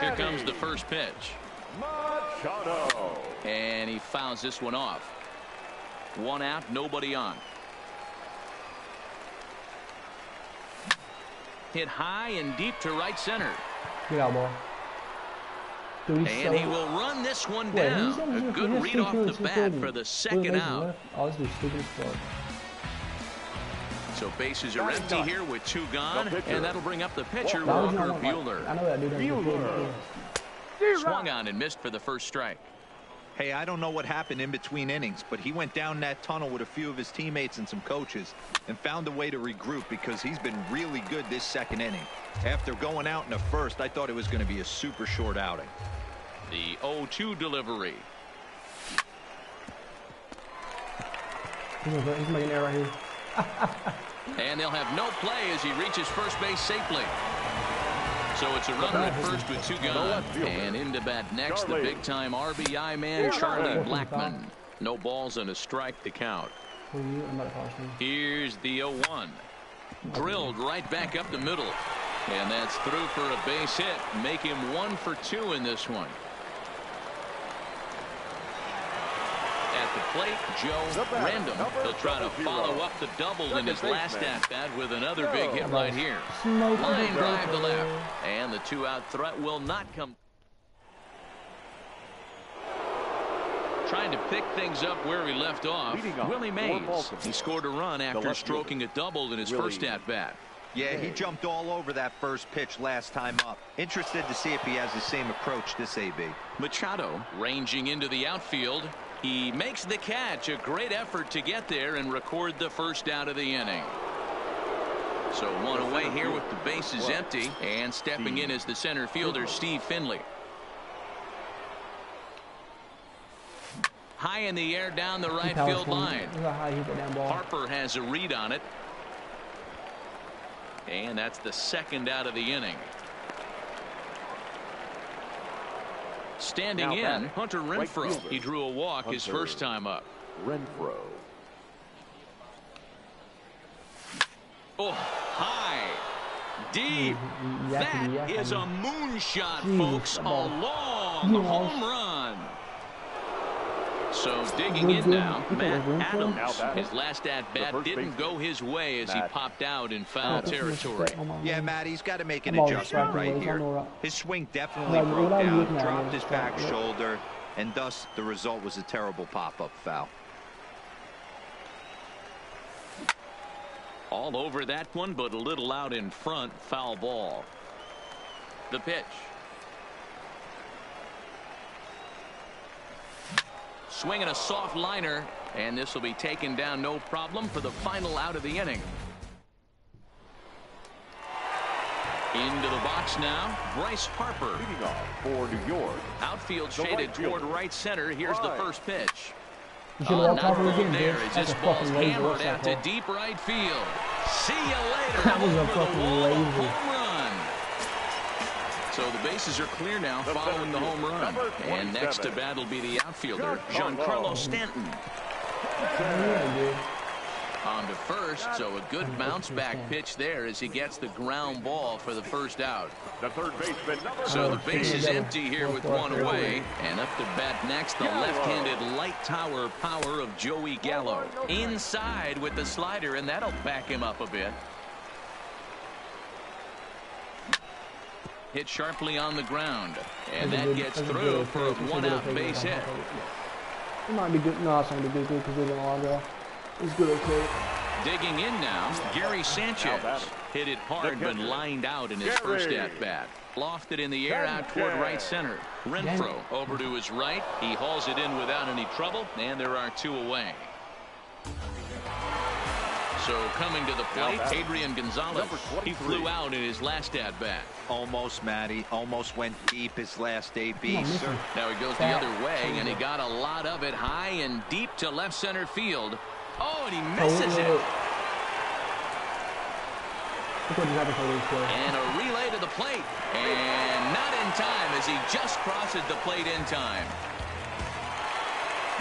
Here comes the first pitch. Machado. And he fouls this one off. 1 out, nobody on. Hit high and deep to right center. Get out, ball. Dude, and he will run this one down. A good read off the bat for the second out. Oh, this dude's stupid as fuck. So bases are empty here with 2 gone, and that'll bring up the pitcher, Walker Buehler. I know that dude. Swung on and missed for the first strike. Hey, I don't know what happened in between innings, but he went down that tunnel with a few of his teammates and some coaches and found a way to regroup because he's been really good this second inning. After going out in the first, I thought it was going to be a super short outing. The 0-2 delivery. He's making air right here. And they'll have no play as he reaches first base safely. So it's a runner at first with 2 gone. And into bat next, the big-time RBI man, Charlie Blackmon. No balls and a strike to count. Here's the 0-1. Drilled right back up the middle. And that's through for a base hit. Make him 1 for 2 in this one. At the plate, Joe Random. He'll try to follow up the double in his last at-bat with another big hit right here. Line drive to left. And the 2-out threat will not come. Trying to pick things up where he left off. Willie Mays. He scored a run after stroking a double in his first at-bat. Yeah, he jumped all over that first pitch last time up. Interested to see if he has the same approach this AB. Machado ranging into the outfield. He makes the catch. A great effort to get there and record the first out of the inning. So 1 away here with the bases empty. And stepping in is the center fielder, Steve Finley. High in the air down the right field line. Harper has a read on it. And that's the second out of the inning. Standing in, Hunter Renfroe. He drew a walk his first time up. Renfroe. Oh, high. Deep. That is a moonshot, folks. A long home run. So digging in now, Matt Adams. His last at-bat didn't go his way as he popped out in foul territory. Yeah, Matt, he's got to make an adjustment right here. His swing definitely broke down, dropped his back shoulder, and thus the result was a terrible pop-up foul. All over that one, but a little out in front. Foul ball. The pitch. Swinging a soft liner, and this will be taken down no problem for the final out of the inning. Into the box now, Bryce Harper. Leading off for New York. Outfield shaded toward right center. Here's the first pitch. Not thrown there as this ball's hammered out to deep right field. See you later. That was a fucking lazy home run. So the bases are clear now following the home run. And next to bat will be the outfielder, Giancarlo Stanton. On to first, so a good bounce back pitch there as he gets the ground ball for the first out. The third baseman. So the base is empty here with 1 away. And up to bat next, the left-handed light tower power of Joey Gallo. Inside with the slider, and that'll back him up a bit. Hit sharply on the ground, and that gets through for a 1-out base hit. It might be good. No, it's not going to be good because they're going to log off. It's good, okay. Digging in now, Gary Sanchez. Hit it hard, but lined out in his first at-bat. Lofted in the air out toward right center. Renfroe over to his right. He hauls it in without any trouble, and there are 2 away. So coming to the plate, Adrian Gonzalez. He flew out in his last at-bat. Almost, Matty. Almost went deep his last AB. Now he goes the other way, and he got a lot of it high and deep to left center field. Oh, and he misses it. And a relay to the plate. And not in time as he just crosses the plate in time.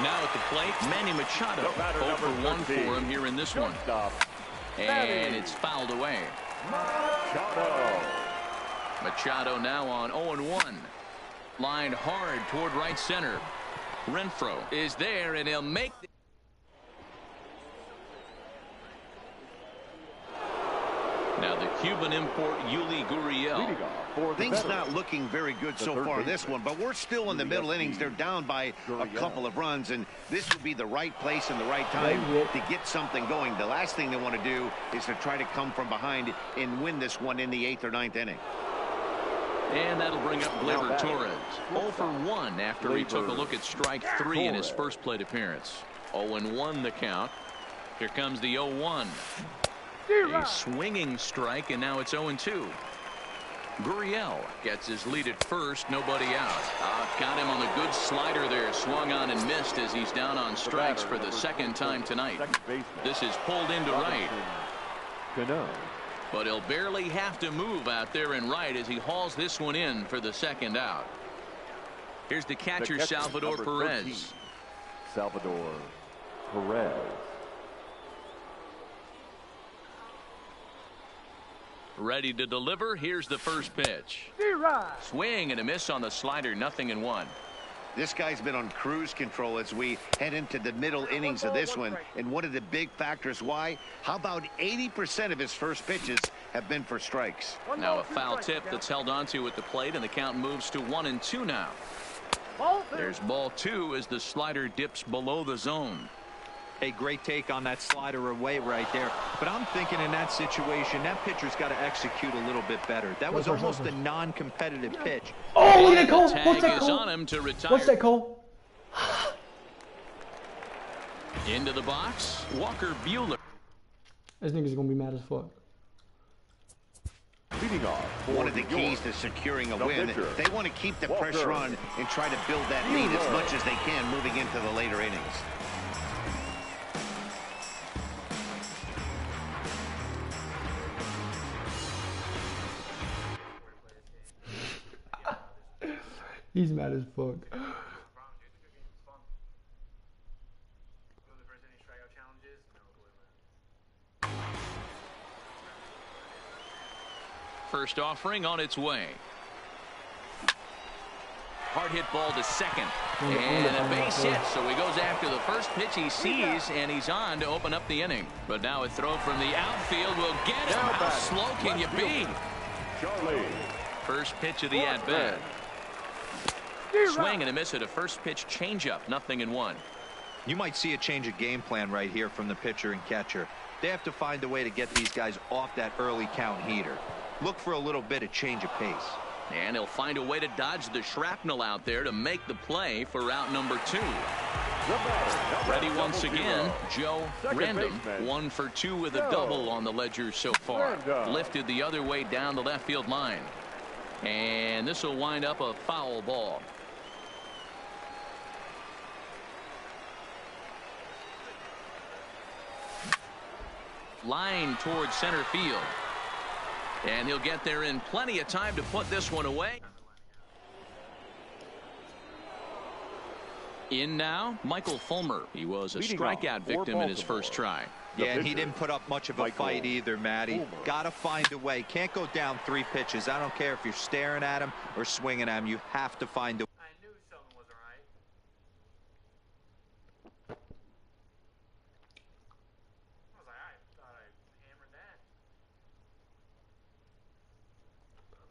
Now at the plate, Manny Machado. 0 for 1 for him here in this one. And it's fouled away. Machado now on 0-1. Lined hard toward right center. Renfroe is there, and he'll make the... Now the Cuban import, Yuli Gurriel. Things not looking very good so far in this one, but we're still in the middle innings. They're down by a couple of runs, and this would be the right place and the right time to get something going. The last thing they want to do is to try to come from behind and win this one in the 8th or 9th inning. And that'll bring up Gleyber Torres. 0 for 1 after he took a look at strike 3 in his first plate appearance. 0-1 the count. Here comes the 0-1. A swinging strike, and now it's 0-2. Gurriel gets his lead at first, nobody out. Got him on the good slider there, swung on and missed as he's down on strikes for the second time tonight. This is pulled into right. But he'll barely have to move out there in right as he hauls this one in for the second out. Here's the catcher, Salvador Perez. 13, Salvador Perez. Ready to deliver. Here's the first pitch. Swing and a miss on the slider. 0-1. This guy's been on cruise control as we head into the middle innings of this one. And one of the big factors why, how about 80% of his first pitches have been for strikes. Now a foul tip that's held onto at the plate, and the count moves to 1-2 now. There's ball 2 as the slider dips below the zone. A great take on that slider away right there. But I'm thinking in that situation, that pitcher's got to execute a little bit better. That was almost a non-competitive pitch. Oh, look at that, Cole. Tag What's that, is Cole? on him to retire. What's that, Cole? Into the box, Walker Buehler. This nigga's going to be mad as fuck. Leading off, one of the keys to securing a win, they want to keep the pressure on and try to build that lead as much as they can moving into the later innings. He's mad as fuck. First offering on its way. Hard hit ball to second. And a base hit, so he goes after the first pitch he sees, and he's on to open up the inning. But now a throw from the outfield will get him. How slow can you be? First pitch of the at-bat. Swing and a miss at a first pitch changeup. 0-1. You might see a change of game plan right here from the pitcher and catcher. They have to find a way to get these guys off that early count heater. Look for a little bit of change of pace. And he'll find a way to dodge the shrapnel out there to make the play for route number 2. Ready once again, Joe Random. 1 for 2 with a double on the ledger so far. Lifted the other way down the left field line. And this will wind up a foul ball. Line towards center field. And he'll get there in plenty of time to put this one away. In now, Michael Fulmer. He was a strikeout victim in his first try. Yeah, and he didn't put up much of a fight either, Matty. Got to find a way. Can't go down 3 pitches. I don't care if you're staring at him or swinging at him. You have to find a way. I knew something wasn't right. I was like, I thought I hammered that.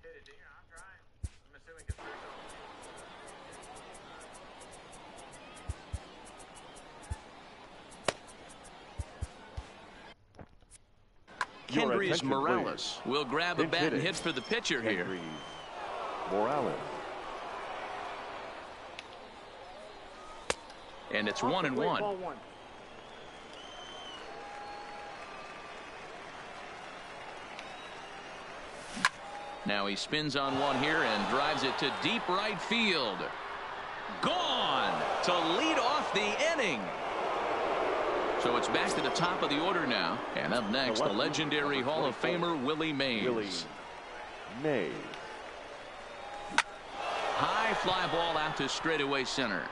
Hit it, Dinger. I'm trying. I'm assuming because Kendrys Morales will grab a bat and hit for the pitcher here. Morales. And it's 1-1. Now he spins on one here and drives it to deep right field. Gone to lead off the inning. So it's back to the top of the order now. And up next, the legendary Hall of Famer Willie Mays. High fly ball out to straightaway center.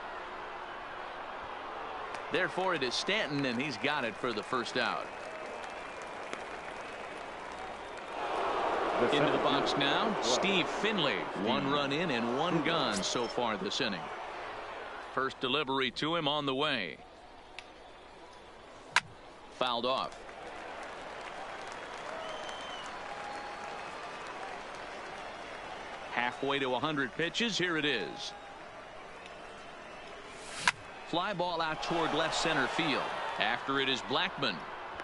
Therefore, it is Stanton, and he's got it for the first out. Into the box now, Steve Finley. 1 run in and 1 gone so far this inning. First delivery to him on the way. Fouled off. Halfway to 100 pitches. Here it is. Fly ball out toward left center field. After it is Blackman.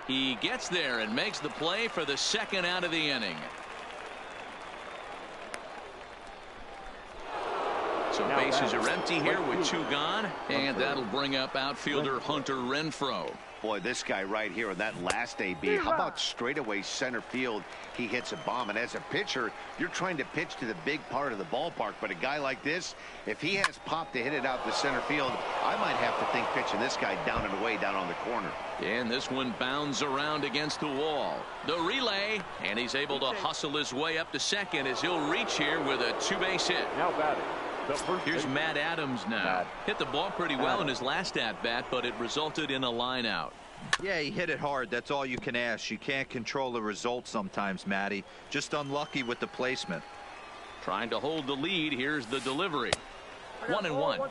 He gets there and makes the play for the second out of the inning. So bases are empty here with 2 gone, and that'll bring up outfielder Hunter Renfroe. Boy, this guy right here in that last AB, how about straightaway center field? He hits a bomb, and as a pitcher, you're trying to pitch to the big part of the ballpark, but a guy like this, if he has pop to hit it out to center field, I might have to think pitching this guy down and away down on the corner. And this one bounds around against the wall. The relay, and he's able to hustle his way up to second as he'll reach here with a two-base hit. Now batting. Here's Matt Adams now. Hit the ball pretty well in his last at-bat, but it resulted in a line out. Yeah, he hit it hard. That's all you can ask. You can't control the result sometimes, Matty. Just unlucky with the placement. Trying to hold the lead. Here's the delivery. 1-1.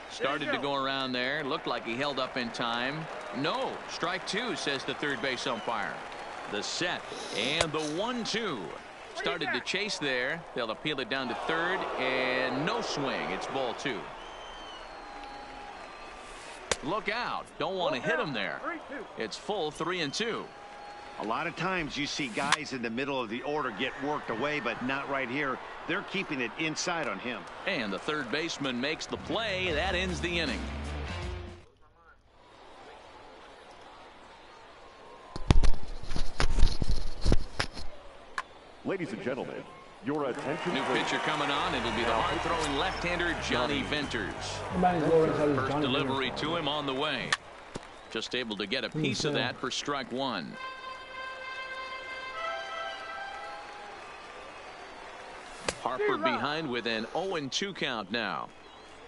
Started to go around there. Looked like he held up in time. No. Strike two, says the third base umpire. The set and the 1-2. Started to chase there. They'll appeal it down to third, and no swing. It's ball two. Look out. Don't want to hit him there. It's full 3-2. A lot of times you see guys in the middle of the order get worked away, but not right here. They're keeping it inside on him. And the third baseman makes the play. That ends the inning. Ladies and gentlemen, your attention. New pitcher coming on. It'll be the hard-throwing left-hander Johnny Venters. First delivery to him on the way. Just able to get a piece of that for strike one. Harper behind with an 0-2 count now.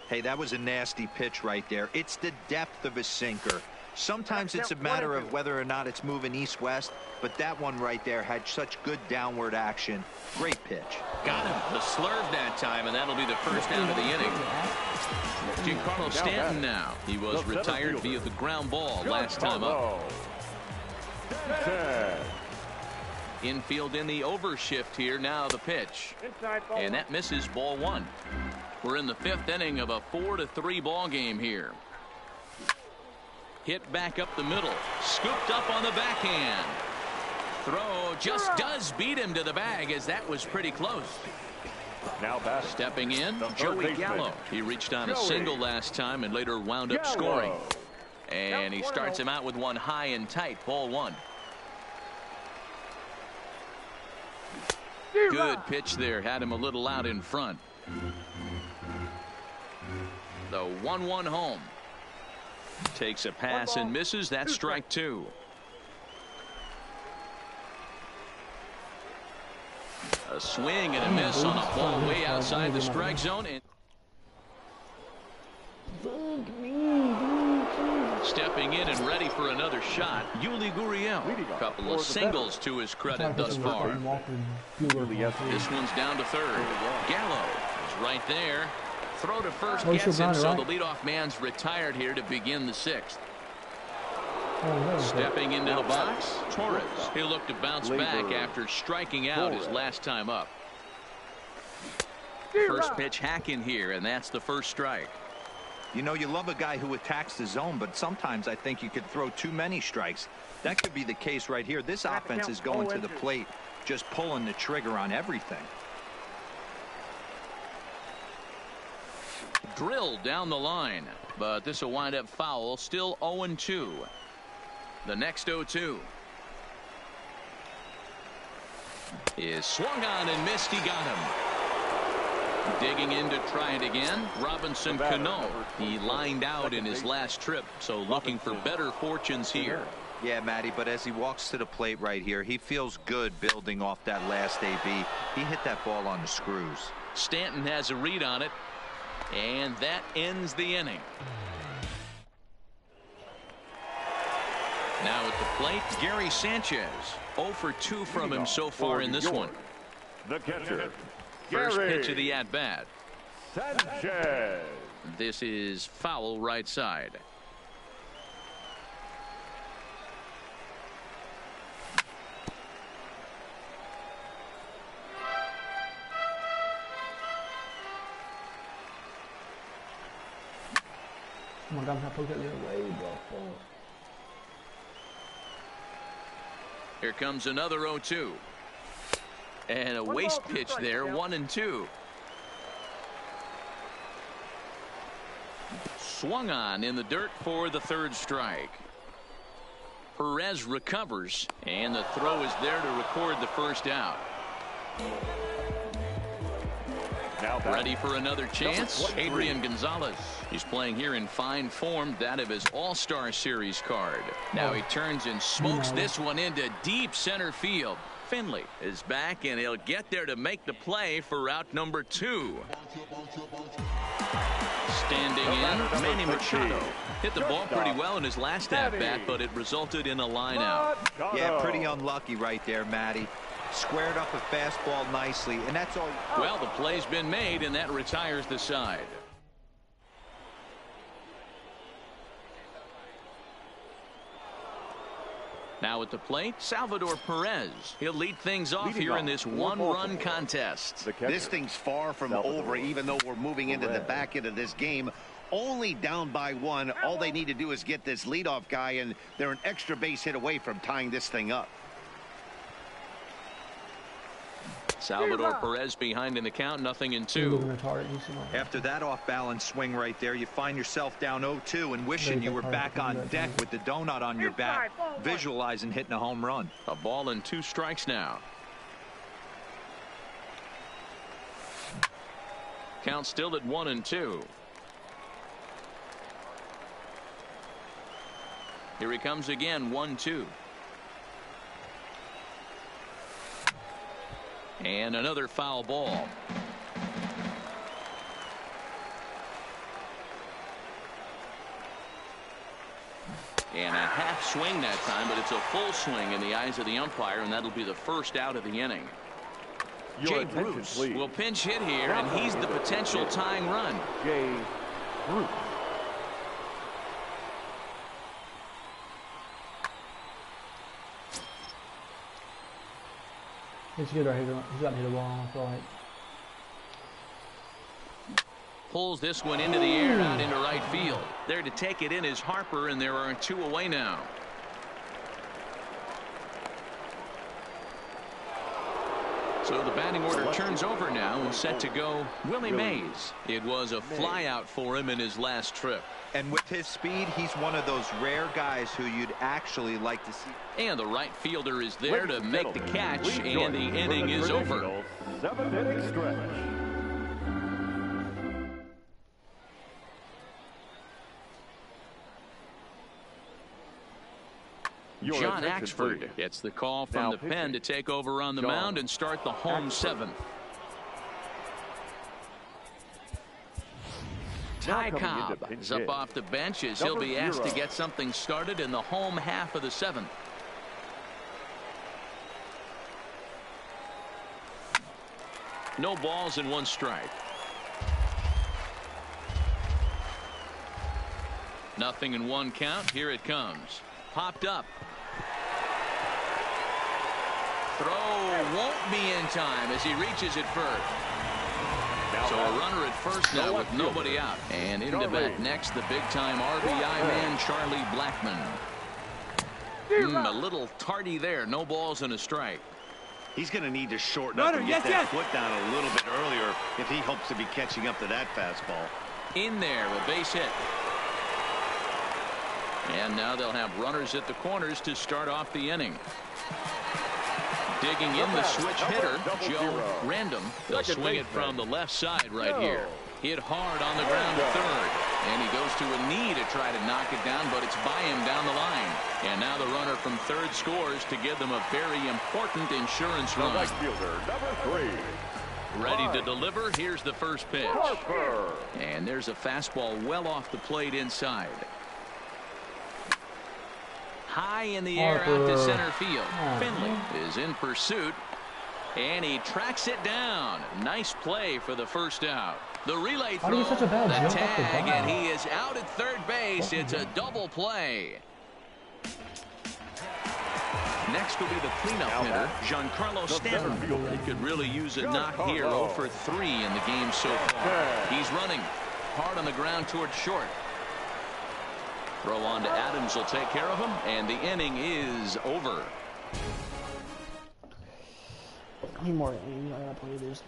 Hey, that was a nasty pitch right there. It's the depth of a sinker. Sometimes it's a matter of whether or not it's moving east-west, but that one right there had such good downward action. Great pitch. Got him. The slurve that time, and that'll be the first out of the inning. Giancarlo Stanton now. He was retired via the ground ball last time up. Infield in the overshift here. Now the pitch. And that misses, ball one. We're in the fifth inning of a 4-3 ball game here. Hit back up the middle. Scooped up on the backhand. Throw just does beat him to the bag, as that was pretty close. Now batting. Stepping in, Joey Gallo. He reached on a single last time and later wound up scoring. And he starts him out with one high and tight. Ball one. Good pitch there. Had him a little out in front. The 1-1 home. Takes a pass and misses. That's strike two. A swing and a miss on a ball way outside the strike zone. And stepping in and ready for another shot, Yuli Gurriel. A couple of singles to his credit thus far. This one's down to third. Gallo is right there. Throw to first gets him, so the leadoff man's retired here to begin the sixth. Stepping into the box, Torres. He'll look to bounce back after striking out his last time up. First pitch hacking here, and that's the first strike. You know, you love a guy who attacks the zone, but sometimes I think you could throw too many strikes. That could be the case right here. This offense is going to the plate, just pulling the trigger on everything. Drilled down the line, but this will wind up foul. Still 0-2. The next 0-2 is swung on and missed. He got him. Digging in to try it again. Robinson Cano. He lined out in his last trip, so looking for better fortunes here. Yeah, Matty, but as he walks to the plate right here, he feels good building off that last AB. He hit that ball on the screws. Stanton has a read on it. And that ends the inning. Now at the plate, Gary Sanchez. 0 for 2 from him so far in this one. The catcher. First pitch of the at-bat. Sanchez. This is foul right side. Oh my God, I'm supposed to get the other way, bro. Here comes another 0-2. And a waste pitch there, 1-2. swung on in the dirt for the third strike. Perez recovers, and the throw is there to record the first out. Now ready for another chance. Adrian Gonzalez. He's playing here in fine form, that of his All-Star Series card. Now he turns and smokes this one into deep center field. Finley is back, and he'll get there to make the play for route number 2. Standing in, Manny Machado hit the ball pretty well in his last at-bat, but it resulted in a line out. Yeah, pretty unlucky right there, Matty. Squared up a fastball nicely, and that's all. Well, the play's been made, and that retires the side. Now at the plate, Salvador Perez. He'll lead things off here in this one-run contest. This thing's far from over, even though we're moving into the back end of this game. Only down by 1. All they need to do is get this leadoff guy, and they're an extra base hit away from tying this thing up. Salvador Perez behind in the count, 0-2. After that off-balance swing right there, you find yourself down 0-2 and wishing you were back on deck with the donut on your back, visualizing hitting a home run. A ball and 2 strikes now. Count still at 1-2. Here he comes again, 1-2. And another foul ball. And a half swing that time, but it's a full swing in the eyes of the umpire, and that'll be the first out of the inning. Jay Bruce will pinch hit here, and he's the potential tying run. Jay Bruce. It's good right here. He's got to hit a ball, I feel like. Pulls this one into the air, out into right field. There to take it in is Harper, and there are 2 away now. So the batting order turns over now and set to go Willie Mays. It was a flyout for him in his last trip. And with his speed, he's one of those rare guys who you'd actually like to see. And the right fielder is there to make the catch, and the inning is over. 7-inning stretch. John Axford gets the call from the pen to take over on the mound and start the home 7th. Ty Cobb is up off the bench as he'll be asked to get something started in the home half of the 7th. No balls and 1 strike. 0-1 count. Here it comes. Popped up. Throw won't be in time as he reaches it first. So a runner at first now with nobody out. And into bat next, the big-time RBI man, Charlie Blackmon. A little tardy there. No balls and a strike. He's going to need to shorten up and get that foot down a little bit earlier if he hopes to be catching up to that fastball. In there, a base hit. And now they'll have runners at the corners to start off the inning. Digging in the switch hitter, Joe Random. They'll swing it from the left side right here. Hit hard on the ground to third. And he goes to a knee to try to knock it down, but it's by him down the line. And now the runner from third scores to give them a very important insurance run. Right fielder, number 3. Ready to deliver. Here's the first pitch. And there's a fastball well off the plate inside. High in the air out to center field. Finley is in pursuit, and he tracks it down. Nice play for the first out. The relay throw, the tag, and he is out at third base. It's a double play. Next will be the cleanup hitter, Giancarlo Stanton. He could really use a knock here. 0 for 3 in the game so far. He's running hard on the ground towards short. Throw on to Adams will take care of him, and the inning is over. I need more innings. I gotta play this.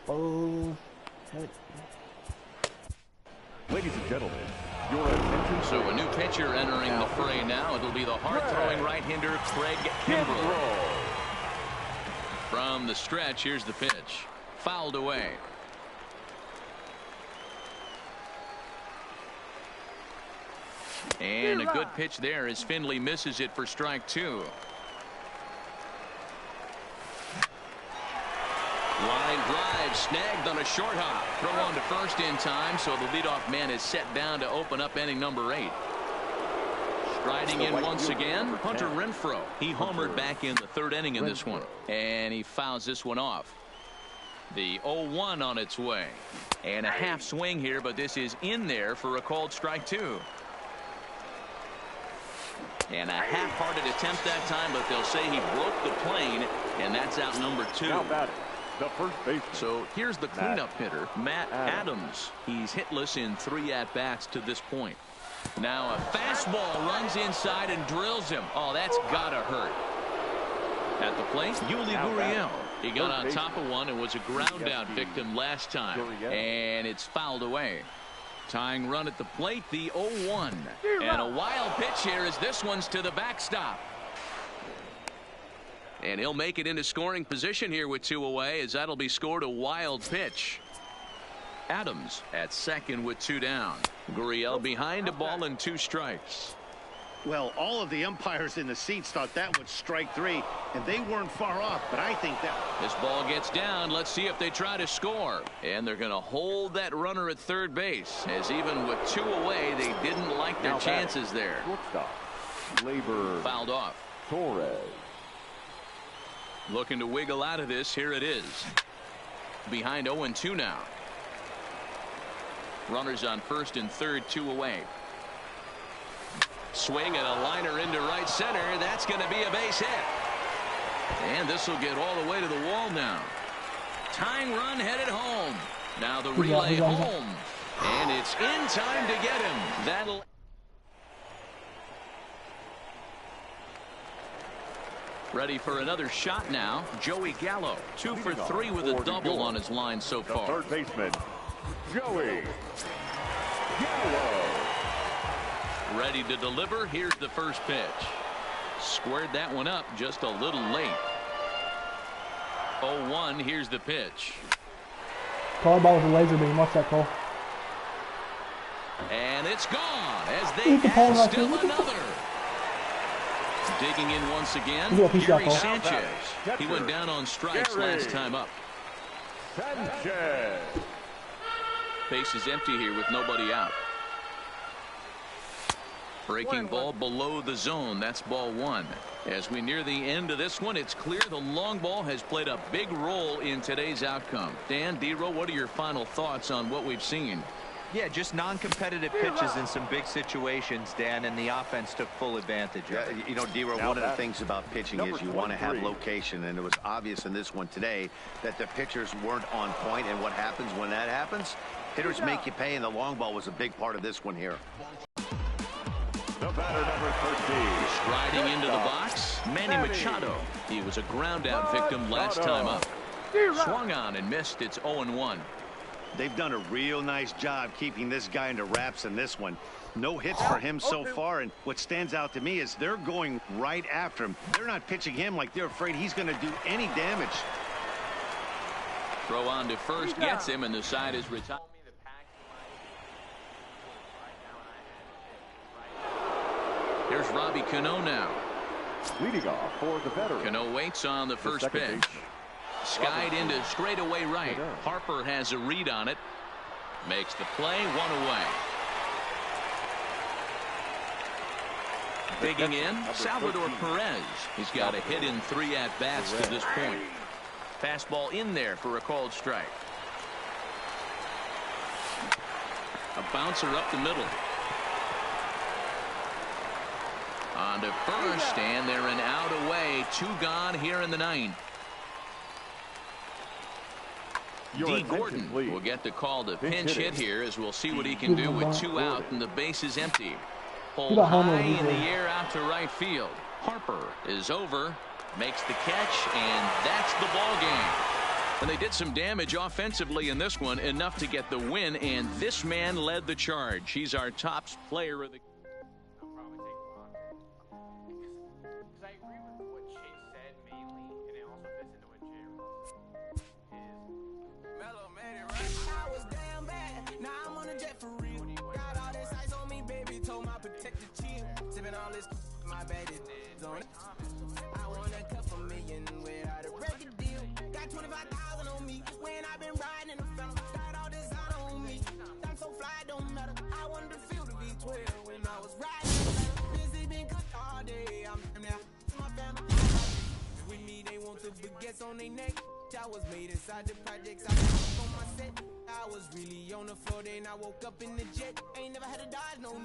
Ladies and gentlemen, Your attention. So a new pitcher entering the fray now. It'll be the hard-throwing right-hander Craig Kimbrell. From the stretch, here's the pitch. Fouled away. And a good pitch there as Finley misses it for strike 2. Line drive snagged on a short hop. Throw on to first in time, so the leadoff man is set down to open up inning number 8. Striding in once again, Hunter Renfroe. He homered back in the 3rd inning in this one, and he fouls this one off. The 0-1 on its way. And a half swing here, but this is in there for a called strike 2. And a half-hearted attempt that time, but they'll say he broke the plane, and that's out number 2. Now batting, the first baseman. So here's the cleanup hitter, Matt Adams. He's hitless in 3 at-bats to this point. Now a fastball runs inside and drills him. Oh, that's gotta hurt. At the plate, Yuli Gurriel. He got on top of one and was a ground-out victim last time, and it's fouled away. Tying run at the plate, the 0-1. And a wild pitch here as this one's to the backstop. And he'll make it into scoring position here with 2 away, as that'll be scored a wild pitch. Adams at second with 2 down. Gurriel behind a ball and 2 strikes. Well, all of the umpires in the seats thought that was strike 3, and they weren't far off, but I think that... This ball gets down. Let's see if they try to score. And they're going to hold that runner at third base, as even with 2 away, they didn't like their chances there. Labor. Fouled off. Torres. Looking to wiggle out of this. Here it is. Behind 0-2 now. Runners on first and third, 2 away. Swing and a liner into right center. That's going to be a base hit. And this will get all the way to the wall now. Tying run headed home. Now the relay home. And it's in time to get him. That'll... Ready for another shot now. Joey Gallo. 2 for 3 with a double on his line so far. The third baseman, Joey Gallo. Ready to deliver. Here's the first pitch. Squared that one up just a little late. 0-1. Here's the pitch. Call ball with a laser beam. Watch that, Cole. And it's gone as they add still another. Digging in once again, Gary Sanchez. He went down on strikes last time up. Sanchez. Base is empty here with nobody out. Breaking ball below the zone. That's ball 1. As we near the end of this one, it's clear the long ball has played a big role in today's outcome. Dan, D-Row, what are your final thoughts on what we've seen? Yeah, just non-competitive pitches in some big situations, Dan, and the offense took full advantage of it. You know, D-Row, one of the things about pitching is you want to have location, and it was obvious in this one today that the pitchers weren't on point, and what happens when that happens? Hitters make you pay, and the long ball was a big part of this one here. The batter, number 13. Striding into the box, Manny Machado. He was a ground-out victim last time up. Swung on and missed. It's 0-1. They've done a real nice job keeping this guy into wraps in this one. No hits for him so far, and what stands out to me is they're going right after him. They're not pitching him like they're afraid he's going to do any damage. Throw on to first gets him, and the side is retired. Here's Robbie Cano now. Leading off for the veteran. Cano waits on the first pitch. Skied into straightaway right. Harper has a read on it. Makes the play, 1 away. Digging in, Salvador Perez. He's got a hit in 3 at-bats to this point. Fastball in there for a called strike. A bouncer up the middle. On to first, and they're an out away. 2 gone here in the 9th. D. Gordon will get the call to pinch hit here, as we'll see what he can do with 2 out and the base is empty. Pulled high in the air out to right field. Harper is over, makes the catch, and that's the ball game. And they did some damage offensively in this one, enough to get the win, and this man led the charge. He's our top player of the... My baby on it. I want a couple million without a record deal. Got 25,000 on me when I've been riding in the phantom. Got all this out on me. I'm so fly, don't matter. I wanted to feel the V12 when I was riding. Busy been cooked all day. I'm now my family. With me, they want the baguettes on their neck. I was made inside the projects. I was on my set. I was really on the floor, then I woke up in the jet. Ain't never had a dodge, no.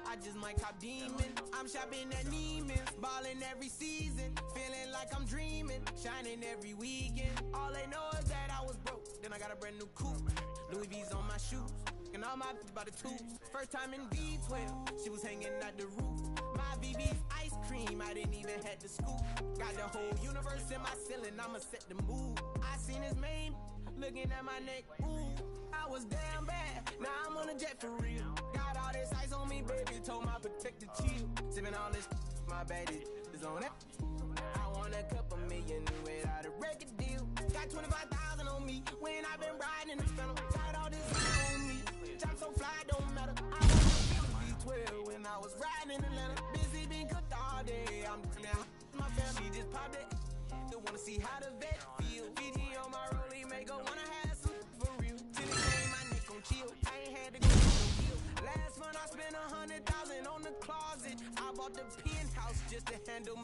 I just might cop demon. I'm shopping at Neiman's, balling every season, feeling like I'm dreaming, shining every weekend. All they know is that I was broke. Then I got a brand new coupe, Louis V's on my shoes, and all my by the tubes. First time in V12, she was hanging at the roof. My VV's ice cream, I didn't even have to scoop. Got the whole universe in my ceiling, I'ma set the mood. I seen his main, looking at my neck, ooh. I was damn bad, now I'm on a jet for real. Got all this ice on me, baby, told my protector chill. Sipping all this, my baby is on it. I want a couple million without a record deal. Got 25,000 on me when I've been riding in the phantom. Got all this on me, I'm so fly, don't matter. I want to feel the V12 when I was riding in Atlanta. Busy been cooked all day, I'm now my family. She just popped it, they wanna see how the vet feel. Fiji on my rollie, make her wanna have some for real. Till it came, my neck on chill, I ain't had to go to no deal. Last month I spent 100,000 on the closet. I bought the penthouse just to handle my...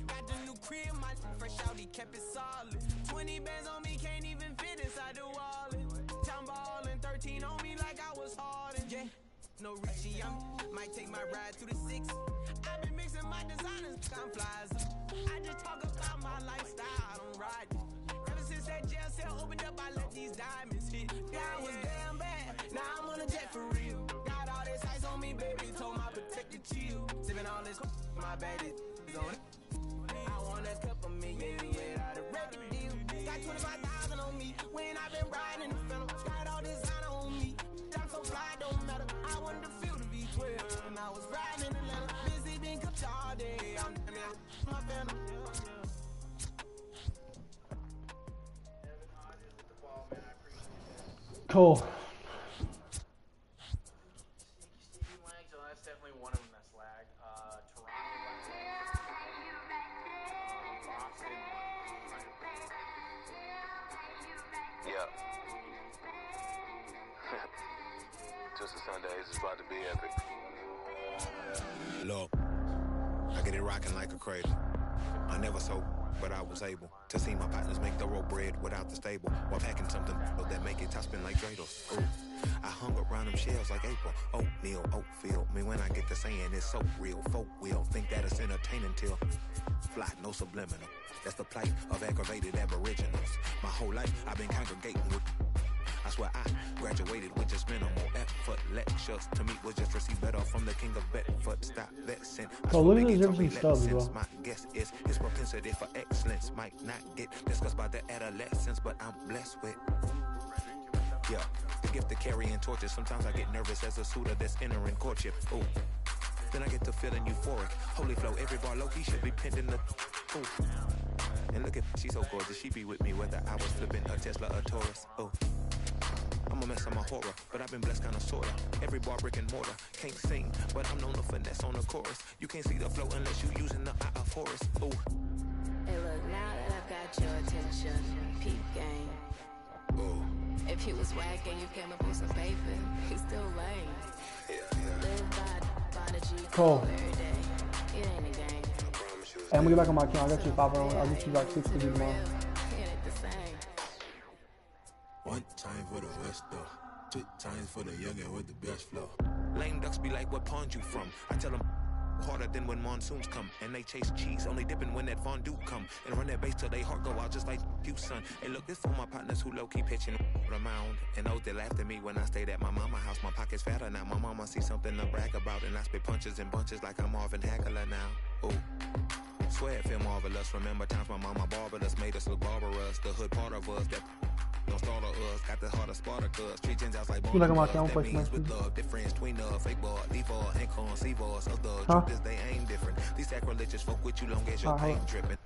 Got the new crib, my fresh out, he kept it solid. 20 bands on me, can't even fit inside the wallet. I'm ballin', 13 on me like I was hardin'. Yeah, no Richie, might take my ride to the 6. I've been mixing my designers, I'm flies. I just talk about my lifestyle, I don't ride it. Ever since that jail cell opened up, I let these diamonds hit. Yeah, I was damn bad, now I'm on a jet for real. Got all this ice on me, baby, told my protector chill. Sipping all this, my baby is on it. I want a couple million without a record deal. Got 25,000 on me when I've been riding in the phantom. Got all this out on me, I'm so fly, don't matter. I wanted to feel the V12 when I was riding in Atlanta. Busy been cooked all day, I'm now my family. Cool. So that's definitely one of them that's lag. Yeah. Just a Sunday, it's about to be epic. Look, I get it rocking like a cradle. I never sold, but I was able to see my partners make thorough bread without the stable, while packing something that make it top spin like Dreidels. Ooh, I hung around them shells like April. Oatmeal, oatfield. Me when I get to saying it's so real. Folk will think that it's entertaining till fly, no subliminal. That's the plight of aggravated aboriginals. My whole life I've been congregating with. I swear I graduated with just minimal effort. Lectures to me was just receive better from the king of Bedford. Stop vexing. Oh, look at these different stubs, bro. My guess is his propensity for excellence might not get discussed by the adolescence, but I'm blessed with. Yeah, the gift of carrying torches. Sometimes I get nervous as a suitor that's entering courtship. Ooh, then I get to feeling euphoric. Holy flow, every bar low key should be pinned in the. Ooh, and look at she's so gorgeous. She be with me whether I was flipping a Tesla or Taurus. Ooh. I'm a mess of my horror, but I've been blessed kinda sorta. Every bar brick and mortar, can't sing, but I'm known to finesse on the chorus. You can't see the flow unless you using the eye of Horus. Ooh. Hey look, now that I've got your attention, peep game. Ooh. If he was whack and you came up with some paper, he's still lame. Live by the G Cool. every day. It ain't a game. Hey, I'm gonna get back on my account. I got you 500. I'll get you like 60 tomorrow. It ain't the same. One time for the West though, 2 times for the youngin' with the best flow. Lame ducks be like, what pond you from? I tell them harder than when monsoons come, and they chase cheese, only dipping when that fondue come, and run that bass till they heart go out just like you, son. Hey look, this for my partners who low-key pitching around, and those that laughed at me when I stayed at my mama house. My pocket's fatter now, my mama see something to brag about, and I spit punches and bunches like I'm Marvin Hagler now. Ooh. swear it feel marvelous. Remember times my mama barbered us, made us look barbarous. The hood part of us that don't start us. Got the heart of Spartacus. Treat Gentiles like Feel like I'm Barnabas. out That means with love. Difference between fake boy, default, and conceive us. Other truth is they ain't different. These sacrilegious folk with you long as your paint dripping.